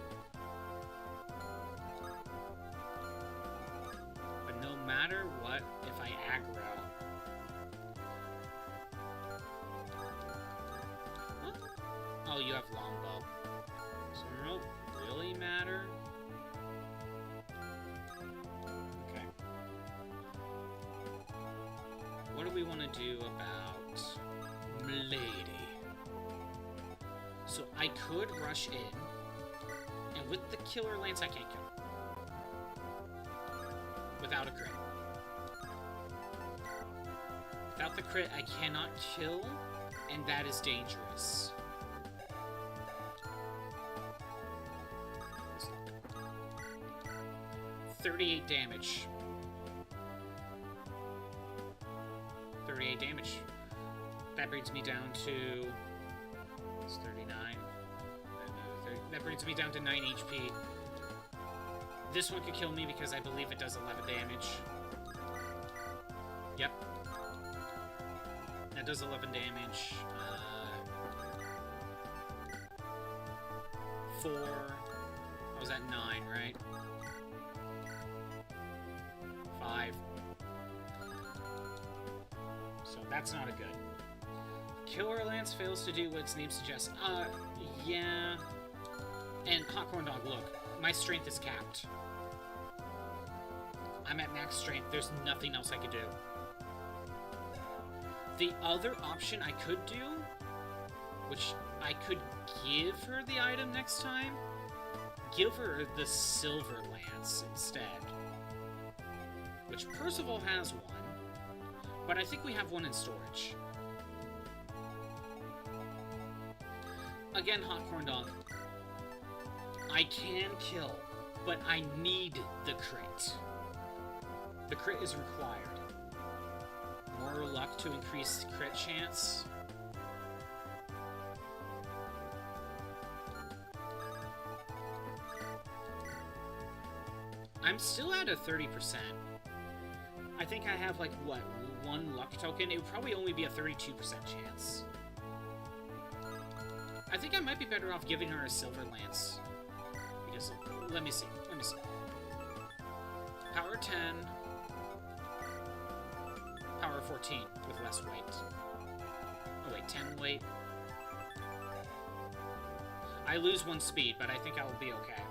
But no matter what, if I aggro, oh, you have longbow. So it won't really matter. Okay. What do we want to do about Milady? So I could rush in, and with the killer lance I can't kill. Without a crit. Without the crit I cannot kill, and that is dangerous. 38 damage. 38 damage. That brings me down to... It's 39. That brings me down to 9 HP. This one could kill me because I believe it does 11 damage. Yep. That does 11 damage. 4. I was at 9, right? 5. So that's not a good. Killer Lance fails to do what its name suggests. Yeah. And Popcorn Dog, look. My strength is capped. I'm at max strength. There's nothing else I could do. The other option I could do, which I could give her the item next time, give her the Silver Lance instead. Which Percival has one, but I think we have one in storage. Again, Hot Corn Dog. I can kill, but I need the crit. The crit is required. More luck to increase crit chance. I'm still at a 30%. I think I have, like, what, 1 luck token? It would probably only be a 32% chance. I think I might be better off giving her a Silver Lance. Because, let me see. Power 10. Power 14 with less weight. Oh wait, 10 weight. I lose 1 speed, but I think I will be okay.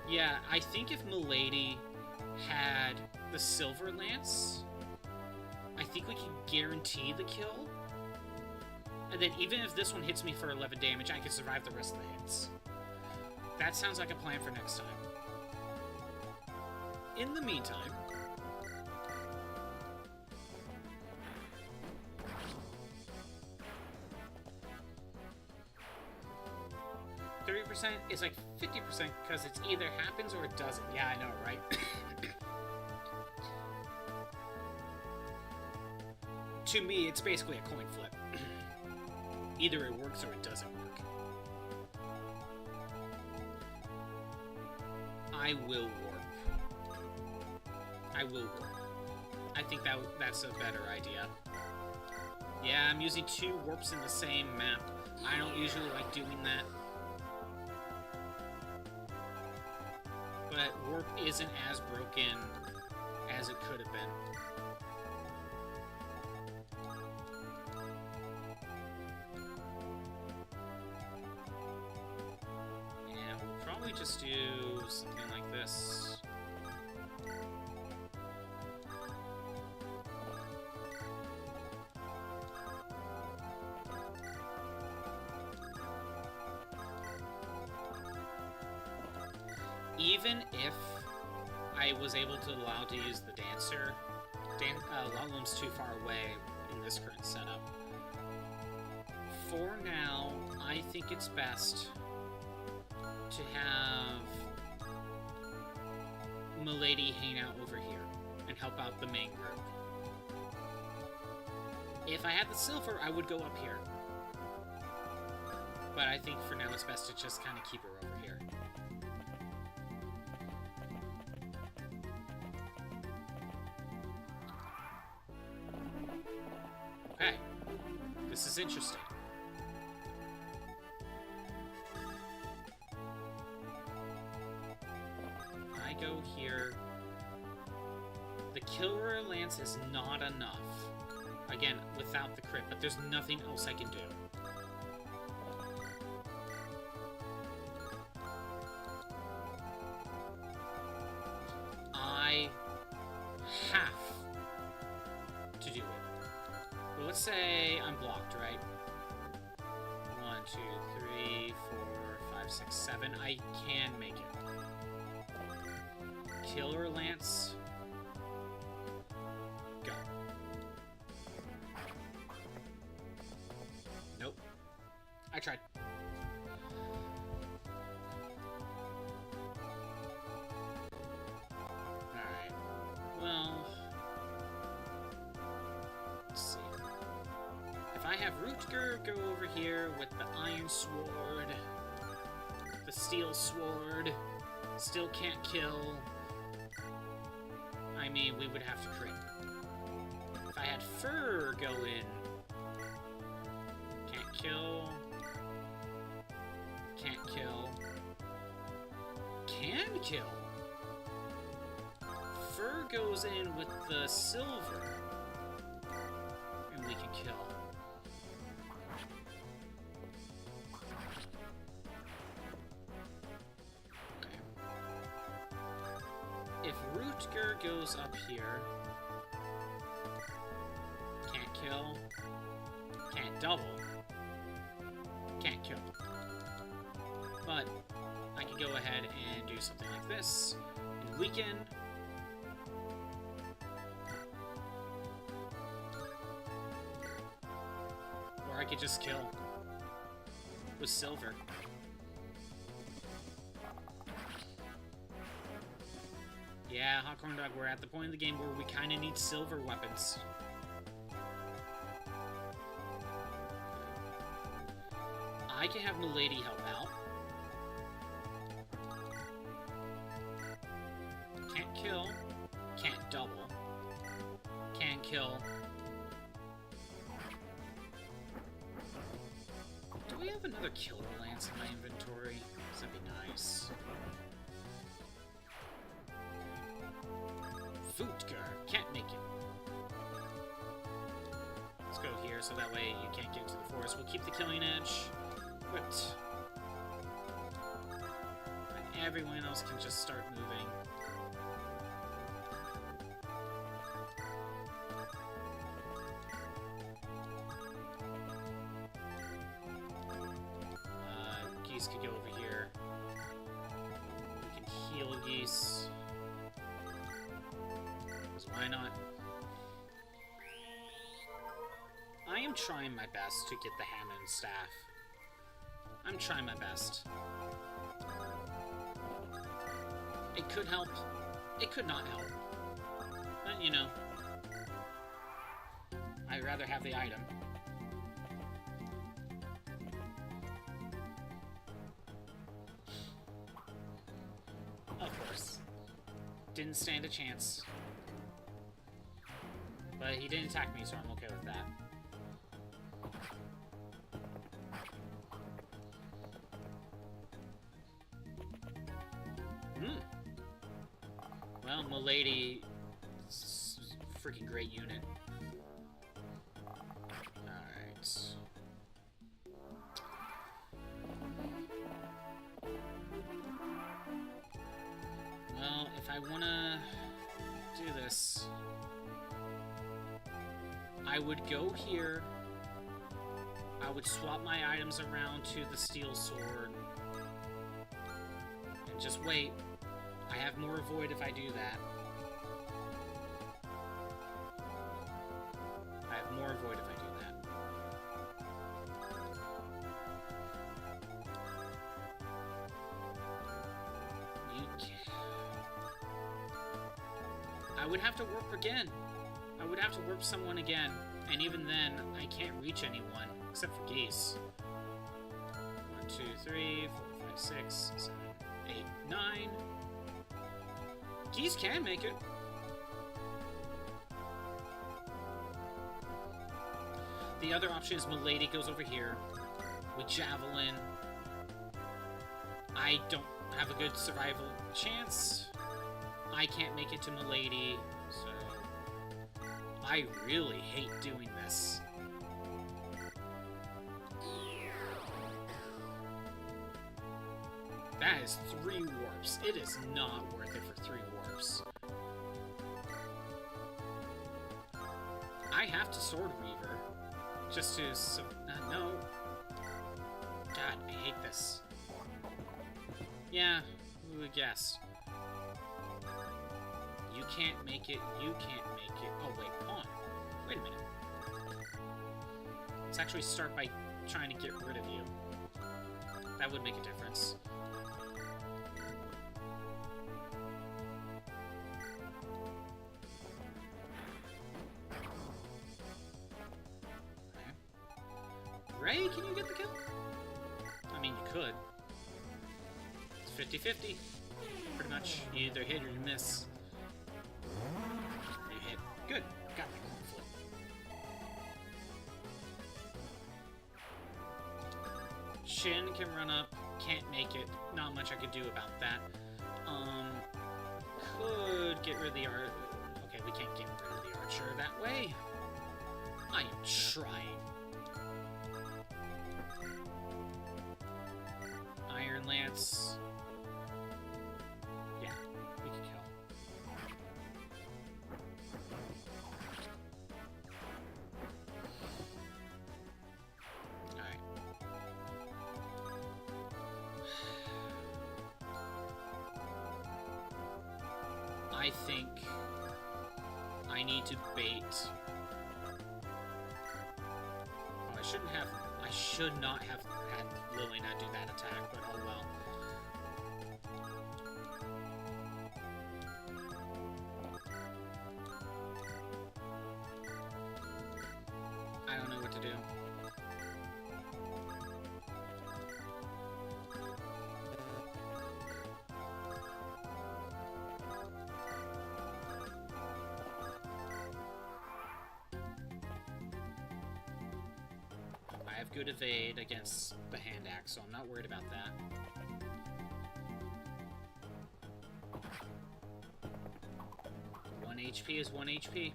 Yeah, I think if Milady had the Silver Lance, I think we can guarantee the kill. And then even if this one hits me for 11 damage, I can survive the rest of the hits. That sounds like a plan for next time. In the meantime... 30% is like 50% because it's either happens or it doesn't. Yeah, I know, right? To me, it's basically a coin flip. Either it works or it doesn't work. I will warp. I will warp. I think that's a better idea. Yeah, I'm using 2 warps in the same map. I don't usually like doing that. But warp isn't as broken as it could have been. Yeah, we'll probably just do something like this. Even if I was able to allow to use the Dancer, Longloom's too far away in this current setup. For now, I think it's best to have Milady hang out over here and help out the main group. If I had the silver, I would go up here. But I think for now it's best to just kind of keep her over here. Okay, this is interesting. I go here. The Killer Lance is not enough. Again, without the crit, but there's nothing else I can do. I have to do it. Well, let's say I'm blocked, right? 1, 2, 3, 4, 5, 6, 7. I can make it. Killer Lance. Go. Nope. I tried. Alright. Well... let's see. If I have Rutger go over here with the Iron Sword, the Steel Sword, still can't kill. I mean, we would have to crit. If I had Fur go in, can't kill, can't kill, can kill. Fur goes in with the silver, and we can kill. If Rutger goes up here, can't kill, can't double, can't kill. But I can go ahead and do something like this and weaken. Or I could just kill with silver. Yeah, Hot Corn Dog, we're at the point in the game where we kind of need silver weapons. I can have Milady help out. Can't kill. Can't double. Can kill. Do we have another Killer Lance in my inventory? That'd be nice. Futger, can't make it. Let's go here so that way you can't get into the forest. We'll keep the killing edge. But everyone else can just start moving. Geese could go over here. We can heal Geese. Because why not? I am trying my best to get the Hammond staff. I'm trying my best. It could help. It could not help. But, you know. I'd rather have the item. Of course. Didn't stand a chance. But he didn't attack me, so I'm okay with that. Well, Milady, freaking great unit. Alright. Well, if I wanna do this, I would go here. I would swap my items around to the steel sword. And just wait. I have more avoid if I do that. I have more avoid if I do that. You can't. I would have to warp again. I would have to warp someone again. And even then, I can't reach anyone. Except for Geese. 1, 2, 3, 4, 5, 6, 7, 8, 9. Geese can make it. The other option is Milady goes over here with Javelin. I don't have a good survival chance. I can't make it to Milady, so I really hate doing this. That is 3 warps. It is not worth it for 3 warps. I have to Sword Weaver. Just to... no. God, I hate this. Yeah, we would guess. You can't make it. You can't make it. Oh, wait, hold on. Wait a minute. Let's actually start by trying to get rid of you. That would make a difference. Ray, can you get the kill? I mean, you could. It's 50-50. Pretty much. You either hit or you miss. You hit. Good. Got my coin flip. Shin can run up. Can't make it. Not much I could do about that. Could get rid of the archer. Okay, we can't get rid of the archer that way. I am trying. Iron Lance. Yeah, we can kill. Alright. I think I need to bait. Oh, I should not have had Lily not do that attack, but oh well. I don't know what to do. I have good evade against the hand axe, so I'm not worried about that. One HP is 1 HP.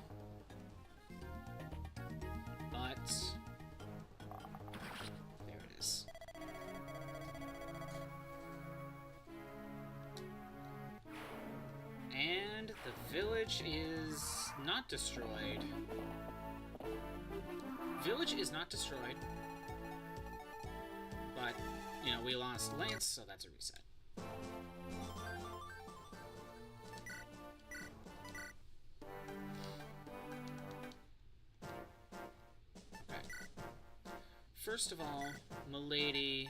But there it is. Village is not destroyed. Village is not destroyed. But, you know, we lost Lance, so that's a reset. Okay. First of all, Milady,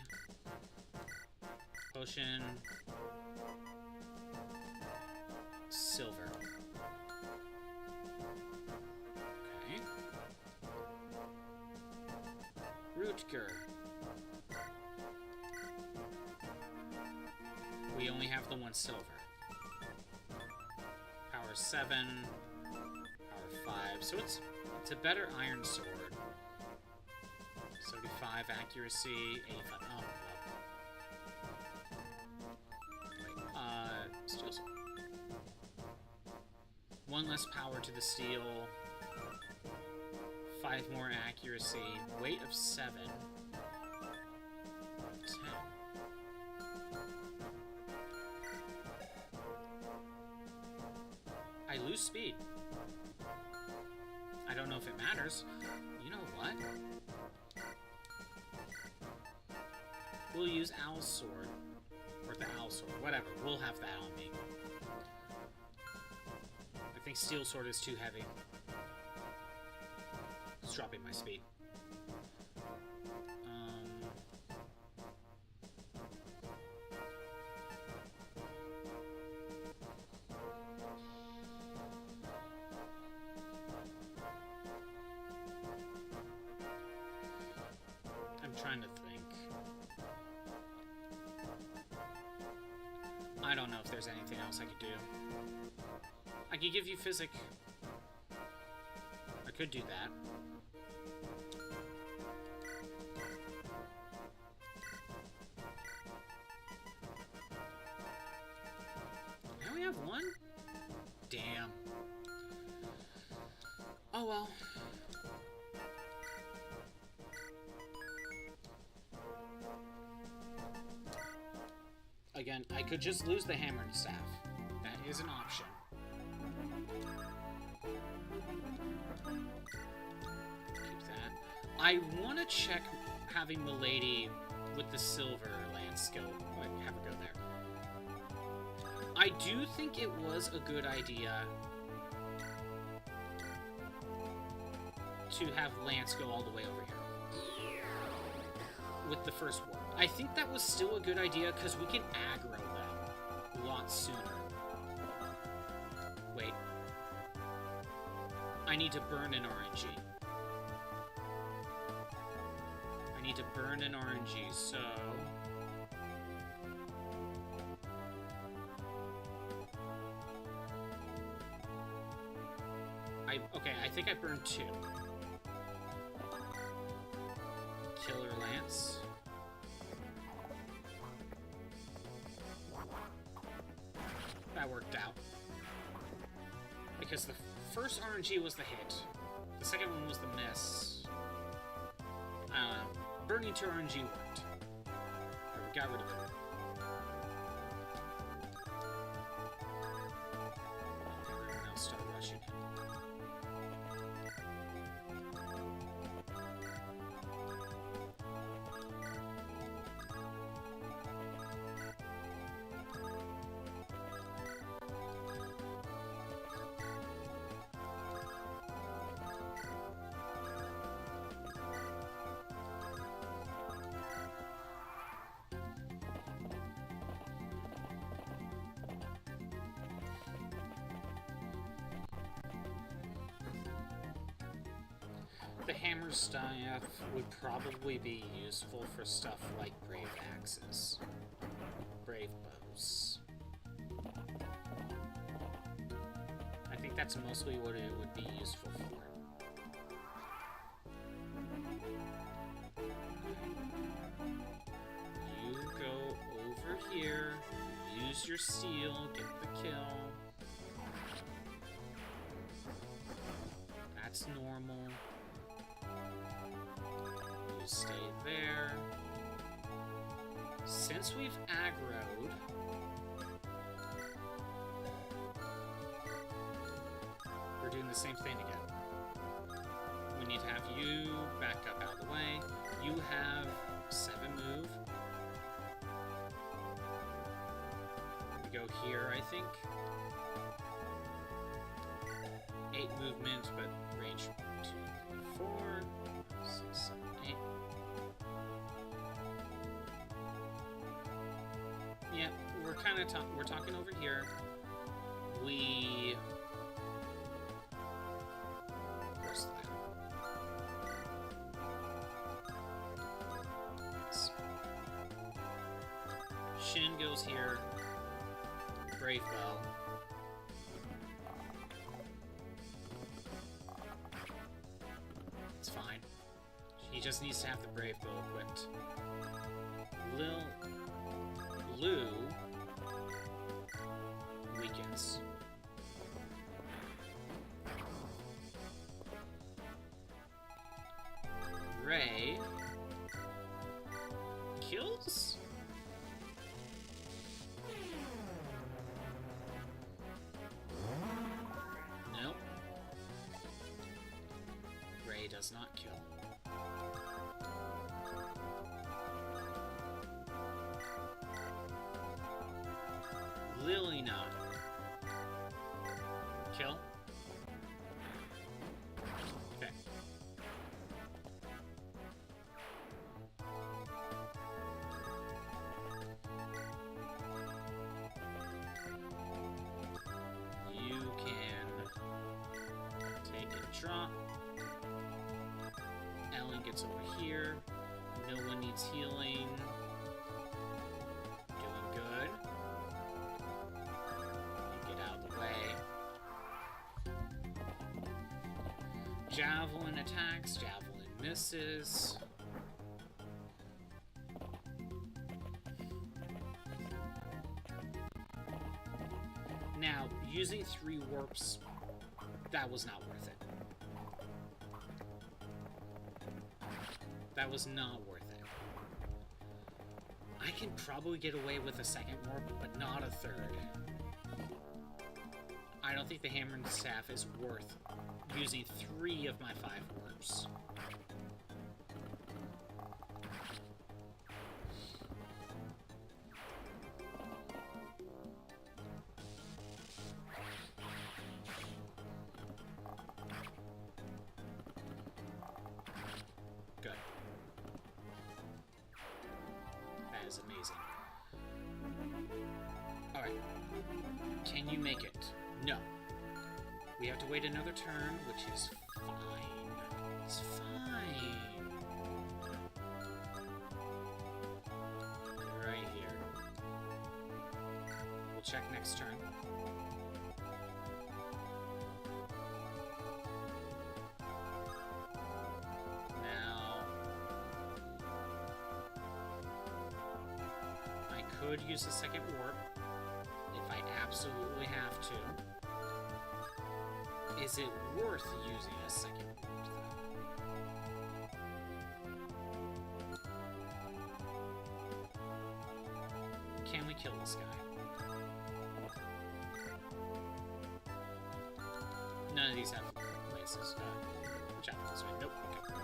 Potion, Silver. Okay. Rutger. We only have the one silver. Power 7, power 5, so it's a better iron sword. 75 accuracy, 85. Oh, well. Wait, steel sword. 1 less power to the steel. 5 more accuracy. Weight of 7. 10. I lose speed. I don't know if it matters. You know what? We'll use Owl's sword. Or the Owl sword. Whatever. We'll have that on me. I think Steel Sword is too heavy. It's dropping my speed. I'm trying to think. I don't know if there's anything else I could do. I could give you Physic. I could do that. I only have one? Damn. Oh well. Again, I could just lose the hammer and staff. That is an option. Keep that. I want to check having Milady with the silver lance skill. Have her go there. I do think it was a good idea to have Lance go all the way over here with the first one. I think that was still a good idea because we can aggro them a lot sooner. Wait. I need to burn an RNG. I need to burn an RNG, so... Okay, I think I burned 2. Killer Lance. That worked out. Because the first RNG was the hit. The second one was the miss. Burning 2 RNG worked. Or we got rid of it. Everyone else started rushing him. The hammer staff would probably be useful for stuff like brave axes. Brave bows. I think that's mostly what it would be useful for. You go over here, use your steel, get the kill. That's normal. Stay there. Since we've aggroed, the same thing again. We need to have you back up out of the way. You have 7 move. We go here, I think. 8 movement, but range 2, 4, 6, 7, 8. Yeah, we're kind of we're talking over here. We where's that? Yes. Shin goes here. Brave Bell. It's fine. He just needs to have the Brave Bow equipped. Lou weakens. Ray kills? Nope. Ray does not kill. Lily not. Kill? Okay. You can take a drop. Ellen gets over here. No one needs healing. Doing good. You get out of the way. Javelin attacks. Javelin misses. Now, using 3 warps, that was not worth it. That was not worth it. I can probably get away with a 2nd warp, but not a 3rd. I don't think the hammer and staff is worth using 3 of my 5 warps. Good. That is amazing. Alright. Can you make it? No. We have to wait another turn, which is fine. It's fine. Right here. We'll check next turn. Now, I could use the 2nd warp if I absolutely have to. Is it worth using a 2nd warp, though? Can we kill this guy? None of these have places. Check this way. Nope. Okay.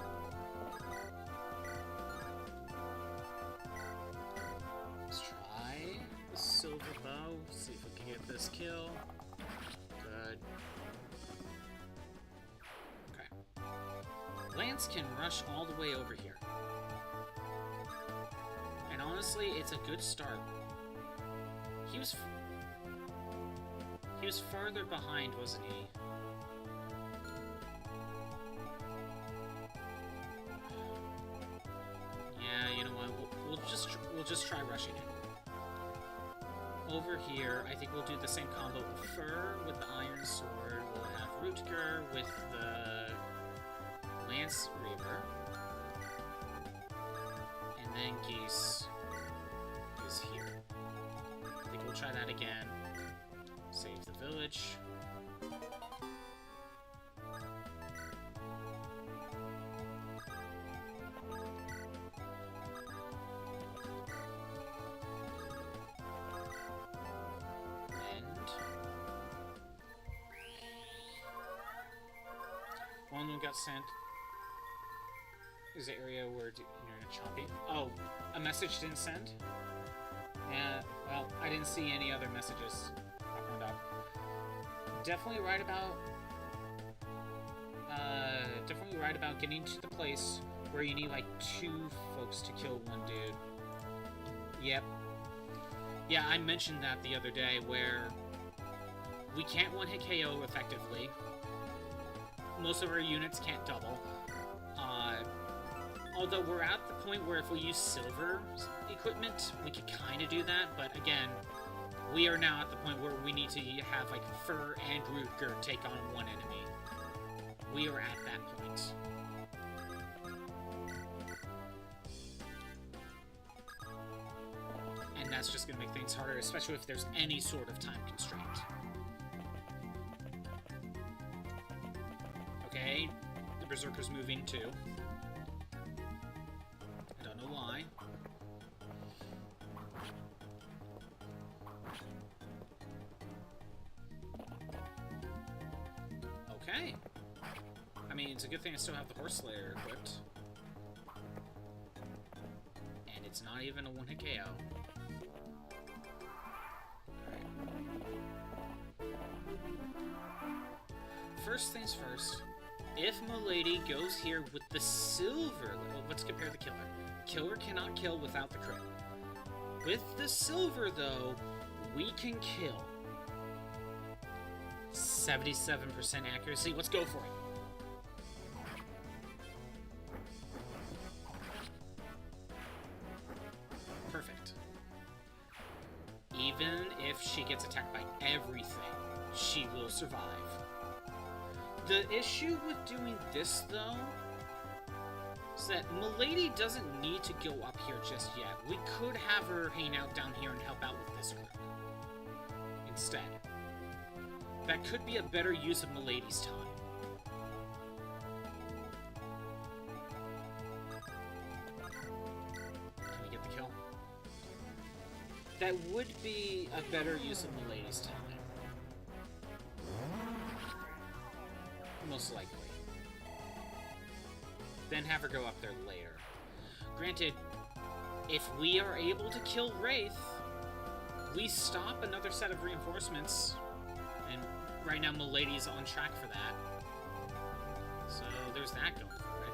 Let's try the silver bow. See if we can get this kill. Good. Lance can rush all the way over here. And honestly, it's a good start. He was farther behind, wasn't he? Yeah, you know what? We'll just try rushing it. Over here, I think we'll do the same combo of Fur with the Iron Sword. We'll have Rutger with the Lance Reaver, and then Geese is here. I think we'll try that again. Save the village. And someone got sent. Is the area where internet choppy? Oh, a message didn't send? Yeah, well, I didn't see any other messages popping up. Definitely right about getting to the place where you need like 2 folks to kill 1 dude. Yep. Yeah, I mentioned that the other day where we can't one-hit KO effectively. Most of our units can't double. Although we're at the point where if we use silver equipment, we could kind of do that, but again, we are now at the point where we need to have like Fur and Rutger take on 1 enemy. We are at that point. And that's just going to make things harder, especially if there's any sort of time constraint. Okay, the Berserker's moving too. I don't know why. Okay. I mean, it's a good thing I still have the Horse Slayer equipped. And it's not even a one-hit KO. Alright. First things first. If Milady goes here with the silver... Well, let's compare the killer. Killer cannot kill without the crit. With the silver, though, we can kill. 77% accuracy. Let's go for it. Perfect. Even if she gets attacked by everything, she will survive. The issue with doing this, though, is that Milady doesn't need to go up here just yet. We could have her hang out down here and help out with this group instead. That could be a better use of Milady's time. Can we get the kill? That would be a better use of Milady's time. Most likely. Then have her go up there later. Granted, if we are able to kill Wraith, we stop another set of reinforcements. And right now, Milady's on track for that. So there's that going for it.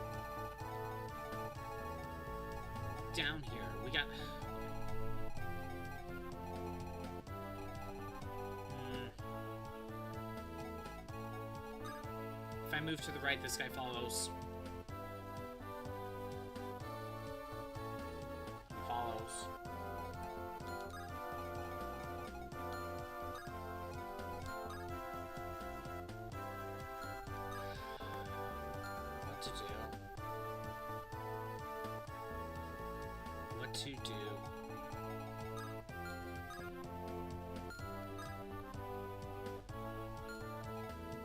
Down here, we got... If I move to the right, this guy follows. Follows. What to do? What to do?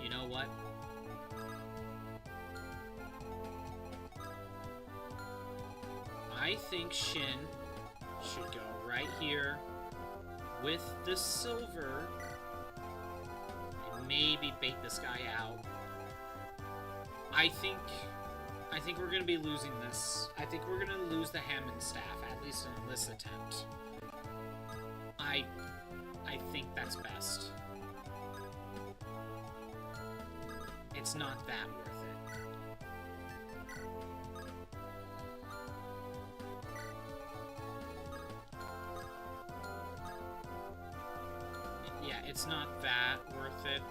You know what? I think Shin should go right here with the silver and maybe bait this guy out. I think we're going to be losing this. I think we're going to lose the Hammond staff, at least in this attempt. I think that's best. It's not that worth it. Yeah, it's not that worth it.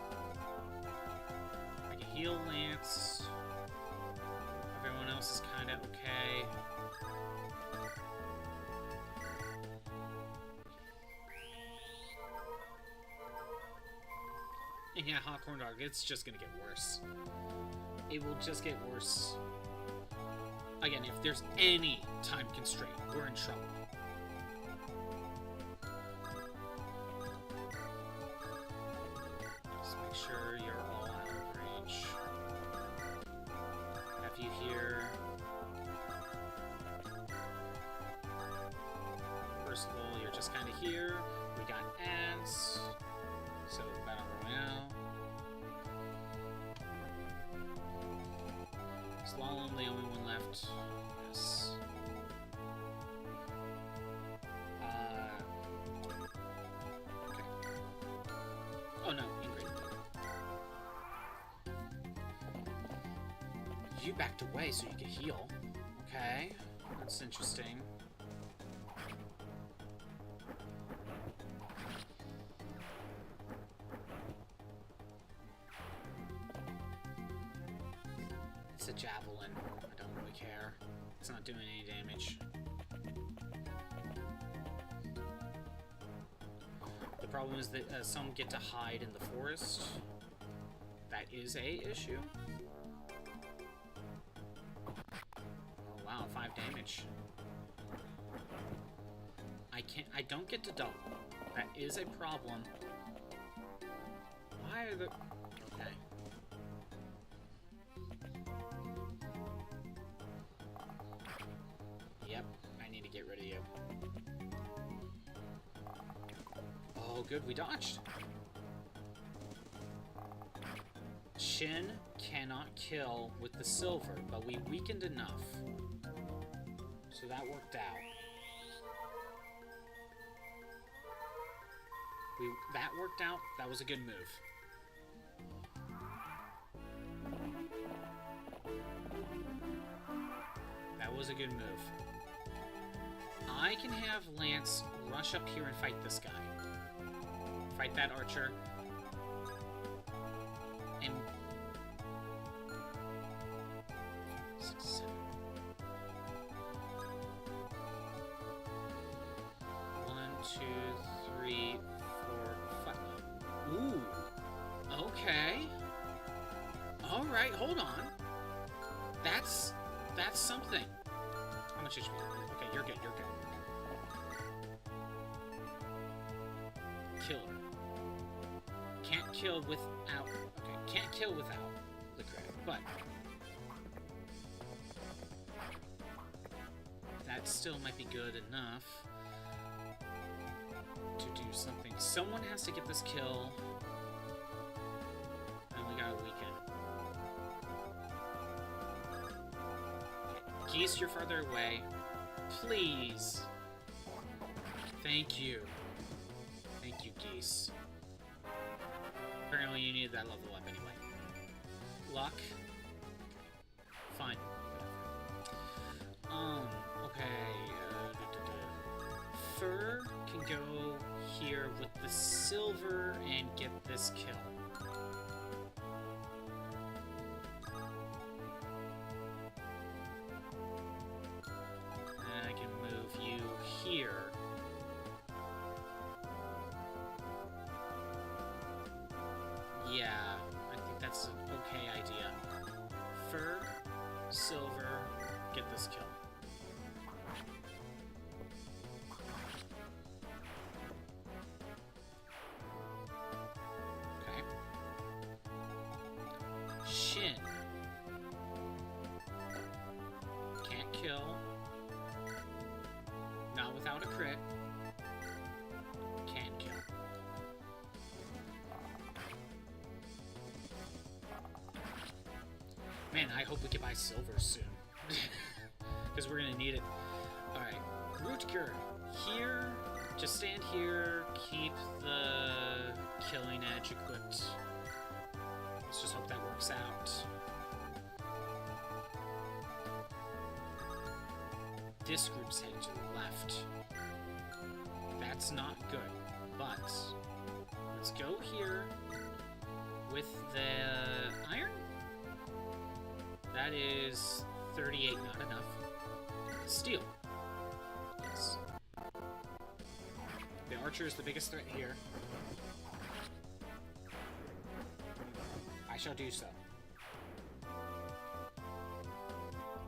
I can heal Lance. Everyone else is kind of okay. And yeah, Hot Corn Dog, it's just gonna get worse. It will just get worse. Again, if there's any time constraint, we're in trouble. Just make sure you're all out of range. Have you here. Percival, you're just kind of here. We got ants. So, Battle Royale. Slalom, the only one left. Yes. Okay. Oh no, Ingrid. You backed away so you could heal. Okay, that's interesting. It's a javelin. I don't really care. It's not doing any damage. The problem is that some get to hide in the forest. That is a issue. Oh wow, 5 damage. I don't get to double. That is a problem. Why are the... Okay. Yep, I need to get rid of you. Oh, good, we dodged. Shin cannot kill with the silver, but we weakened enough. So that worked out. That worked out. That was a good move. That was a good move. I can have Lance rush up here and fight this guy. Fight that archer. And... 6, 7. 1, 2, 3, 4, 5. Ooh. Okay. Alright, hold on. That's something. How much HP? Okay, you're good, you're good. Killer. Can't kill without... Okay, can't kill without the crit, but... that still might be good enough to do something. Someone has to get this kill. And we got a weekend. Geese, you're farther away. Please. Thank you. Thank you, Geese. Apparently you needed that level up anyway. Luck. Fine. Okay. Fur can go here with the silver and get this kill. And I can move you here. Yeah, I think that's an okay idea. Fur, silver, get this kill. Okay. Shin. Can't kill. Not without a crit. Can kill. Man, I hope we can buy silver soon. Because we're gonna need it. Alright. Rutger, here. Just stand here. Keep the killing edge equipped. Let's just hope that works out. This group's heading to the left. That's not good. But let's go here with the iron. That is 38, not enough. Steel. Yes. The archer is the biggest threat here. I shall do so.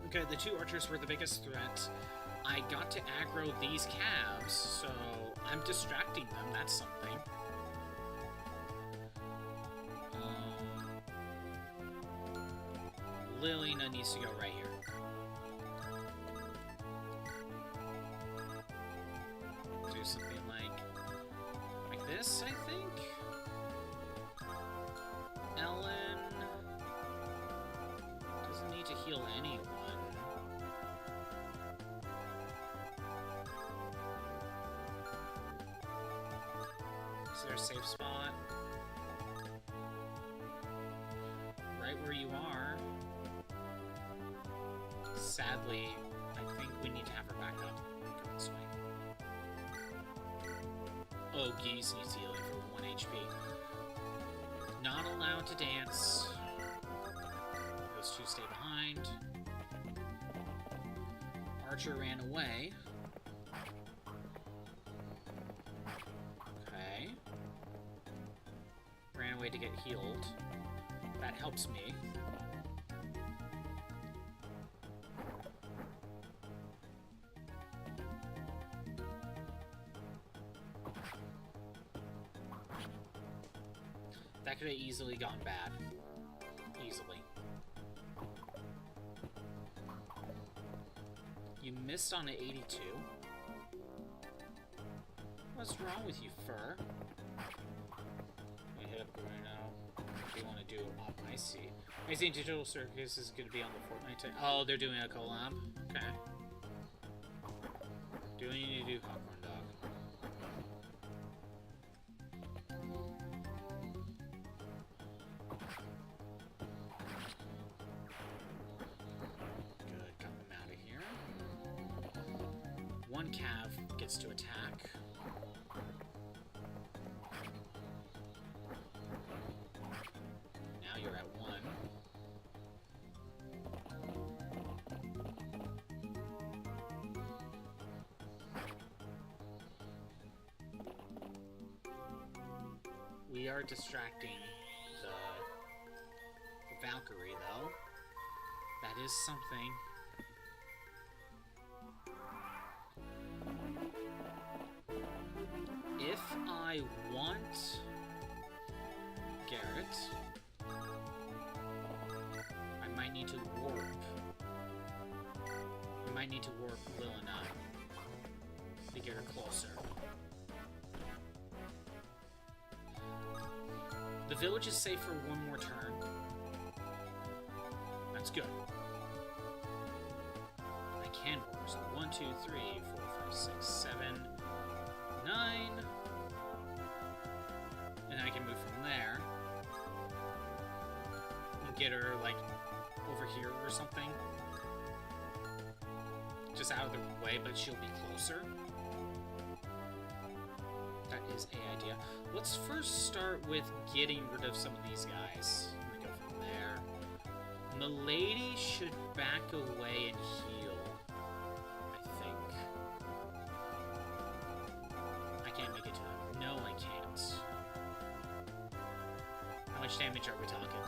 Okay, the 2 archers were the biggest threat. I got to aggro these calves, so I'm distracting them. That's something. Lilina needs to go right here. Do something like this, I think. Ellen doesn't need to heal Is there a safe spot? Right where you are. Sadly, I think we need to have her back up. Go this way. Oh, Geese needs healing for 1 HP. Not allowed to dance. Those two stay behind. Archer ran away. Okay. Ran away to get healed. That helps me. That could have easily gone bad. Easily. You missed on an 82. What's wrong with you, Fur? I hit up Bruno. What do you want to do? Oh, I see. I see Digital Circus is going to be on the Fortnite. Oh, they're doing a collab? Okay. Do we need to do Popcorn Dog? Good, got them out of here. One Cav gets to attack. Now you're at 1. We are distracting the Valkyrie, though. That is something. If I want Garrett, I might need to warp. I might need to warp Lilina to get her closer. The village is safe for 1 more turn. That's good. I can warp. So 1, 2, 3, 4, 5, 6, 7, 9. And then I can move from there. And get her, like, over here or something. Just out of the way, but she'll be closer. That is an idea. Let's first start with getting rid of some of these guys. We go from there. Milady should back away and heal, I think. I can't make it to him. No, I can't. How much damage are we talking?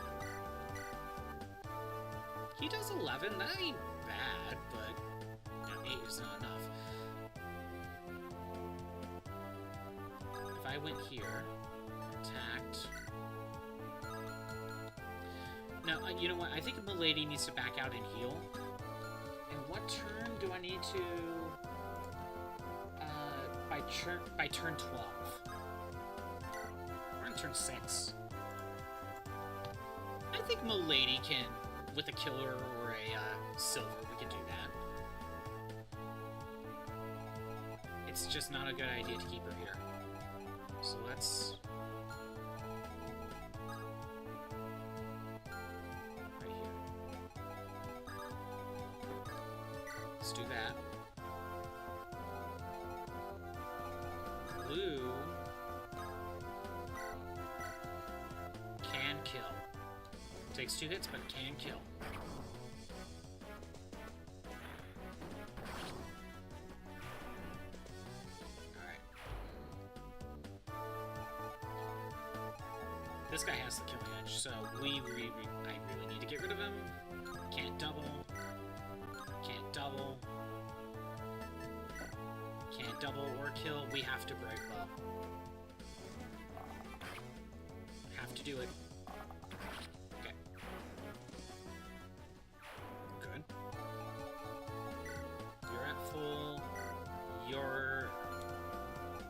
He does 11. That ain't bad, but you know, 8 is not enough. If I went here, attacked. Now, you know what? I think Milady needs to back out and heal. And what turn do I need to? By turn 12. We're on turn 6. I think Milady can, with a killer or a silver, we can do that. It's just not a good idea to keep her here. So let's... right here. Let's do that. Blue can kill. Takes 2 hits, but can kill. This guy has the killing edge, so I really need to get rid of him. Can't double. Can't double. Can't double or kill. We have to break bow. Have to do it. Okay. Good. You're at full. You're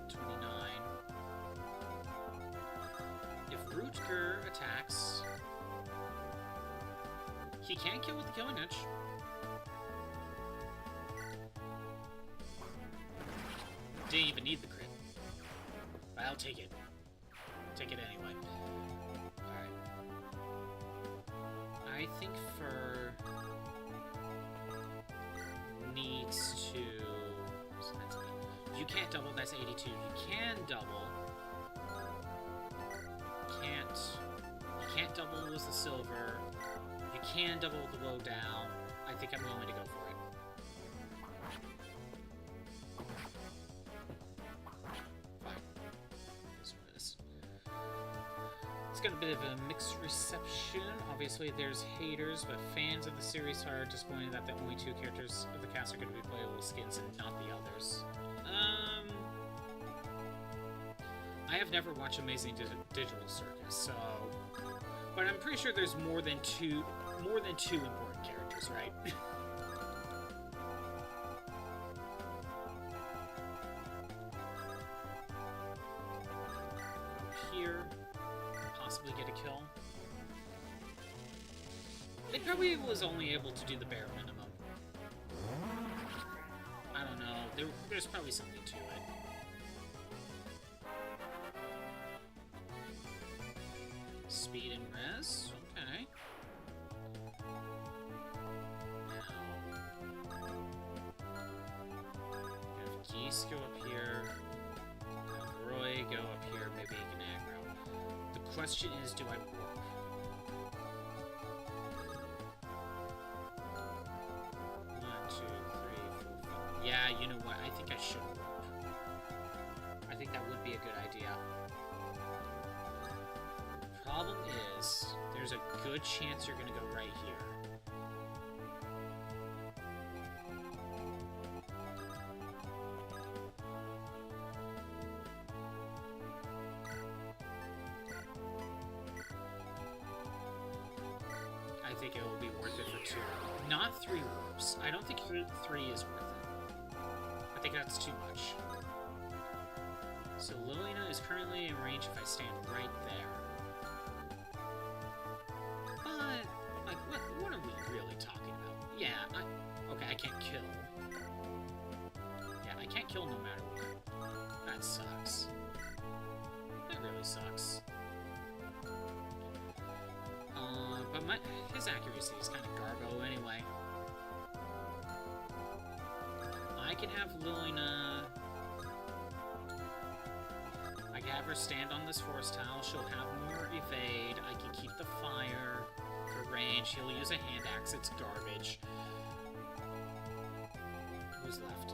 29. If Rutger attacks, he can't kill with the killing edge. Didn't even need the crit. But I'll take it. take it anyway. Alright. I think Fur needs to... So that's you can't double, that's 82. You can double. You can't double was the silver. You can double the low down. I think I'm going to go for it. Fine. Here's what it is. It's got a bit of a mixed reception. Obviously, there's haters, but fans of the series are disappointed that the only 2 characters of the cast are going to be playable skins and not the others. I have never watched Amazing Digital Circus, so... But I'm pretty sure there's more than two important characters, right? Here, possibly get a kill. They probably was only able to do the bare minimum. I don't know. There's probably something to it. Speed and res, okay. Have Geese go up here. Have Roy go up here. Maybe he can aggro. The question is, do I warp? One, two, three, four, five. Yeah, you know what? I think I should warp. I think that would be a good idea. Problem is, there's a good chance you're gonna go right here. I think it will be worth it for 2. Not 3 warps. I don't think 3 is worth it. I think that's too much. So Lilina is currently in range if I stand right there. What are we really talking about? Yeah, okay, I can't kill. Yeah, I can't kill no matter what. That sucks. That really sucks. But his accuracy is kind of garbo anyway. I can have Lilina... I can have her stand on this force tile. She'll have more evade. I can keep the fire. Range. He'll use a hand axe. It's garbage. Who's left?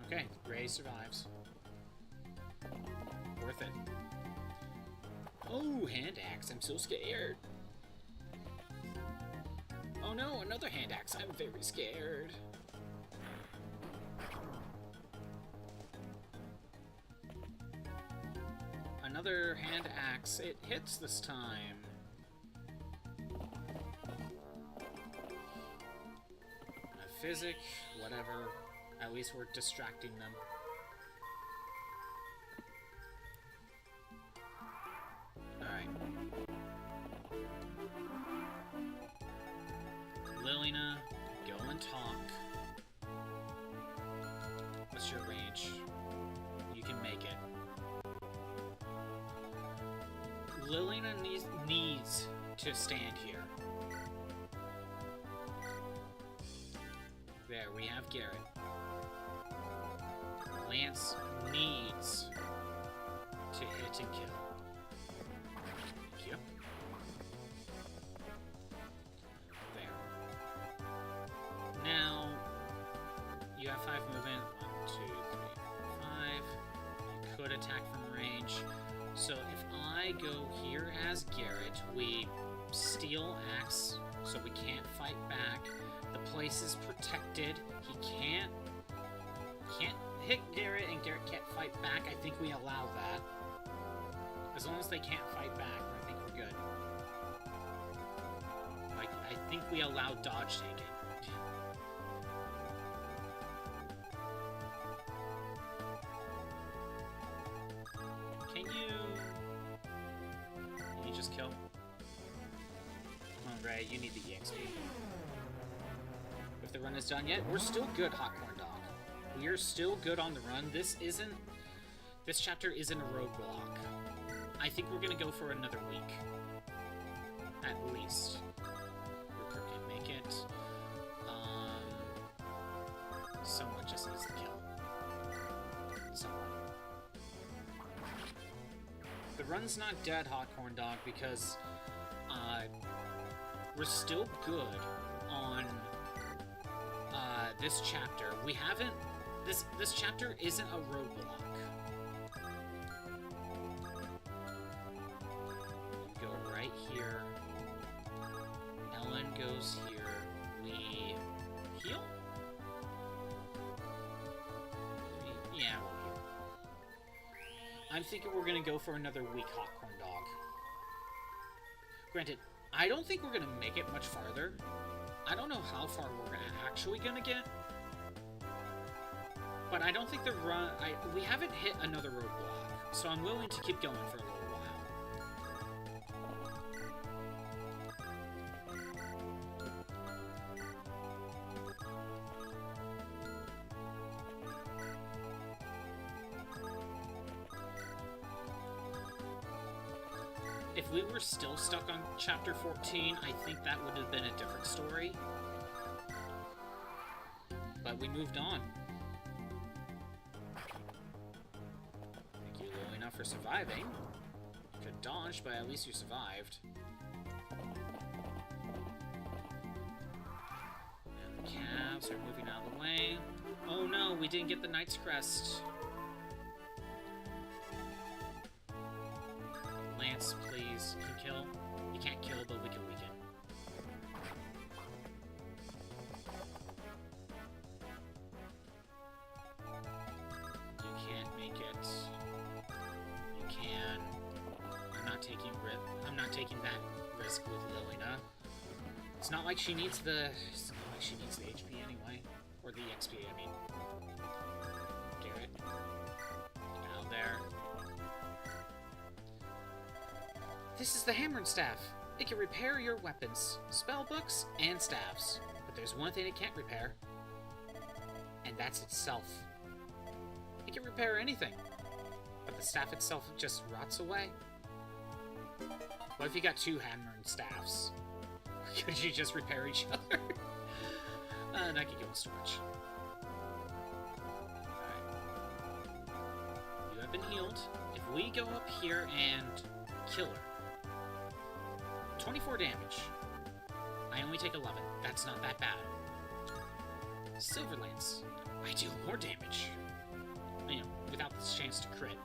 Okay, Ray survives. Worth it. Oh, hand axe. I'm so scared. Oh no, another hand axe. I'm very scared. Another hand axe. It hits this time. A physic, whatever. At least we're distracting them. Alright. Lilina, go and talk. What's your range? You can make it. Lilina needs to stand here. There, we have Garrett. Lance needs to hit and kill. Thank you. There. Now, you have 5 movement. 1, 2, 3, 4, 5. You could attack from range. So if I go here as Garrett, we steal axe, so we can't fight back. The place is protected. He can't hit Garrett, and Garrett can't fight back. I think we allow that. As long as they can't fight back, I think we're good. Like, I think we allow dodge taking. Can you just kill? Come on, Ray, you need the EXP. if the run is done yet. We're still good, Hot Corn Dog. We are still good on the run. This chapter isn't a roadblock. I think we're gonna go for another week. At least. Rupert can make it. Someone just needs to kill. Someone. The run's not dead, Hot Corn Dog, because we're still good on this chapter. We haven't... This chapter isn't a roadblock. Go right here. Ellen goes here. We heal? Yeah, we'll heal. I'm thinking we're gonna go for another weak Hot Corn Dog. Granted, I don't think we're gonna make it much farther. I don't know how far we're actually gonna get. But I don't think the run... we haven't hit another roadblock, so I'm willing to keep going for a little while. If we were still stuck on Chapter 14, I think that would have been a different story. But we moved on. Thank you, Lilina, for surviving. You could dodge, but at least you survived. And the calves are moving out of the way. Oh no, we didn't get the Knight's Crest. Lance, please, can kill. You can't kill, but we can weaken. You can't make it. You can. I'm not taking that risk with Lilina. It's not like she needs the. It's not like she needs the HP anyway, or the XP. I mean. Garrett. Out there. This is the Hammer and Staff. It can repair your weapons, spell books, and staffs. But there's one thing it can't repair. And that's itself. It can repair anything. But the staff itself just rots away. What if you got two Hammer and Staffs? Could you just repair each other? That could go in storage. Alright. You have been healed. If we go up here and kill her, 24 damage. I only take 11. That's not that bad. Silverlance. I deal more damage. You know, without this chance to crit.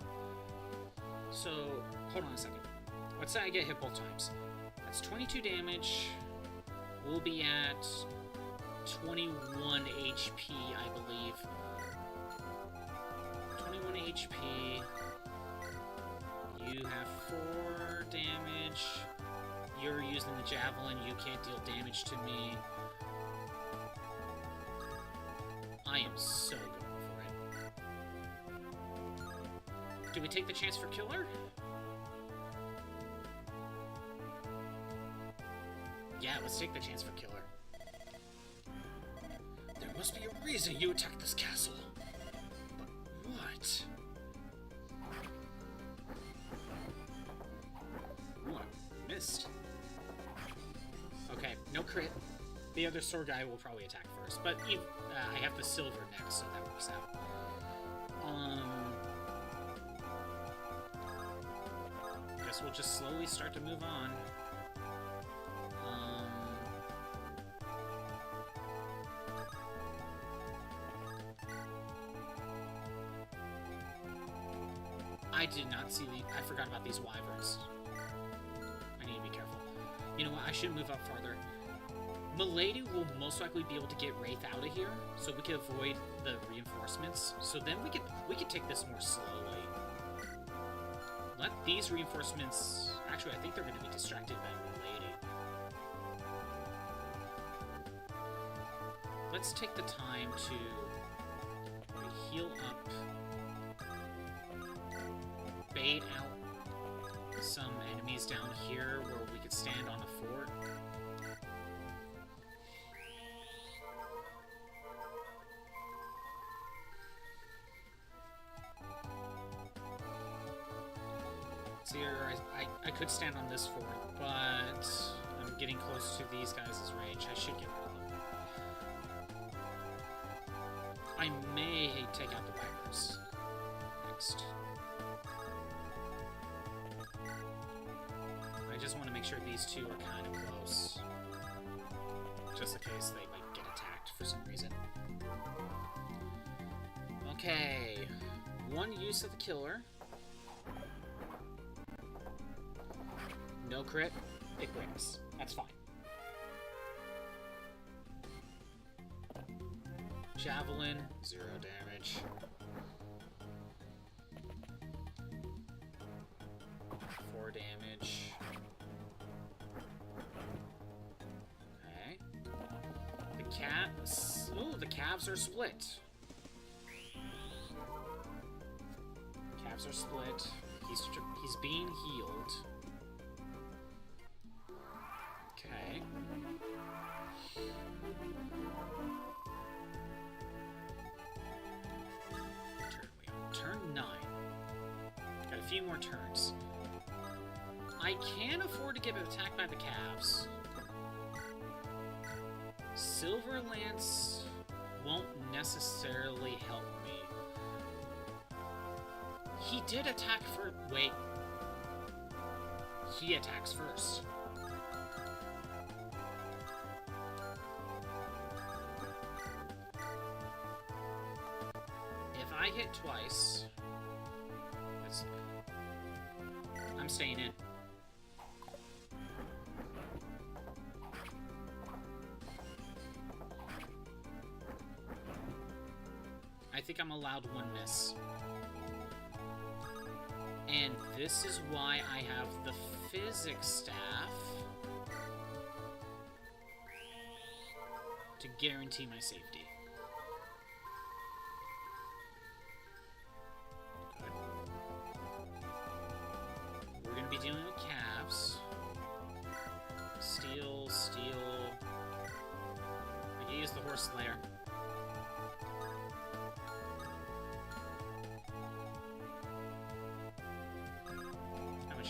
So, hold on a second. Let's say I get hit both times. That's 22 damage. We'll be at 21 HP, I believe. 21 HP. You have 4 damage. You're using the javelin, you can't deal damage to me. I am so going for it. Do we take the chance for killer? Yeah, let's take the chance for killer. There must be a reason you attacked this castle. But what? Ooh, I missed. Okay, no crit. The other sword guy will probably attack first, but I have the silver next, so that works out. Guess we'll just slowly start to move on. I did not see I forgot about these wyverns. I need to be careful. You know what? I should move up farther. Milady will most likely be able to get Wraith out of here, so we can avoid the reinforcements. So then we could take this more slowly. Let these reinforcements... Actually, I think they're going to be distracted by Milady. Let's take the time to heal up, bait out some enemies down here where we could stand on a fort. here. I could stand on this fort, but I'm getting close to these guys' range. I should get rid of them. I may take out the Wagons next. I just want to make sure these two are kind of close. Just in case they like get attacked for some reason. Okay. One use of the killer. No crit. It brings. That's fine. Javelin, 0 damage. Four damage. Okay. The calves. Ooh, the calves are split. Calves are split. He's being healed. Okay. Turn we on. Turn 9. Got a few more turns. I can afford to get attacked by the calves. Silver Lance won't necessarily help me. He did attack for... Wait. He attacks first. If I hit twice... I'm staying in. I think I'm allowed one miss. And this is why I have the physics staff to guarantee my safety. Good. We're going to be dealing with calves. Steel, steel. I can use the horse slayer.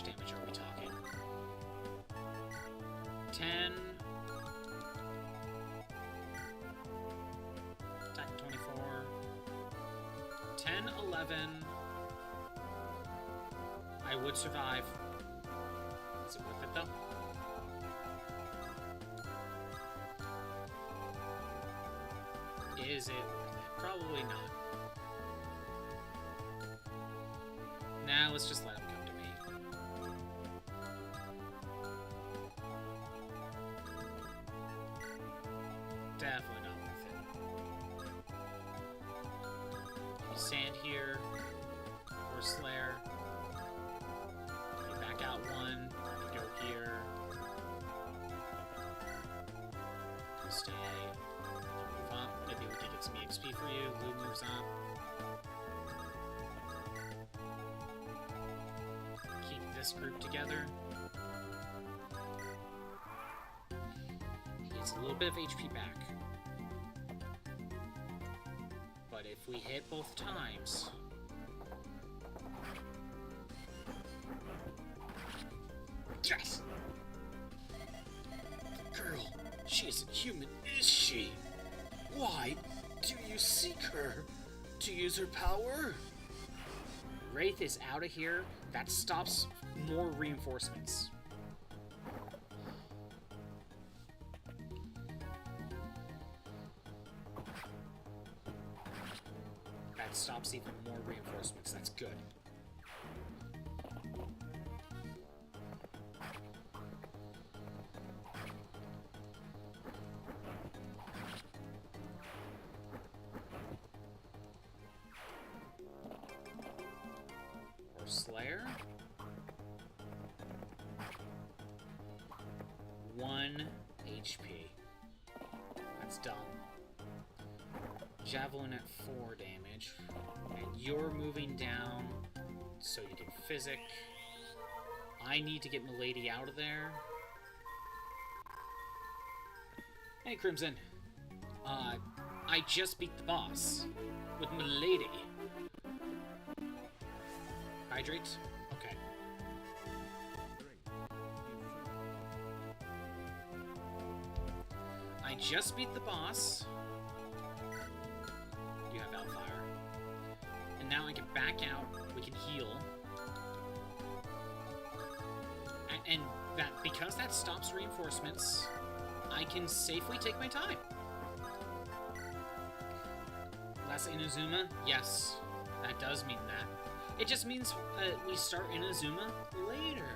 Damage are we talking? 10. Attack 24. 10, 11. I would survive. Is it worth it though? Is it worth it? Probably not. Now let's just let him come to me. Definitely not worth it. You stand here, or Slayer. You back out one, you go here. You stay. You move up. Maybe we can get some EXP for you. Lou moves up. Keep this group together. He gets a little bit of HP back. But if we hit both times... Yes! The girl, she isn't human, is she? Why do you seek her? To use her power? Wraith is out of here. That stops more reinforcements. That stops even more reinforcements. That's good. Or Slayer. 1 HP. That's dumb. Javelin at 4 damage. And you're moving down so you can physic. I need to get Milady out of there. Hey, Crimson. I just beat the boss with Milady. Hydrate? Okay. I just beat the boss. You have Outfire. And now I can back out. We can heal. And that because that stops reinforcements, I can safely take my time. Less Inazuma? Yes, that does mean that. It just means we start Inazuma later.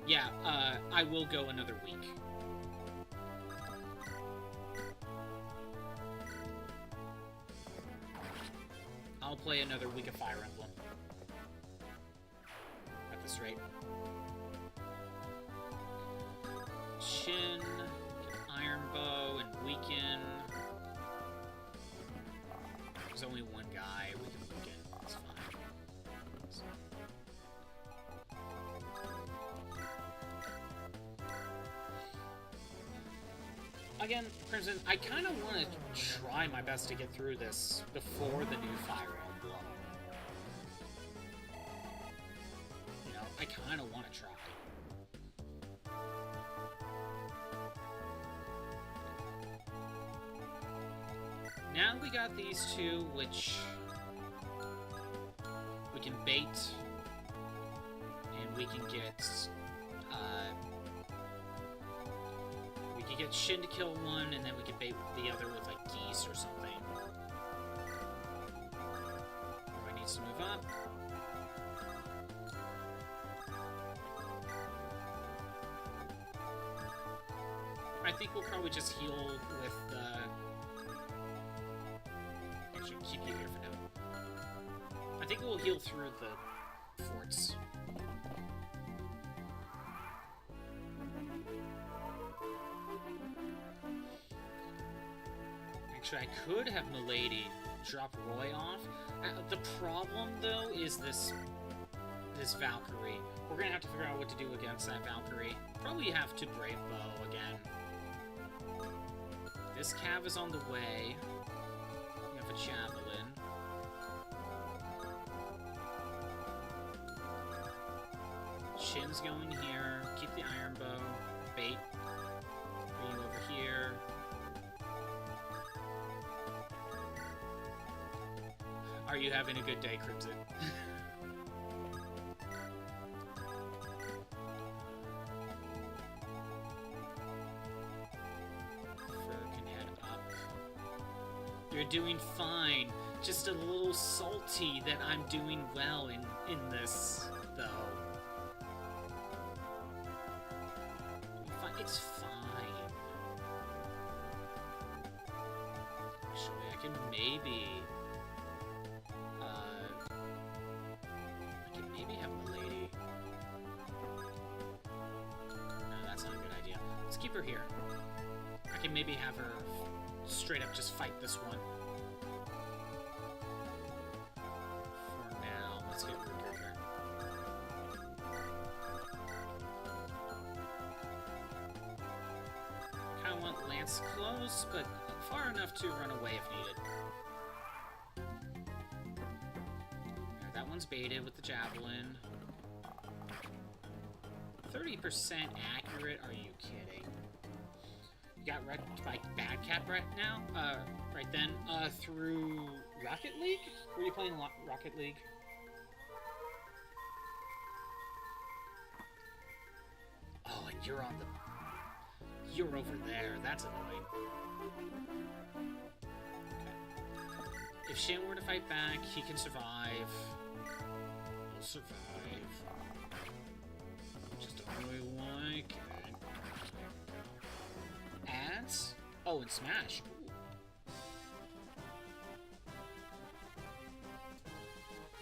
Yeah, I will go another week. I'll play another week of Fire Emblem. At this rate. Shin, get Iron Bow, and weaken. There's only one guy we can weaken. It's fine. So. Again, Crimson, I kind of want to try my best to get through this before the new Fire Emblem. You know, I kind of want to try. Now we got these two, which we can bait, and we can get Shin to kill one, and then we can bait the other with like geese or something. Everybody needs to move up. I think we'll probably just heal with actually keep you here for now. I think we'll heal through the forts. Actually, I could have Milady drop Roy off. The problem, though, is this Valkyrie. We're gonna have to figure out what to do against that Valkyrie. Probably have to Brave Bow again. This Cav is on the way. We have a Javelin. Shin's going here. Keep the Iron Bow. Bait. Bring you over here. Are you having a good day, Crimson? Fur can head up. You're doing fine. Just a little salty that I'm doing well in this, though. It's fine. Actually, I can maybe... have Milady. No, that's not a good idea. Let's keep her here. I can maybe have her straight up just fight this one. For now, let's get Ruger here. Kinda want Lance close, but far enough to run away if needed. That one's baited with the Javelin. 30% accurate? Are you kidding? You got wrecked by Bad Cat right now? Right then. Through Rocket League? Were you playing Rocket League? Oh, and you're on the... You're over there. That's annoying. Okay. If Shin were to fight back, he can survive. He'll survive. Just don't really like it. Ads? Oh, and Smash. Ooh.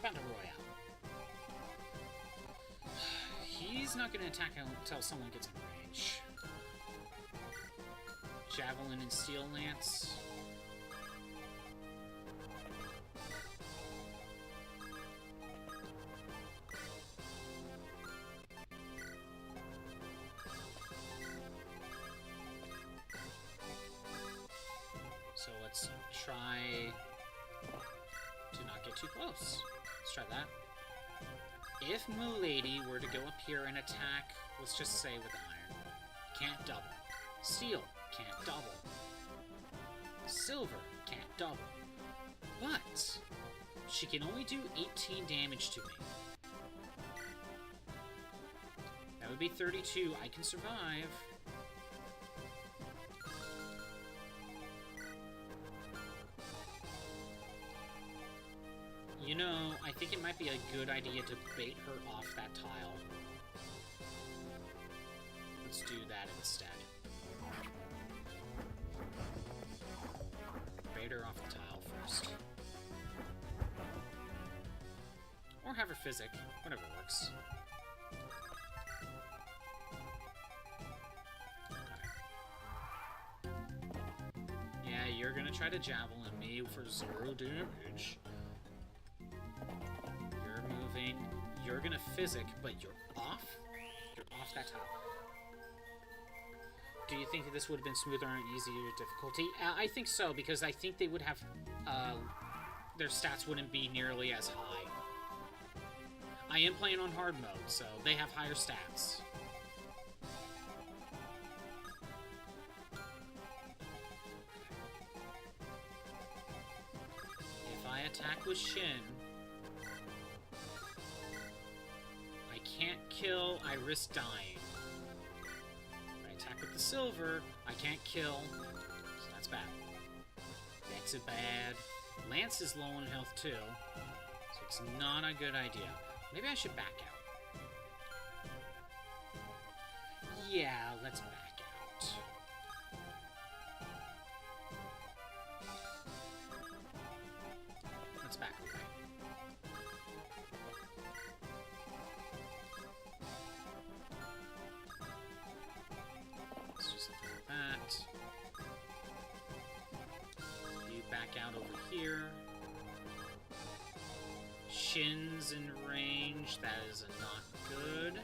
Battle Royale. He's not going to attack until someone gets in range. Javelin and Steel Lance. So let's try to not get too close. Let's try that. If Milady were to go up here and attack, let's just say with iron, can't double. Steel, can't double. Silver, can't double. But she can only do 18 damage to me. That would be 32. I can survive. You know, I think it might be a good idea to bait her off that tile. Let's do that instead. Bait her off the tile first. Or have her physic, whatever works. Okay. Yeah, you're gonna try to javelin me for 0 damage. You're moving. You're gonna physic, but you're off? You're off that tile. Do you think that this would have been smoother on easier difficulty? I think so, because I think they would have... their stats wouldn't be nearly as high. I am playing on hard mode, so they have higher stats. If I attack with Shin, I can't kill, I risk dying. If I attack with the silver, I can't kill, so that's bad. Dex is bad. Lance is low on health too, so it's not a good idea. Maybe I should back out. Yeah, let's back out. Let's back away. Let's do something like that. You back out over here. Shin's in range. That is not good.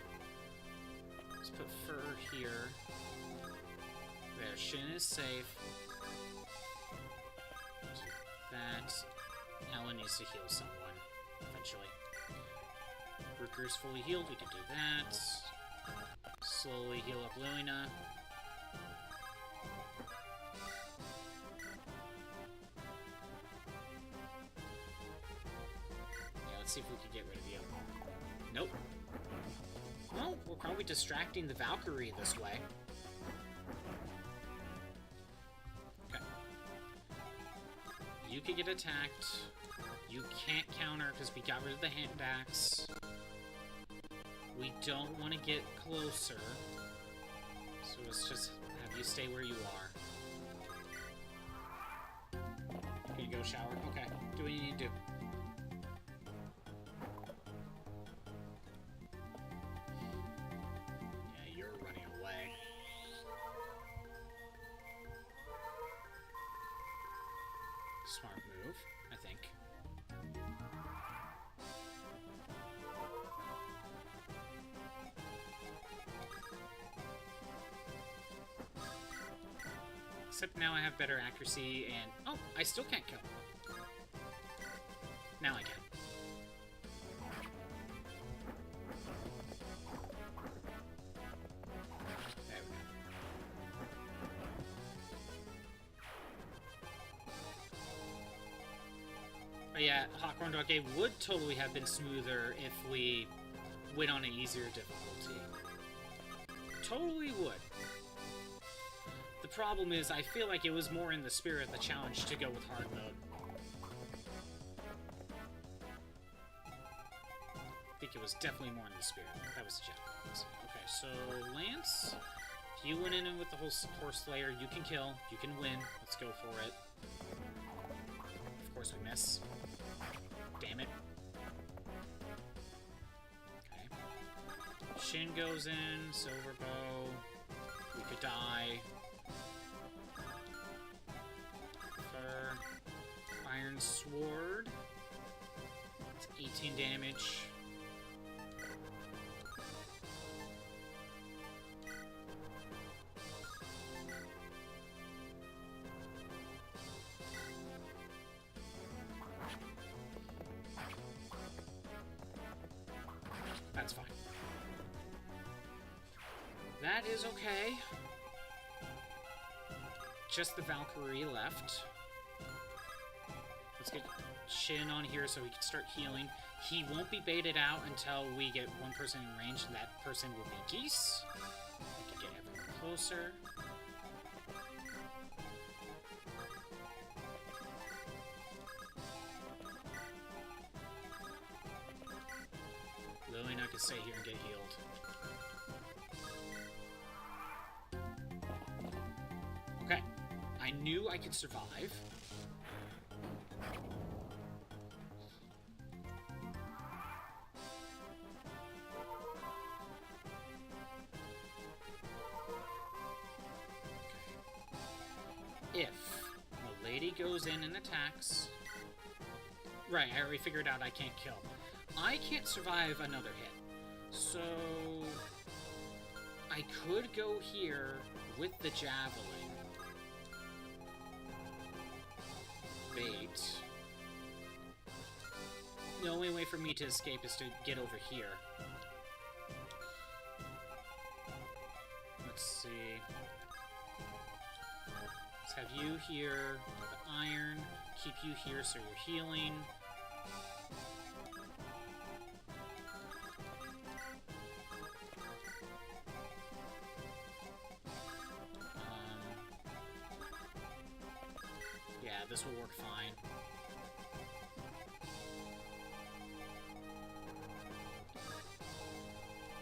Let's put Fur here. There, Shin is safe. Do that. Ellen needs to heal someone eventually. Rooker's fully healed. We can do that. Slowly heal up Lilina. Let's see if we can get rid of you. Nope. Well, we're probably distracting the Valkyrie this way. Okay. You could get attacked. You can't counter because we got rid of the hand axe. We don't want to get closer. So let's just have you stay where you are. Can you go shower? Okay. Do what you need to do. Smart move, I think. Except now I have better accuracy and... Oh, I still can't kill. Now I can. There we go. But yeah, Hawkhorn Dog Game would totally have been smoother if we went on an easier difficulty. Totally would. The problem is, I feel like it was more in the spirit of the challenge to go with hard mode. I think it was definitely more in the spirit. That was the challenge. Okay, so Lance, if you went in with the whole Horse Slayer, you can kill, you can win. Let's go for it. Of course we miss. Damn it. Okay. Shin goes in, Silver Bow. We could die. Fur. Iron Sword. It's 18 damage. That's fine. That is okay. just the Valkyrie left. Let's get Shin on here so he can start healing. He won't be baited out until we get one person in range, and that person will be Geese. We can get everyone closer. Lily and I can stay here and get healed. Okay. I knew I could survive. If the lady goes in and attacks... Right, I already figured out I can't kill. I can't survive another hit. So... I could go here with the javelin. Bait. The only way for me to escape is to get over here. Let's see... Let's have you here, the iron, keep you here so you're healing. Yeah, this will work fine.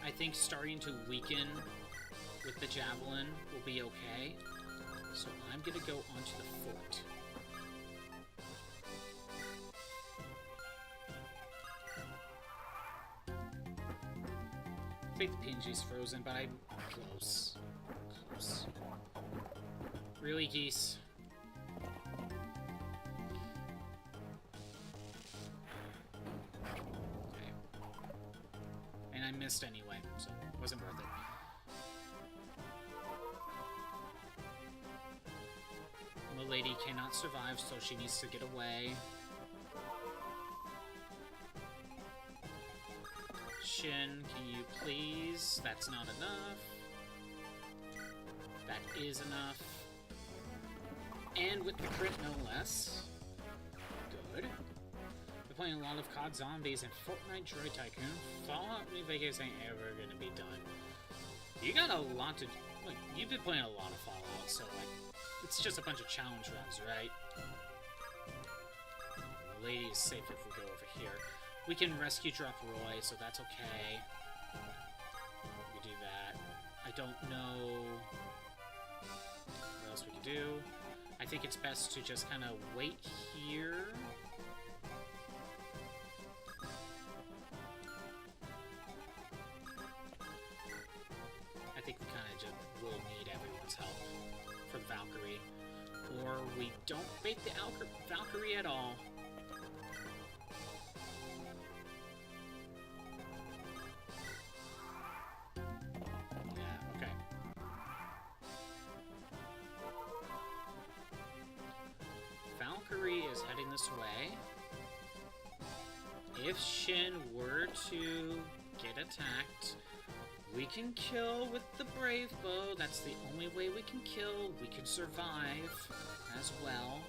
I think starting to weaken with the javelin will be okay. So I'm gonna go onto the fort. I think the PNG's frozen, but I'm close. Close. Really, Geese? Okay. And I missed anyway, so it wasn't worth it. The lady cannot survive, so she needs to get away. Shin, can you please? That's not enough. That is enough. And with the crit, no less. Good. We're playing a lot of COD Zombies and Fortnite Droid Tycoon. Fallout New Vegas ain't ever gonna be done. You got a lot to... Like, you've been playing a lot of Fallout, so, like... It's just a bunch of challenge runs, right? The lady is safe if we go over here. We can rescue drop Roy, so that's okay. We can do that. I don't know what else we can do. I think it's best to just kind of wait here. I think we kind of just will need everyone's help for the Valkyrie. Or we don't bait the Valkyrie at all. Yeah, okay. Valkyrie is heading this way. If Shin were to get attacked, we can kill with the Brave Bow. That's the only way we can kill. We can survive as well.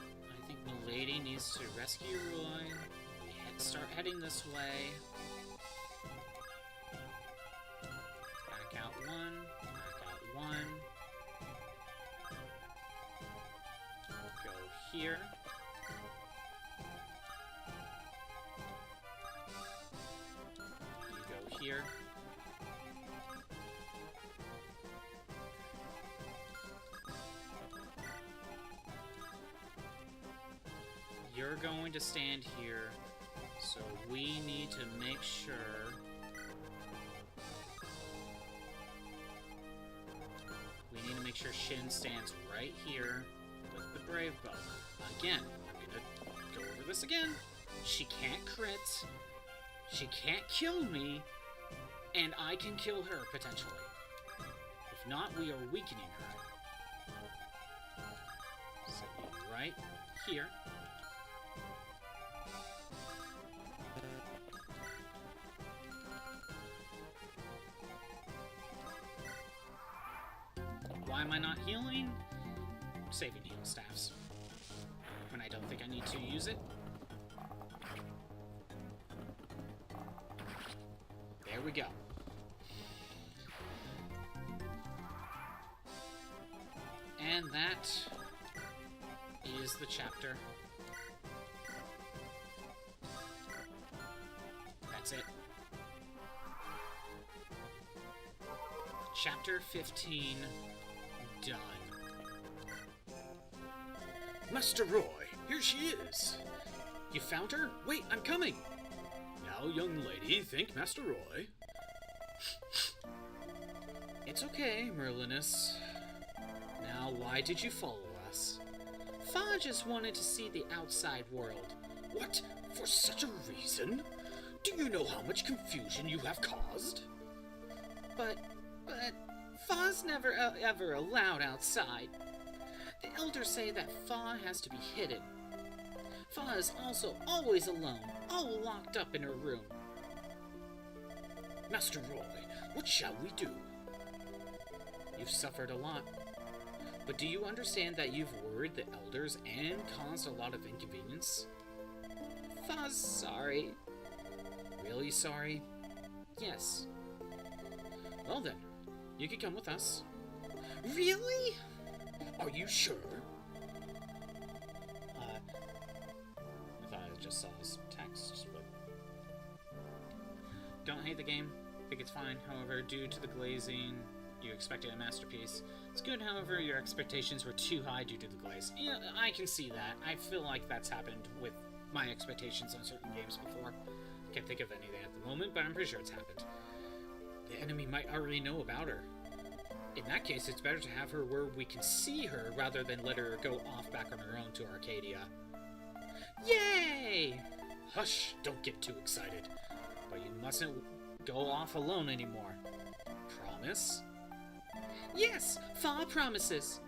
I think Milady needs to rescue Roy. We start heading this way. Back out one. Back out one. Go here. Here. You're going to stand here, so we need to make sure Shin stands right here with the Brave Bow. Again, I'm gonna go over this again. She can't crit. She can't kill me. And I can kill her, potentially. If not, we are weakening her. Set you right here. Why am I not healing? Saving heal staffs. When I don't think I need to use it. There we go. And that is the chapter. That's it. Chapter 15 done. Master Roy, here she is. You found her? Wait, I'm coming! Now, young lady, thank Master Roy. It's okay, Merlinus. Now, why did you follow us? Fa just wanted to see the outside world. What? For such a reason? Do you know how much confusion you have caused? But Fa's never ever allowed outside. The elders say that Fa has to be hidden. Fa is also always alone, all locked up in her room. Master Roy, what shall we do? You've suffered a lot. But do you understand that you've worried the elders and caused a lot of inconvenience? Fa's sorry. Really sorry? Yes. Well then, you can come with us. Really? Are you sure? I thought I just saw his text, but... Don't hate the game. Think it's fine. However, due to the glazing, you expected a masterpiece. It's good, however, your expectations were too high due to the glaze. Yeah, I can see that. I feel like that's happened with my expectations on certain games before. Can't think of anything at the moment, but I'm pretty sure it's happened. The enemy might already know about her. In that case, it's better to have her where we can see her rather than let her go off back on her own to Arcadia. Yay! Hush, don't get too excited. But you mustn't go off alone anymore. Promise? Yes, Fa promises.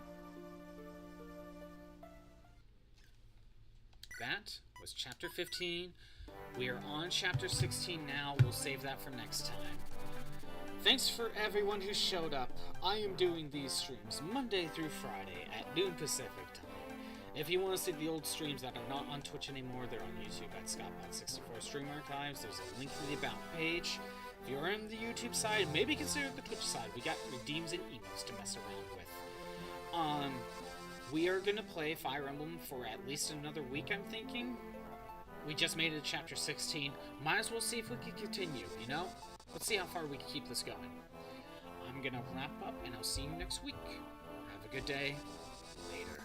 That was chapter 15. We are on chapter 16 now. We'll save that for next time. Thanks for everyone who showed up. I am doing these streams Monday through Friday at noon Pacific time. If you want to see the old streams that are not on Twitch anymore, they're on YouTube at ScottBot64 Stream Archives. There's a link to the About page. If you're on the YouTube side, maybe consider the Twitch side. We got redeems and emotes to mess around with. We are going to play Fire Emblem for at least another week, I'm thinking. We just made it to chapter 16. Might as well see if we can continue, you know? Let's see how far we can keep this going. I'm gonna wrap up, and I'll see you next week. Have a good day. Later.